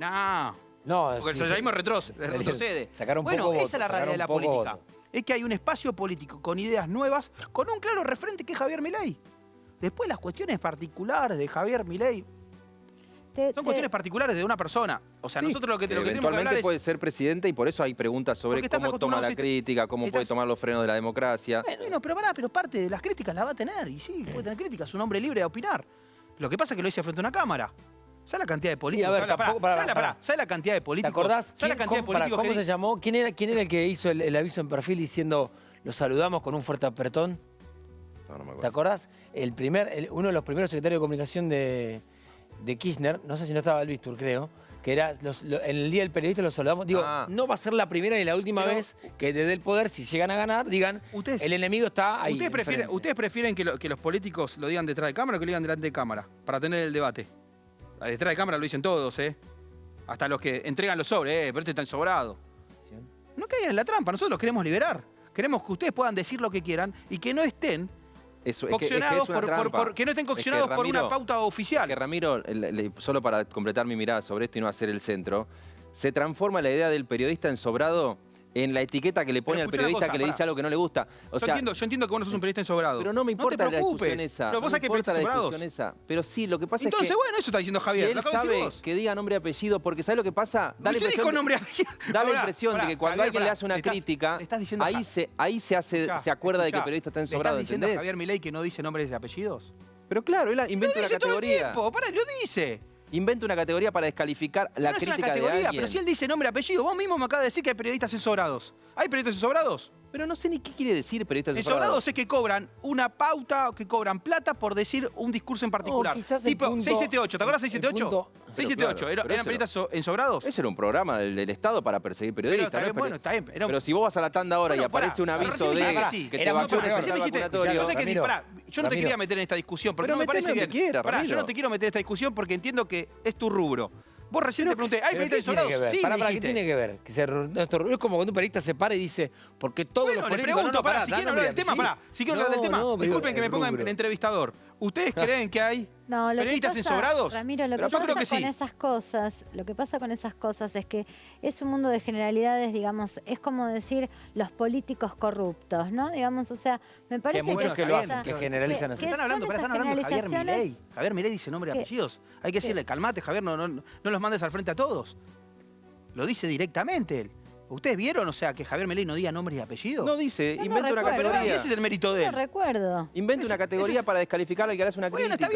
No, porque el socialismo retrocede. Bueno, esa es la realidad de la política. Es que hay un espacio político con ideas nuevas, con un claro referente que es Javier Milei. Después las cuestiones particulares de Javier Milei son cuestiones particulares de una persona. O sea, nosotros lo que tenemos que hablar es... puede ser presidente y por eso hay preguntas sobre cómo toma la crítica, cómo puede tomar los frenos de la democracia. Bueno, pero parte de las críticas la va a tener. Y sí, puede tener críticas, es un hombre libre de opinar. Lo que pasa es que lo dice frente a una cámara. ¿Sabes la cantidad de políticos? ¿Sabes la cantidad de políticos? ¿Te acordás? ¿Cómo se llamó? ¿Quién era el que hizo el aviso en perfil diciendo los saludamos con un fuerte apretón? No me acuerdo. ¿Te acordás? Uno de los primeros secretarios de comunicación de Kirchner, no sé si no estaba Luis Tur, creo, que era en el Día del Periodista los saludamos. Digo, no va a ser la primera ni la última vez que desde el poder, si llegan a ganar, digan, el enemigo está ahí. ¿Ustedes prefieren que los políticos lo digan detrás de cámara o que lo digan delante de cámara? Para tener el debate. Detrás de cámara lo dicen todos, Hasta los que entregan los sobres, pero este está ensobrado. No caigan en la trampa, nosotros los queremos liberar. Queremos que ustedes puedan decir lo que quieran y que no estén coccionados que no estén coccionados por una pauta oficial. Que Ramiro, solo para completar mi mirada sobre esto y no hacer el centro, se transforma la idea del periodista ensobrado en la etiqueta que le pone al periodista que le dice algo que no le gusta. Yo entiendo que vos no sos un periodista ensobrado. Pero no me importa la discusión esa. Pero vos sabés que hay periodistas ensobrados. Pero sí, lo que pasa es que... Entonces, bueno, eso está diciendo Javier. Si él sabe que diga nombre y apellido, porque ¿sabés lo que pasa? Da la impresión de que cuando alguien le hace una crítica, ahí se acuerda de que el periodista está ensobrado. ¿Le estás diciendo a Javier Milei que no dice nombres y apellidos? Pero claro, él inventa una categoría. Lo dice. Inventa una categoría para descalificar la crítica de alguien. Pero si él dice nombre y apellido, vos mismo me acabas de decir que hay periodistas ensobrados. ¿Hay periodistas ensobrados? Pero no sé ni qué quiere decir periodistas ensobrados. Ensobrados es que cobran una pauta, que cobran plata por decir un discurso en particular. Quizás tipo 678, ¿te acuerdas 678? 678, ¿eran periodistas ensobrados? Eso era un programa del Estado para perseguir periodistas. Está bien. Pero si vos vas a la tanda ahora y aparece un aviso de que te vacunes el vacunatorio... Yo no te quería meter en esta discusión, porque no me parece bien. Yo no te quiero meter en esta discusión porque entiendo que es tu rubro. Vos recién te pregunté, ¿hay periodistas ensobrados? Sí, ¿qué tiene que ver? Es como cuando un periodista se para y dice, porque todos los políticos... Si quieren hablar del tema, disculpen que me pongan en entrevistador. ¿Ustedes creen que hay periodistas ensobrados? Ramiro, lo que pasa con esas cosas es que es un mundo de generalidades, digamos, es como decir los políticos corruptos, ¿no? Digamos, o sea, me parece que muchos que lo hacen, que generalizan así. Están hablando de Javier Milei. Javier Milei dice nombre y apellidos. Hay que decirle, calmate, Javier, no los mandes al frente a todos. Lo dice directamente él. ¿Ustedes vieron, o sea, que Javier Milei no diga nombres y apellidos? No dice, inventa una categoría. Ese es el mérito de él. No recuerdo. Inventa una categoría para descalificar al que hace una crítica. Bueno,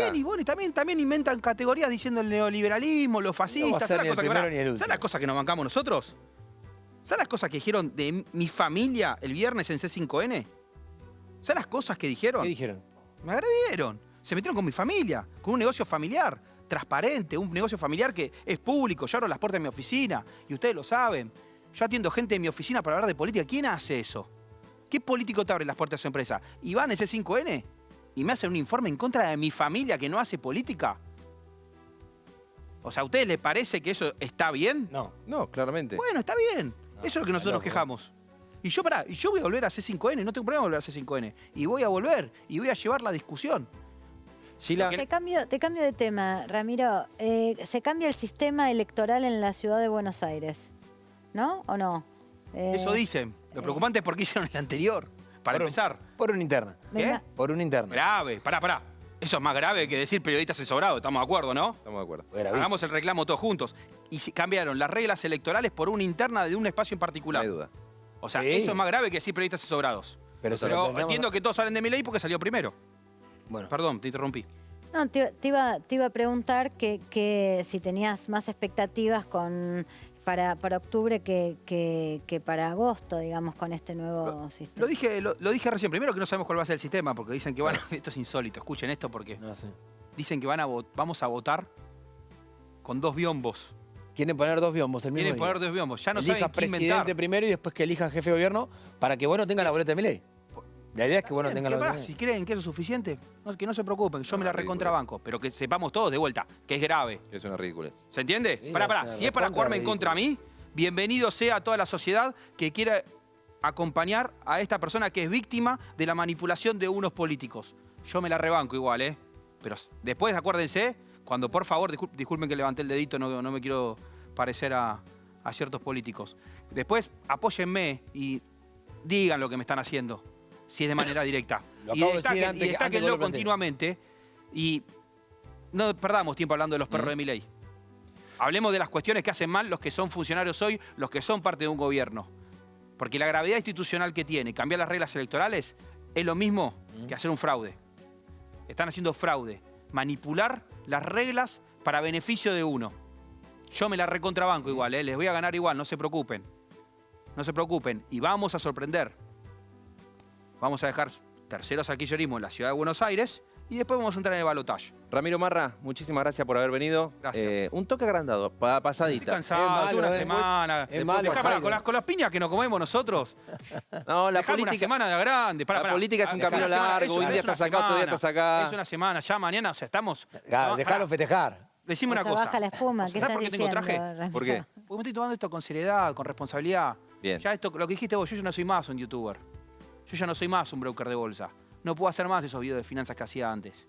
está bien, y también inventan categorías diciendo el neoliberalismo, los fascistas. ¿Sabes las cosas que nos bancamos nosotros? ¿Sabes las cosas que dijeron de mi familia el viernes en C5N? ¿Sabes las cosas que dijeron? ¿Qué dijeron? Me agredieron. Se metieron con mi familia, con un negocio familiar, transparente, un negocio familiar que es público. Yo abro las puertas de mi oficina y ustedes lo saben. Yo atiendo gente en mi oficina para hablar de política. ¿Quién hace eso? ¿Qué político te abre las puertas a su empresa? ¿Y van a ese 5N y me hacen un informe en contra de mi familia que no hace política? O sea, ¿a ustedes les parece que eso está bien? No. No, claramente. Bueno, está bien. Eso es lo que nosotros nos quejamos. Y yo voy a volver a C5N, no tengo problema de volver a C5N. Y voy a volver, y voy a llevar la discusión. Sheila. Te cambio de tema, Ramiro. Se cambia el sistema electoral en la ciudad de Buenos Aires, ¿no? ¿O no? Eso dicen. Lo preocupante es por qué hicieron el anterior. Para empezar. Por una interna. ¿Qué? Por una interna. Grave. Pará. Eso es más grave que decir periodistas asesorados. ¿Estamos de acuerdo, no? Estamos de acuerdo. Hagamos el reclamo todos juntos. Y cambiaron las reglas electorales por una interna de un espacio en particular. No hay duda. O sea, Sí. eso es más grave que decir periodistas asesorados. Pero entiendo que todos hablan de Milei porque salió primero. Bueno. Perdón, te interrumpí. No, te iba a preguntar que si tenías más expectativas para octubre que para agosto, digamos, con este nuevo sistema. Lo dije recién. Primero que no sabemos cuál va a ser el sistema, porque dicen que van... Esto es insólito. Escuchen esto porque... No sé. Dicen que vamos a votar con 2 biombos. Quieren poner 2 biombos el mismo Quieren día. poner 2 biombos. Ya no Elija saben qué presidente inventar. primero y después que elija jefe de gobierno para que vos no tengas la boleta de Milei. La idea es que vos no tengas la boleta de Milei. Si creen que eso es suficiente, que no se preocupen, yo me la recontrabanco. Pero que sepamos todos de vuelta que es grave. Es una ridícula. ¿Se entiende? Sí, Pará. Si es para jugarme en contra a mí, bienvenido sea a toda la sociedad que quiera acompañar a esta persona que es víctima de la manipulación de unos políticos. Yo me la rebanco igual, ¿eh? Pero después, acuérdense, cuando por favor, disculpen que levanté el dedito, no me quiero parecer a ciertos políticos. Después, apóyenme y digan lo que me están haciendo, si es de manera directa. Lo y acabo de decir antes que destáquenlo vos lo plantees. continuamente y no perdamos tiempo hablando de los perros de Milei. Hablemos de las cuestiones que hacen mal los que son funcionarios hoy, los que son parte de un gobierno. Porque la gravedad institucional que tiene cambiar las reglas electorales es lo mismo que hacer un fraude. Están haciendo fraude, manipular las reglas para beneficio de uno. Yo me la recontrabanco igual, les voy a ganar igual, no se preocupen. No se preocupen y vamos a sorprender. Vamos a dejar terceros al kirchnerismo en la ciudad de Buenos Aires y después vamos a entrar en el balotaje. Ramiro Marra, muchísimas gracias por haber venido. Gracias. Un toque agrandado, pasadita. Estoy cansado, tuve una semana. Es malo, Dejá, con las piñas que nos comemos nosotros. No, la Dejame una política, semana de grande. la política es un camino largo, un día estás acá, otro día estás acá. Es una semana, ya mañana, o sea, estamos... Dejalo festejar. Decime una O sea, cosa. baja la espuma, ¿qué ¿Sabes estás por qué tengo diciendo, traje? Ramiro? ¿Por qué? Porque me estoy tomando esto con seriedad, con responsabilidad. Bien. Ya esto, lo que dijiste vos, yo ya no soy más un youtuber. Yo ya no soy más un broker de bolsa. No puedo hacer más esos videos de finanzas que hacía antes.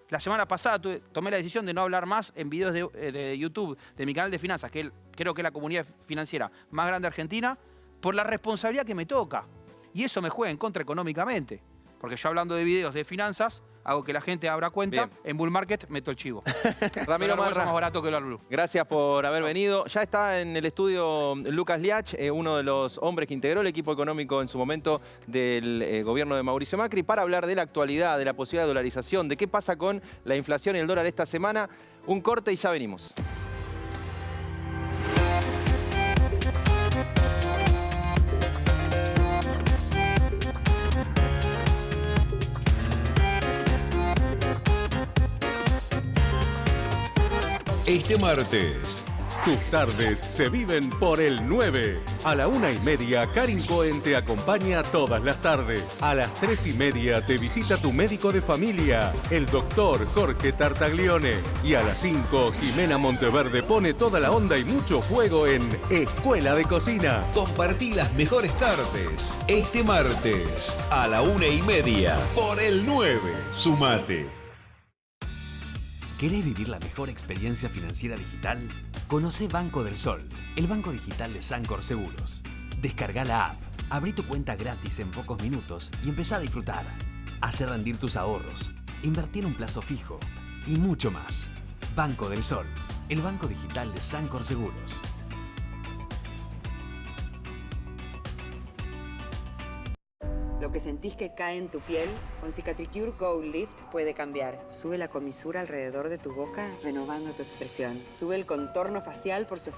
La semana pasada tomé la decisión de no hablar más en videos de YouTube, de mi canal de finanzas, que creo que es la comunidad financiera más grande de Argentina, por la responsabilidad que me toca. Y eso me juega en contra económicamente. Porque yo hablando de videos de finanzas, hago que la gente abra cuenta, Bien. en bull market meto el chivo. Ramiro Pero es Marra, más barato que el blue. gracias por haber venido. Ya está en el estudio Lucas Liach, uno de los hombres que integró el equipo económico en su momento del gobierno de Mauricio Macri, para hablar de la actualidad, de la posibilidad de dolarización, de qué pasa con la inflación y el dólar esta semana. Un corte y ya venimos. Este martes, tus tardes se viven por el 9. A la 1:30, Karin Cohen te acompaña todas las tardes. A las 3:30 te visita tu médico de familia, el doctor Jorge Tartaglione. Y a las 5, Jimena Monteverde pone toda la onda y mucho fuego en Escuela de Cocina. Compartí las mejores tardes. Este martes, a la 1:30, por el 9. Sumate. ¿Querés vivir la mejor experiencia financiera digital? Conoce Banco del Sol, el banco digital de Sancor Seguros. Descarga la app, abrí tu cuenta gratis en pocos minutos y empezá a disfrutar. Hacer rendir tus ahorros, invertir un plazo fijo y mucho más. Banco del Sol, el banco digital de Sancor Seguros. Lo que sentís que cae en tu piel, con Cicatricure Gold Lift puede cambiar. Sube la comisura alrededor de tu boca, renovando tu expresión. Sube el contorno facial por su...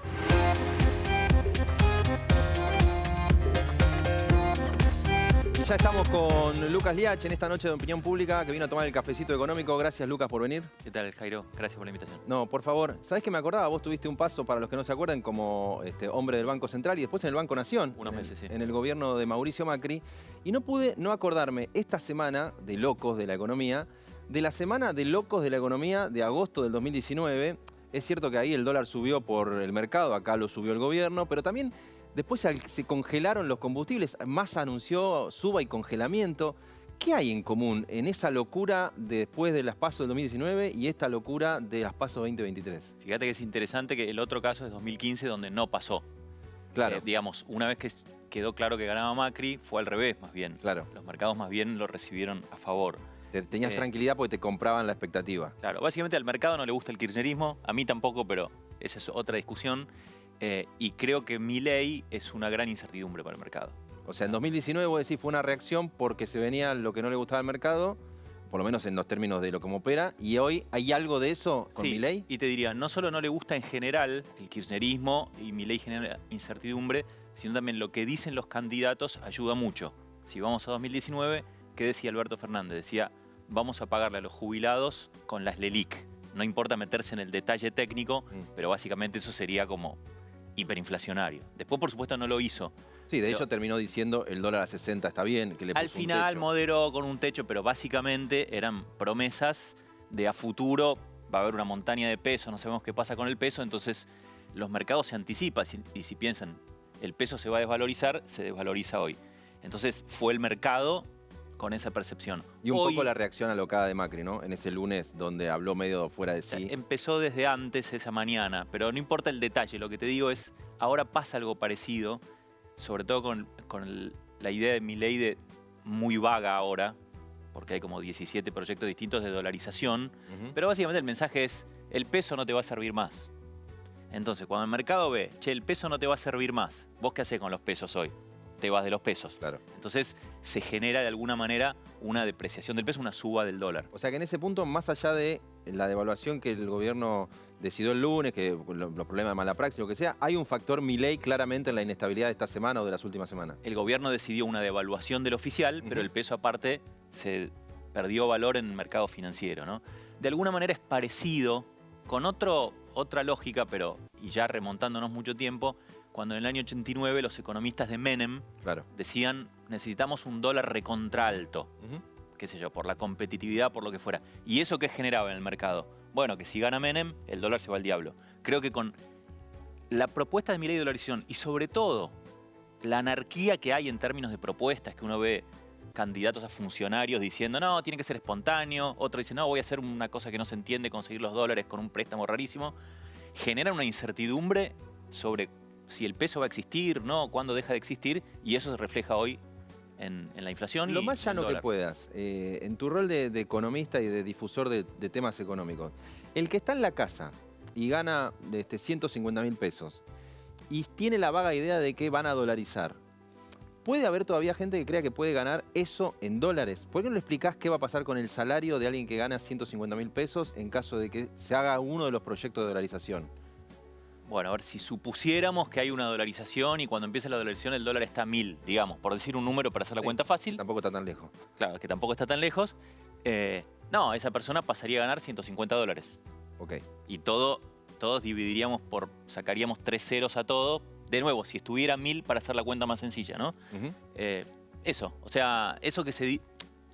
Ya estamos con Lucas Liach en esta noche de Opinión Pública, que vino a tomar el cafecito económico. Gracias, Lucas, por venir. ¿Qué tal, Jairo? Gracias por la invitación. No, por favor. ¿Sabés que me acordaba? Vos tuviste un paso, para los que no se acuerdan, como hombre del Banco Central y después en el Banco Nación. Unos meses, sí. En el gobierno de Mauricio Macri. Y no pude no acordarme esta semana de locos de la economía, de la semana de locos de la economía de agosto del 2019. Es cierto que ahí el dólar subió por el mercado, acá lo subió el gobierno, pero también después se congelaron los combustibles. Massa anunció suba y congelamiento. ¿Qué hay en común en esa locura después de las PASO del 2019 y esta locura de las PASO 2023? Fíjate que es interesante que el otro caso es 2015, donde no pasó. Claro. Digamos, una vez que quedó claro que ganaba Macri, fue al revés, más bien. Claro. Los mercados más bien lo recibieron a favor. Tenías tranquilidad porque te compraban la expectativa. Claro, básicamente al mercado no le gusta el kirchnerismo, a mí tampoco, pero esa es otra discusión. Y creo que Milei es una gran incertidumbre para el mercado. O sea, en 2019 vos decís fue una reacción porque se venía lo que no le gustaba al mercado, por lo menos en los términos de lo que opera, y hoy hay algo de eso con Milei. Y te diría, no solo no le gusta en general el kirchnerismo y Milei genera incertidumbre, sino también lo que dicen los candidatos ayuda mucho. Si vamos a 2019, ¿qué decía Alberto Fernández? Decía, vamos a pagarle a los jubilados con las LELIC. No importa meterse en el detalle técnico, pero básicamente eso sería como hiperinflacionario. Después, por supuesto, no lo hizo. Sí, de hecho terminó diciendo el dólar a 60 está bien, que le puso al final moderó con un techo, pero básicamente eran promesas de a futuro va a haber una montaña de peso, no sabemos qué pasa con el peso, entonces los mercados se anticipan y si piensan el peso se va a desvalorizar, se desvaloriza hoy. Entonces fue el mercado con esa percepción. Y un poco la reacción alocada de Macri, ¿no? En ese lunes donde habló medio fuera de sí. Empezó desde antes esa mañana, pero no importa el detalle, lo que te digo es, ahora pasa algo parecido, sobre todo con la idea de Milei de muy vaga ahora, porque hay como 17 proyectos distintos de dolarización, pero básicamente el mensaje es, el peso no te va a servir más. Entonces, cuando el mercado ve, che, el peso no te va a servir más, ¿vos qué hacés con los pesos hoy? Te vas de los pesos. Claro. Entonces se genera de alguna manera una depreciación del peso, una suba del dólar. O sea que en ese punto, más allá de la devaluación que el gobierno decidió el lunes, que los problemas de mala praxis, lo que sea, hay un factor Milei claramente en la inestabilidad de esta semana o de las últimas semanas. El gobierno decidió una devaluación del oficial, pero el peso aparte se perdió valor en el mercado financiero, ¿no? De alguna manera es parecido, con otra lógica, pero y ya remontándonos mucho tiempo, cuando en el año 89 los economistas de Menem decían necesitamos un dólar recontra alto, qué sé yo, por la competitividad, por lo que fuera. ¿Y eso qué generaba en el mercado? Bueno, que si gana Menem, el dólar se va al diablo. Creo que con la propuesta de Milei de dolarización y sobre todo la anarquía que hay en términos de propuestas, que uno ve candidatos a funcionarios diciendo no, tiene que ser espontáneo, otro dice no, voy a hacer una cosa que no se entiende, conseguir los dólares con un préstamo rarísimo, genera una incertidumbre sobre si el peso va a existir, no, cuándo deja de existir, y eso se refleja hoy en la inflación. Lo más llano que puedas, en tu rol de economista y de difusor de temas económicos, el que está en la casa y gana 150.000 pesos y tiene la vaga idea de que van a dolarizar, ¿puede haber todavía gente que crea que puede ganar eso en dólares? ¿Por qué no le explicás qué va a pasar con el salario de alguien que gana 150.000 pesos en caso de que se haga uno de los proyectos de dolarización? Bueno, a ver, si supusiéramos que hay una dolarización y cuando empieza la dolarización el dólar está a 1000, digamos, por decir un número para hacer la cuenta fácil. Tampoco está tan lejos. Claro, que tampoco está tan lejos. No, esa persona pasaría a ganar 150 dólares. Ok. Y todos dividiríamos sacaríamos 3 ceros a todo. De nuevo, si estuviera 1000 para hacer la cuenta más sencilla, ¿no? Eso, o sea, eso que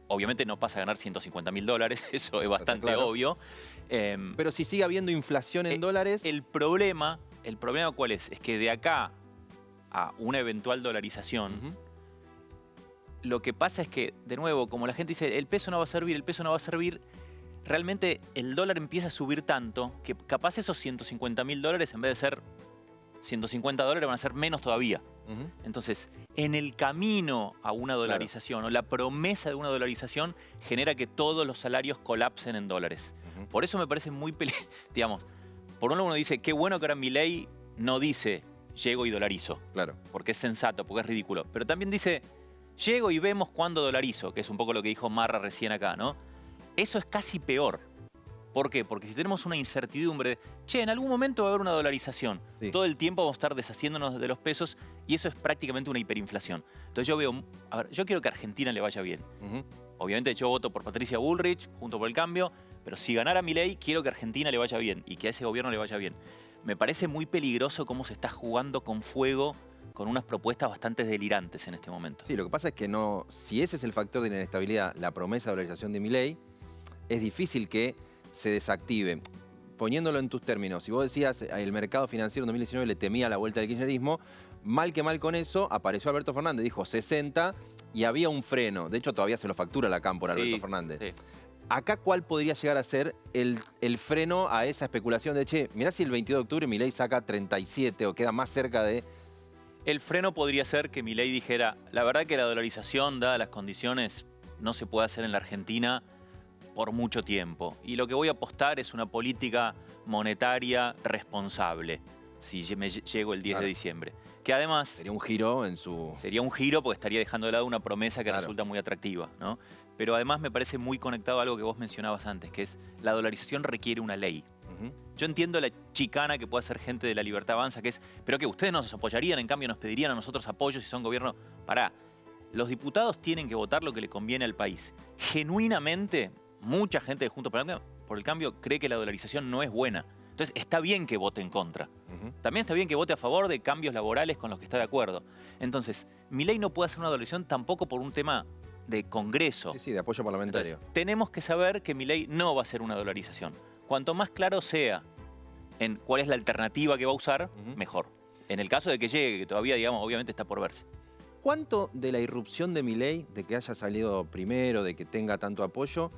obviamente no pasa a ganar 150.000 dólares, eso es bastante obvio. Pero si sigue habiendo inflación en dólares... El problema ¿cuál es? Es que de acá a una eventual dolarización, lo que pasa es que, de nuevo, como la gente dice, el peso no va a servir, realmente el dólar empieza a subir tanto que capaz esos 150.000 dólares, en vez de ser 150 dólares, van a ser menos todavía. Entonces, en el camino a una dolarización o la promesa de una dolarización genera que todos los salarios colapsen en dólares. Por eso me parece muy digamos, por un lado uno dice, qué bueno que ahora Milei no dice, llego y dolarizo. Claro. Porque es sensato, porque es ridículo. Pero también dice, llego y vemos cuándo dolarizo, que es un poco lo que dijo Marra recién acá, ¿no? Eso es casi peor. ¿Por qué? Porque si tenemos una incertidumbre, en algún momento va a haber una dolarización. Sí. Todo el tiempo vamos a estar deshaciéndonos de los pesos y eso es prácticamente una hiperinflación. Entonces yo veo, a ver, yo quiero que a Argentina le vaya bien. Obviamente yo voto por Patricia Bullrich, Juntos por el Cambio, pero si ganara Milei, quiero que a Argentina le vaya bien y que a ese gobierno le vaya bien. Me parece muy peligroso cómo se está jugando con fuego con unas propuestas bastante delirantes en este momento. Sí, lo que pasa es que no, si ese es el factor de inestabilidad, la promesa de dolarización de Milei, es difícil que se desactive. Poniéndolo en tus términos, si vos decías el mercado financiero en 2019 le temía la vuelta del kirchnerismo, mal que mal con eso, apareció Alberto Fernández, dijo 60 y había un freno. De hecho, todavía se lo factura la Cámpora a Alberto Fernández. Sí. Acá, ¿cuál podría llegar a ser el freno a esa especulación de, mirá si el 22 de octubre Milei saca 37 o queda más cerca de... El freno podría ser que Milei dijera, la verdad que la dolarización, dadas las condiciones, no se puede hacer en la Argentina por mucho tiempo. Y lo que voy a apostar es una política monetaria responsable, si me llego el 10 de diciembre. Que además... Sería un giro en su... Sería un giro porque estaría dejando de lado una promesa que resulta muy atractiva, ¿no? Pero además me parece muy conectado a algo que vos mencionabas antes, que es la dolarización requiere una ley. Yo entiendo la chicana que puede hacer gente de La Libertad Avanza, que es, pero que ustedes nos apoyarían, en cambio nos pedirían a nosotros apoyo si son gobierno. Pará, los diputados tienen que votar lo que le conviene al país. Genuinamente, mucha gente de Juntos por el Cambio cree que la dolarización no es buena. Entonces está bien que vote en contra. También está bien que vote a favor de cambios laborales con los que está de acuerdo. Entonces, Milei no puede hacer una dolarización tampoco por un tema de Congreso. Sí, de apoyo parlamentario. Entonces, tenemos que saber que Milei no va a hacer una dolarización. Cuanto más claro sea en cuál es la alternativa que va a usar, mejor. En el caso de que llegue, que todavía, digamos, obviamente está por verse. ¿Cuánto de la irrupción de Milei, de que haya salido primero, de que tenga tanto apoyo,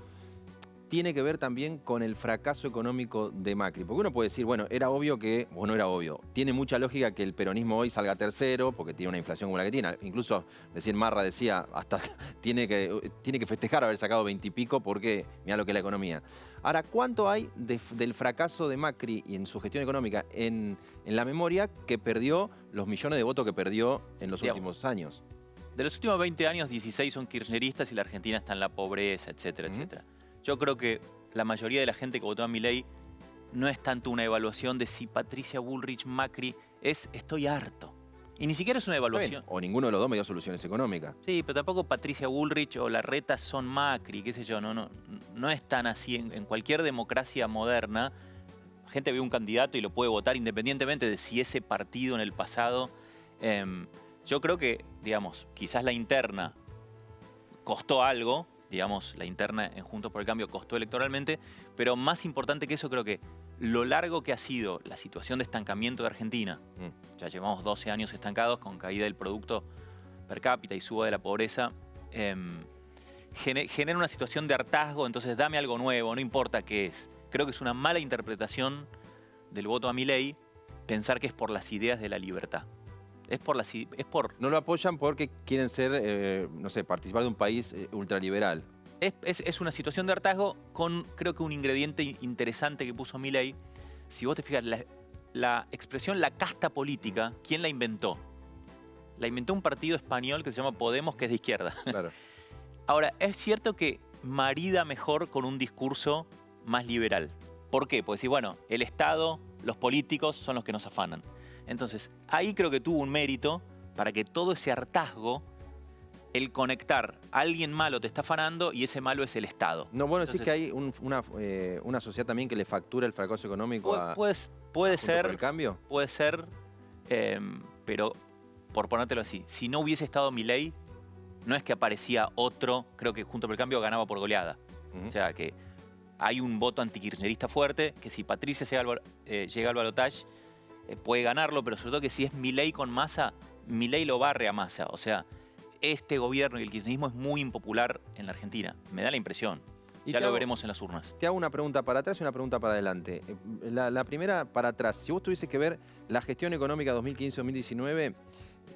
tiene que ver también con el fracaso económico de Macri? Porque uno puede decir, bueno, era obvio que, o no era obvio, tiene mucha lógica que el peronismo hoy salga tercero, porque tiene una inflación como la que tiene. Incluso, recién Marra decía, hasta tiene que festejar haber sacado 20 y pico, porque mira lo que es la economía. Ahora, ¿cuánto hay del fracaso de Macri y en su gestión económica en la memoria que perdió los millones de votos que perdió en los últimos años? De los últimos 20 años, 16 son kirchneristas y la Argentina está en la pobreza, etcétera, etcétera. Yo creo que la mayoría de la gente que votó a Milei no es tanto una evaluación de si Patricia Bullrich, Macri, es estoy harto. Y ni siquiera es una evaluación. O ninguno de los dos me dio soluciones económicas. Sí, pero tampoco Patricia Bullrich o Larreta son Macri, qué sé yo. No es tan así. En cualquier democracia moderna, la gente ve un candidato y lo puede votar independientemente de si ese partido en el pasado... yo creo que, digamos, quizás la interna costó algo, digamos, la interna en Juntos por el Cambio costó electoralmente, pero más importante que eso creo que lo largo que ha sido la situación de estancamiento de Argentina, ya llevamos 12 años estancados con caída del producto per cápita y suba de la pobreza, genera una situación de hartazgo, entonces dame algo nuevo, no importa qué es. Creo que es una mala interpretación del voto a Milei pensar que es por las ideas de la libertad. No lo apoyan porque quieren ser, no sé, participar de un país ultraliberal. Es una situación de hartazgo con, creo que un ingrediente interesante que puso Milei. Si vos te fijas, la expresión la casta política, ¿quién la inventó? La inventó un partido español que se llama Podemos, que es de izquierda. Claro. Ahora, es cierto que marida mejor con un discurso más liberal. ¿Por qué? Porque si, bueno, el Estado, los políticos son los que nos afanan. Entonces, ahí creo que tuvo un mérito para que todo ese hartazgo, el conectar a alguien malo te está afanando y ese malo es el Estado. No, bueno, decís que hay una sociedad también que le factura el fracaso económico puede ser, por el cambio. Puede ser, pero por ponértelo así, si no hubiese estado Milei, no es que aparecía otro, creo que Juntos por el Cambio ganaba por goleada. O sea, que hay un voto antikirchnerista fuerte, que si Patricia llega al balotaje, puede ganarlo, pero sobre todo que si es Milei con Massa, Milei lo barre a Massa. O sea, este gobierno y el kirchnerismo es muy impopular en la Argentina. Me da la impresión. Ya lo veremos en las urnas. Te hago una pregunta para atrás y una pregunta para adelante. La primera para atrás. Si vos tuvieses que ver la gestión económica 2015-2019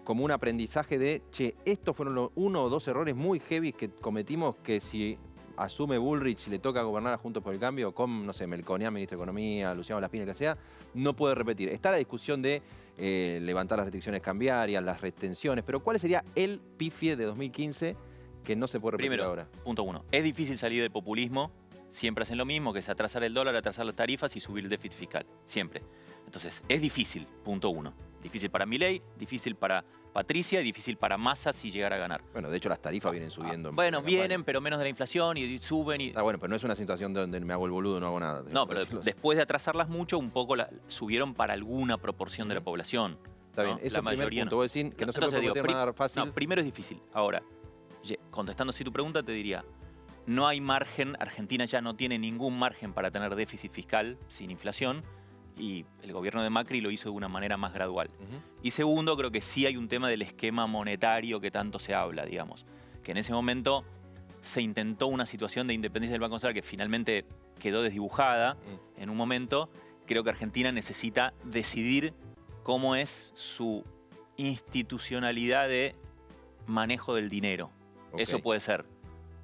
como un aprendizaje de, estos fueron los 1 o 2 errores muy heavy que cometimos, que si asume Bullrich y le toca gobernar a Juntos por el Cambio, con, no sé, Melconian, ministro de Economía, Luciano Laspina, que sea, no puede repetir. Está la discusión de levantar las restricciones cambiarias, las retenciones, pero ¿cuál sería el pifie de 2015 que no se puede repetir ahora? Punto 1. Es difícil salir del populismo siempre hacen lo mismo, que es atrasar el dólar, atrasar las tarifas y subir el déficit fiscal. Siempre. Entonces, es difícil, punto uno. Difícil para Milei, difícil para Patricia y difícil para Massa si llegara a ganar. Bueno, de hecho las tarifas vienen subiendo. Bueno, vienen, pero menos de la inflación y suben. Y... bueno, pero no es una situación donde me hago el boludo, no hago nada. No, pero después de atrasarlas mucho, un poco subieron para alguna proporción de la población. Está bien, eso es el primer punto. Vos decís que no se puede prometer nada fácil. No, primero es difícil. Ahora, contestando así tu pregunta, te diría, no hay margen, Argentina ya no tiene ningún margen para tener déficit fiscal sin inflación, y el gobierno de Macri lo hizo de una manera más gradual. Y segundo, creo que sí hay un tema del esquema monetario que tanto se habla, digamos, que en ese momento se intentó una situación de independencia del Banco Central que finalmente quedó desdibujada en un momento. Creo que Argentina necesita decidir cómo es su institucionalidad de manejo del dinero. Eso puede ser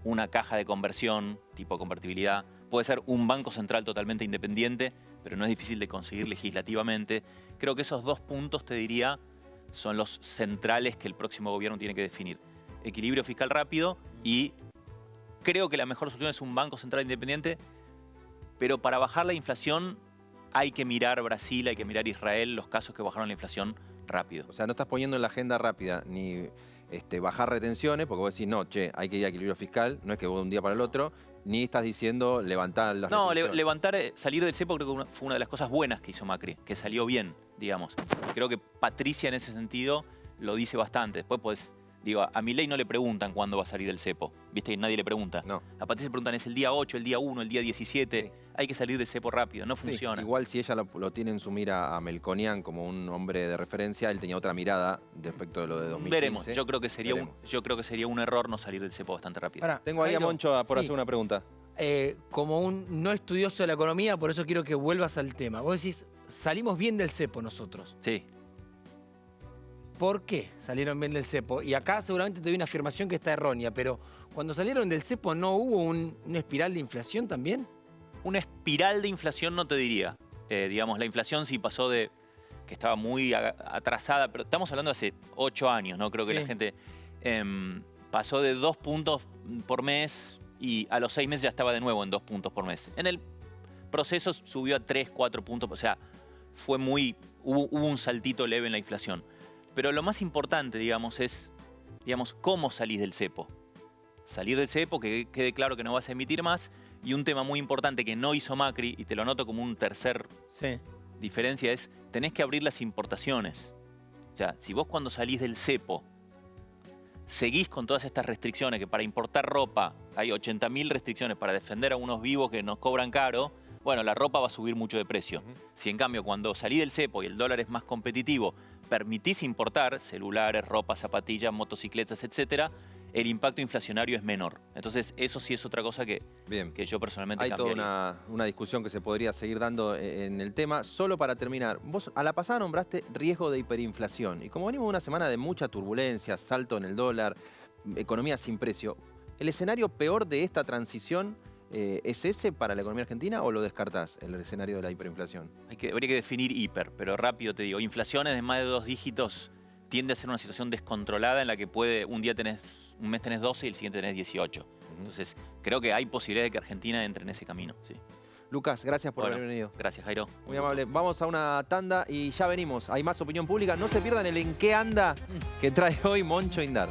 una caja de conversión, tipo convertibilidad, puede ser un banco central totalmente independiente, pero no es difícil de conseguir legislativamente. Creo que esos dos puntos, te diría, son los centrales que el próximo gobierno tiene que definir. Equilibrio fiscal rápido y creo que la mejor solución es un banco central independiente, pero para bajar la inflación hay que mirar Brasil, hay que mirar Israel, los casos que bajaron la inflación rápido. O sea, no estás poniendo en la agenda rápida ni bajar retenciones, porque vos decís, no, hay que ir a equilibrio fiscal, no es que vos de un día para el otro, ni estás diciendo levantar las retenciones. No, levantar, salir del cepo creo que fue una de las cosas buenas que hizo Macri, que salió bien, digamos. Y creo que Patricia en ese sentido lo dice bastante. Después pues, digo, a Milei no le preguntan cuándo va a salir del cepo, ¿viste? Y nadie le pregunta. No. A Patricia le preguntan, ¿es el día 8, el día 1, el día 17? Sí. Hay que salir del cepo rápido, no funciona. Igual si ella lo tiene en su mira a Melconian como un hombre de referencia, él tenía otra mirada respecto de lo de 2015. Veremos, yo creo que sería un error no salir del cepo bastante rápido. Ahora, tengo ahí a Moncho por hacer una pregunta. Como un no estudioso de la economía, por eso quiero que vuelvas al tema. Vos decís, salimos bien del cepo nosotros. Sí. ¿Por qué salieron bien del cepo? Y acá seguramente te doy una afirmación que está errónea, pero cuando salieron del cepo, ¿no hubo una espiral de inflación también? Una espiral de inflación no te diría. Digamos, la inflación sí pasó de que estaba muy atrasada, pero estamos hablando de hace 8 años, ¿no? Creo que la gente pasó de 2 puntos por mes y a los 6 meses ya estaba de nuevo en 2 puntos por mes. En el proceso subió a 3, 4 puntos, o sea, hubo un saltito leve en la inflación. Pero lo más importante, digamos, es cómo salís del cepo. Salir del cepo, que quede claro que no vas a emitir más. Y un tema muy importante que no hizo Macri, y te lo anoto como un tercer diferencia, es tenés que abrir las importaciones. O sea, si vos cuando salís del cepo seguís con todas estas restricciones, que para importar ropa hay 80.000 restricciones para defender a unos vivos que nos cobran caro, bueno, la ropa va a subir mucho de precio. Si en cambio cuando salís del cepo y el dólar es más competitivo, permitís importar celulares, ropa, zapatillas, motocicletas, etcétera, el impacto inflacionario es menor. Entonces, eso sí es otra cosa que yo personalmente cambiaría. Hay toda una discusión que se podría seguir dando en el tema. Solo para terminar, vos a la pasada nombraste riesgo de hiperinflación. Y como venimos de una semana de mucha turbulencia, salto en el dólar, economía sin precio, ¿el escenario peor de esta transición es ese para la economía argentina o lo descartás, el escenario de la hiperinflación? Habría que definir hiper, pero rápido te digo, inflaciones de más de 2 dígitos tiende a ser una situación descontrolada en la que un mes tenés 12 y el siguiente tenés 18. Entonces, creo que hay posibilidad de que Argentina entre en ese camino. Sí. Lucas, gracias por haber venido. Gracias, Jairo. Muy amable. Vamos a una tanda y ya venimos. Hay más opinión pública. No se pierdan el En qué anda que trae hoy Moncho Indar.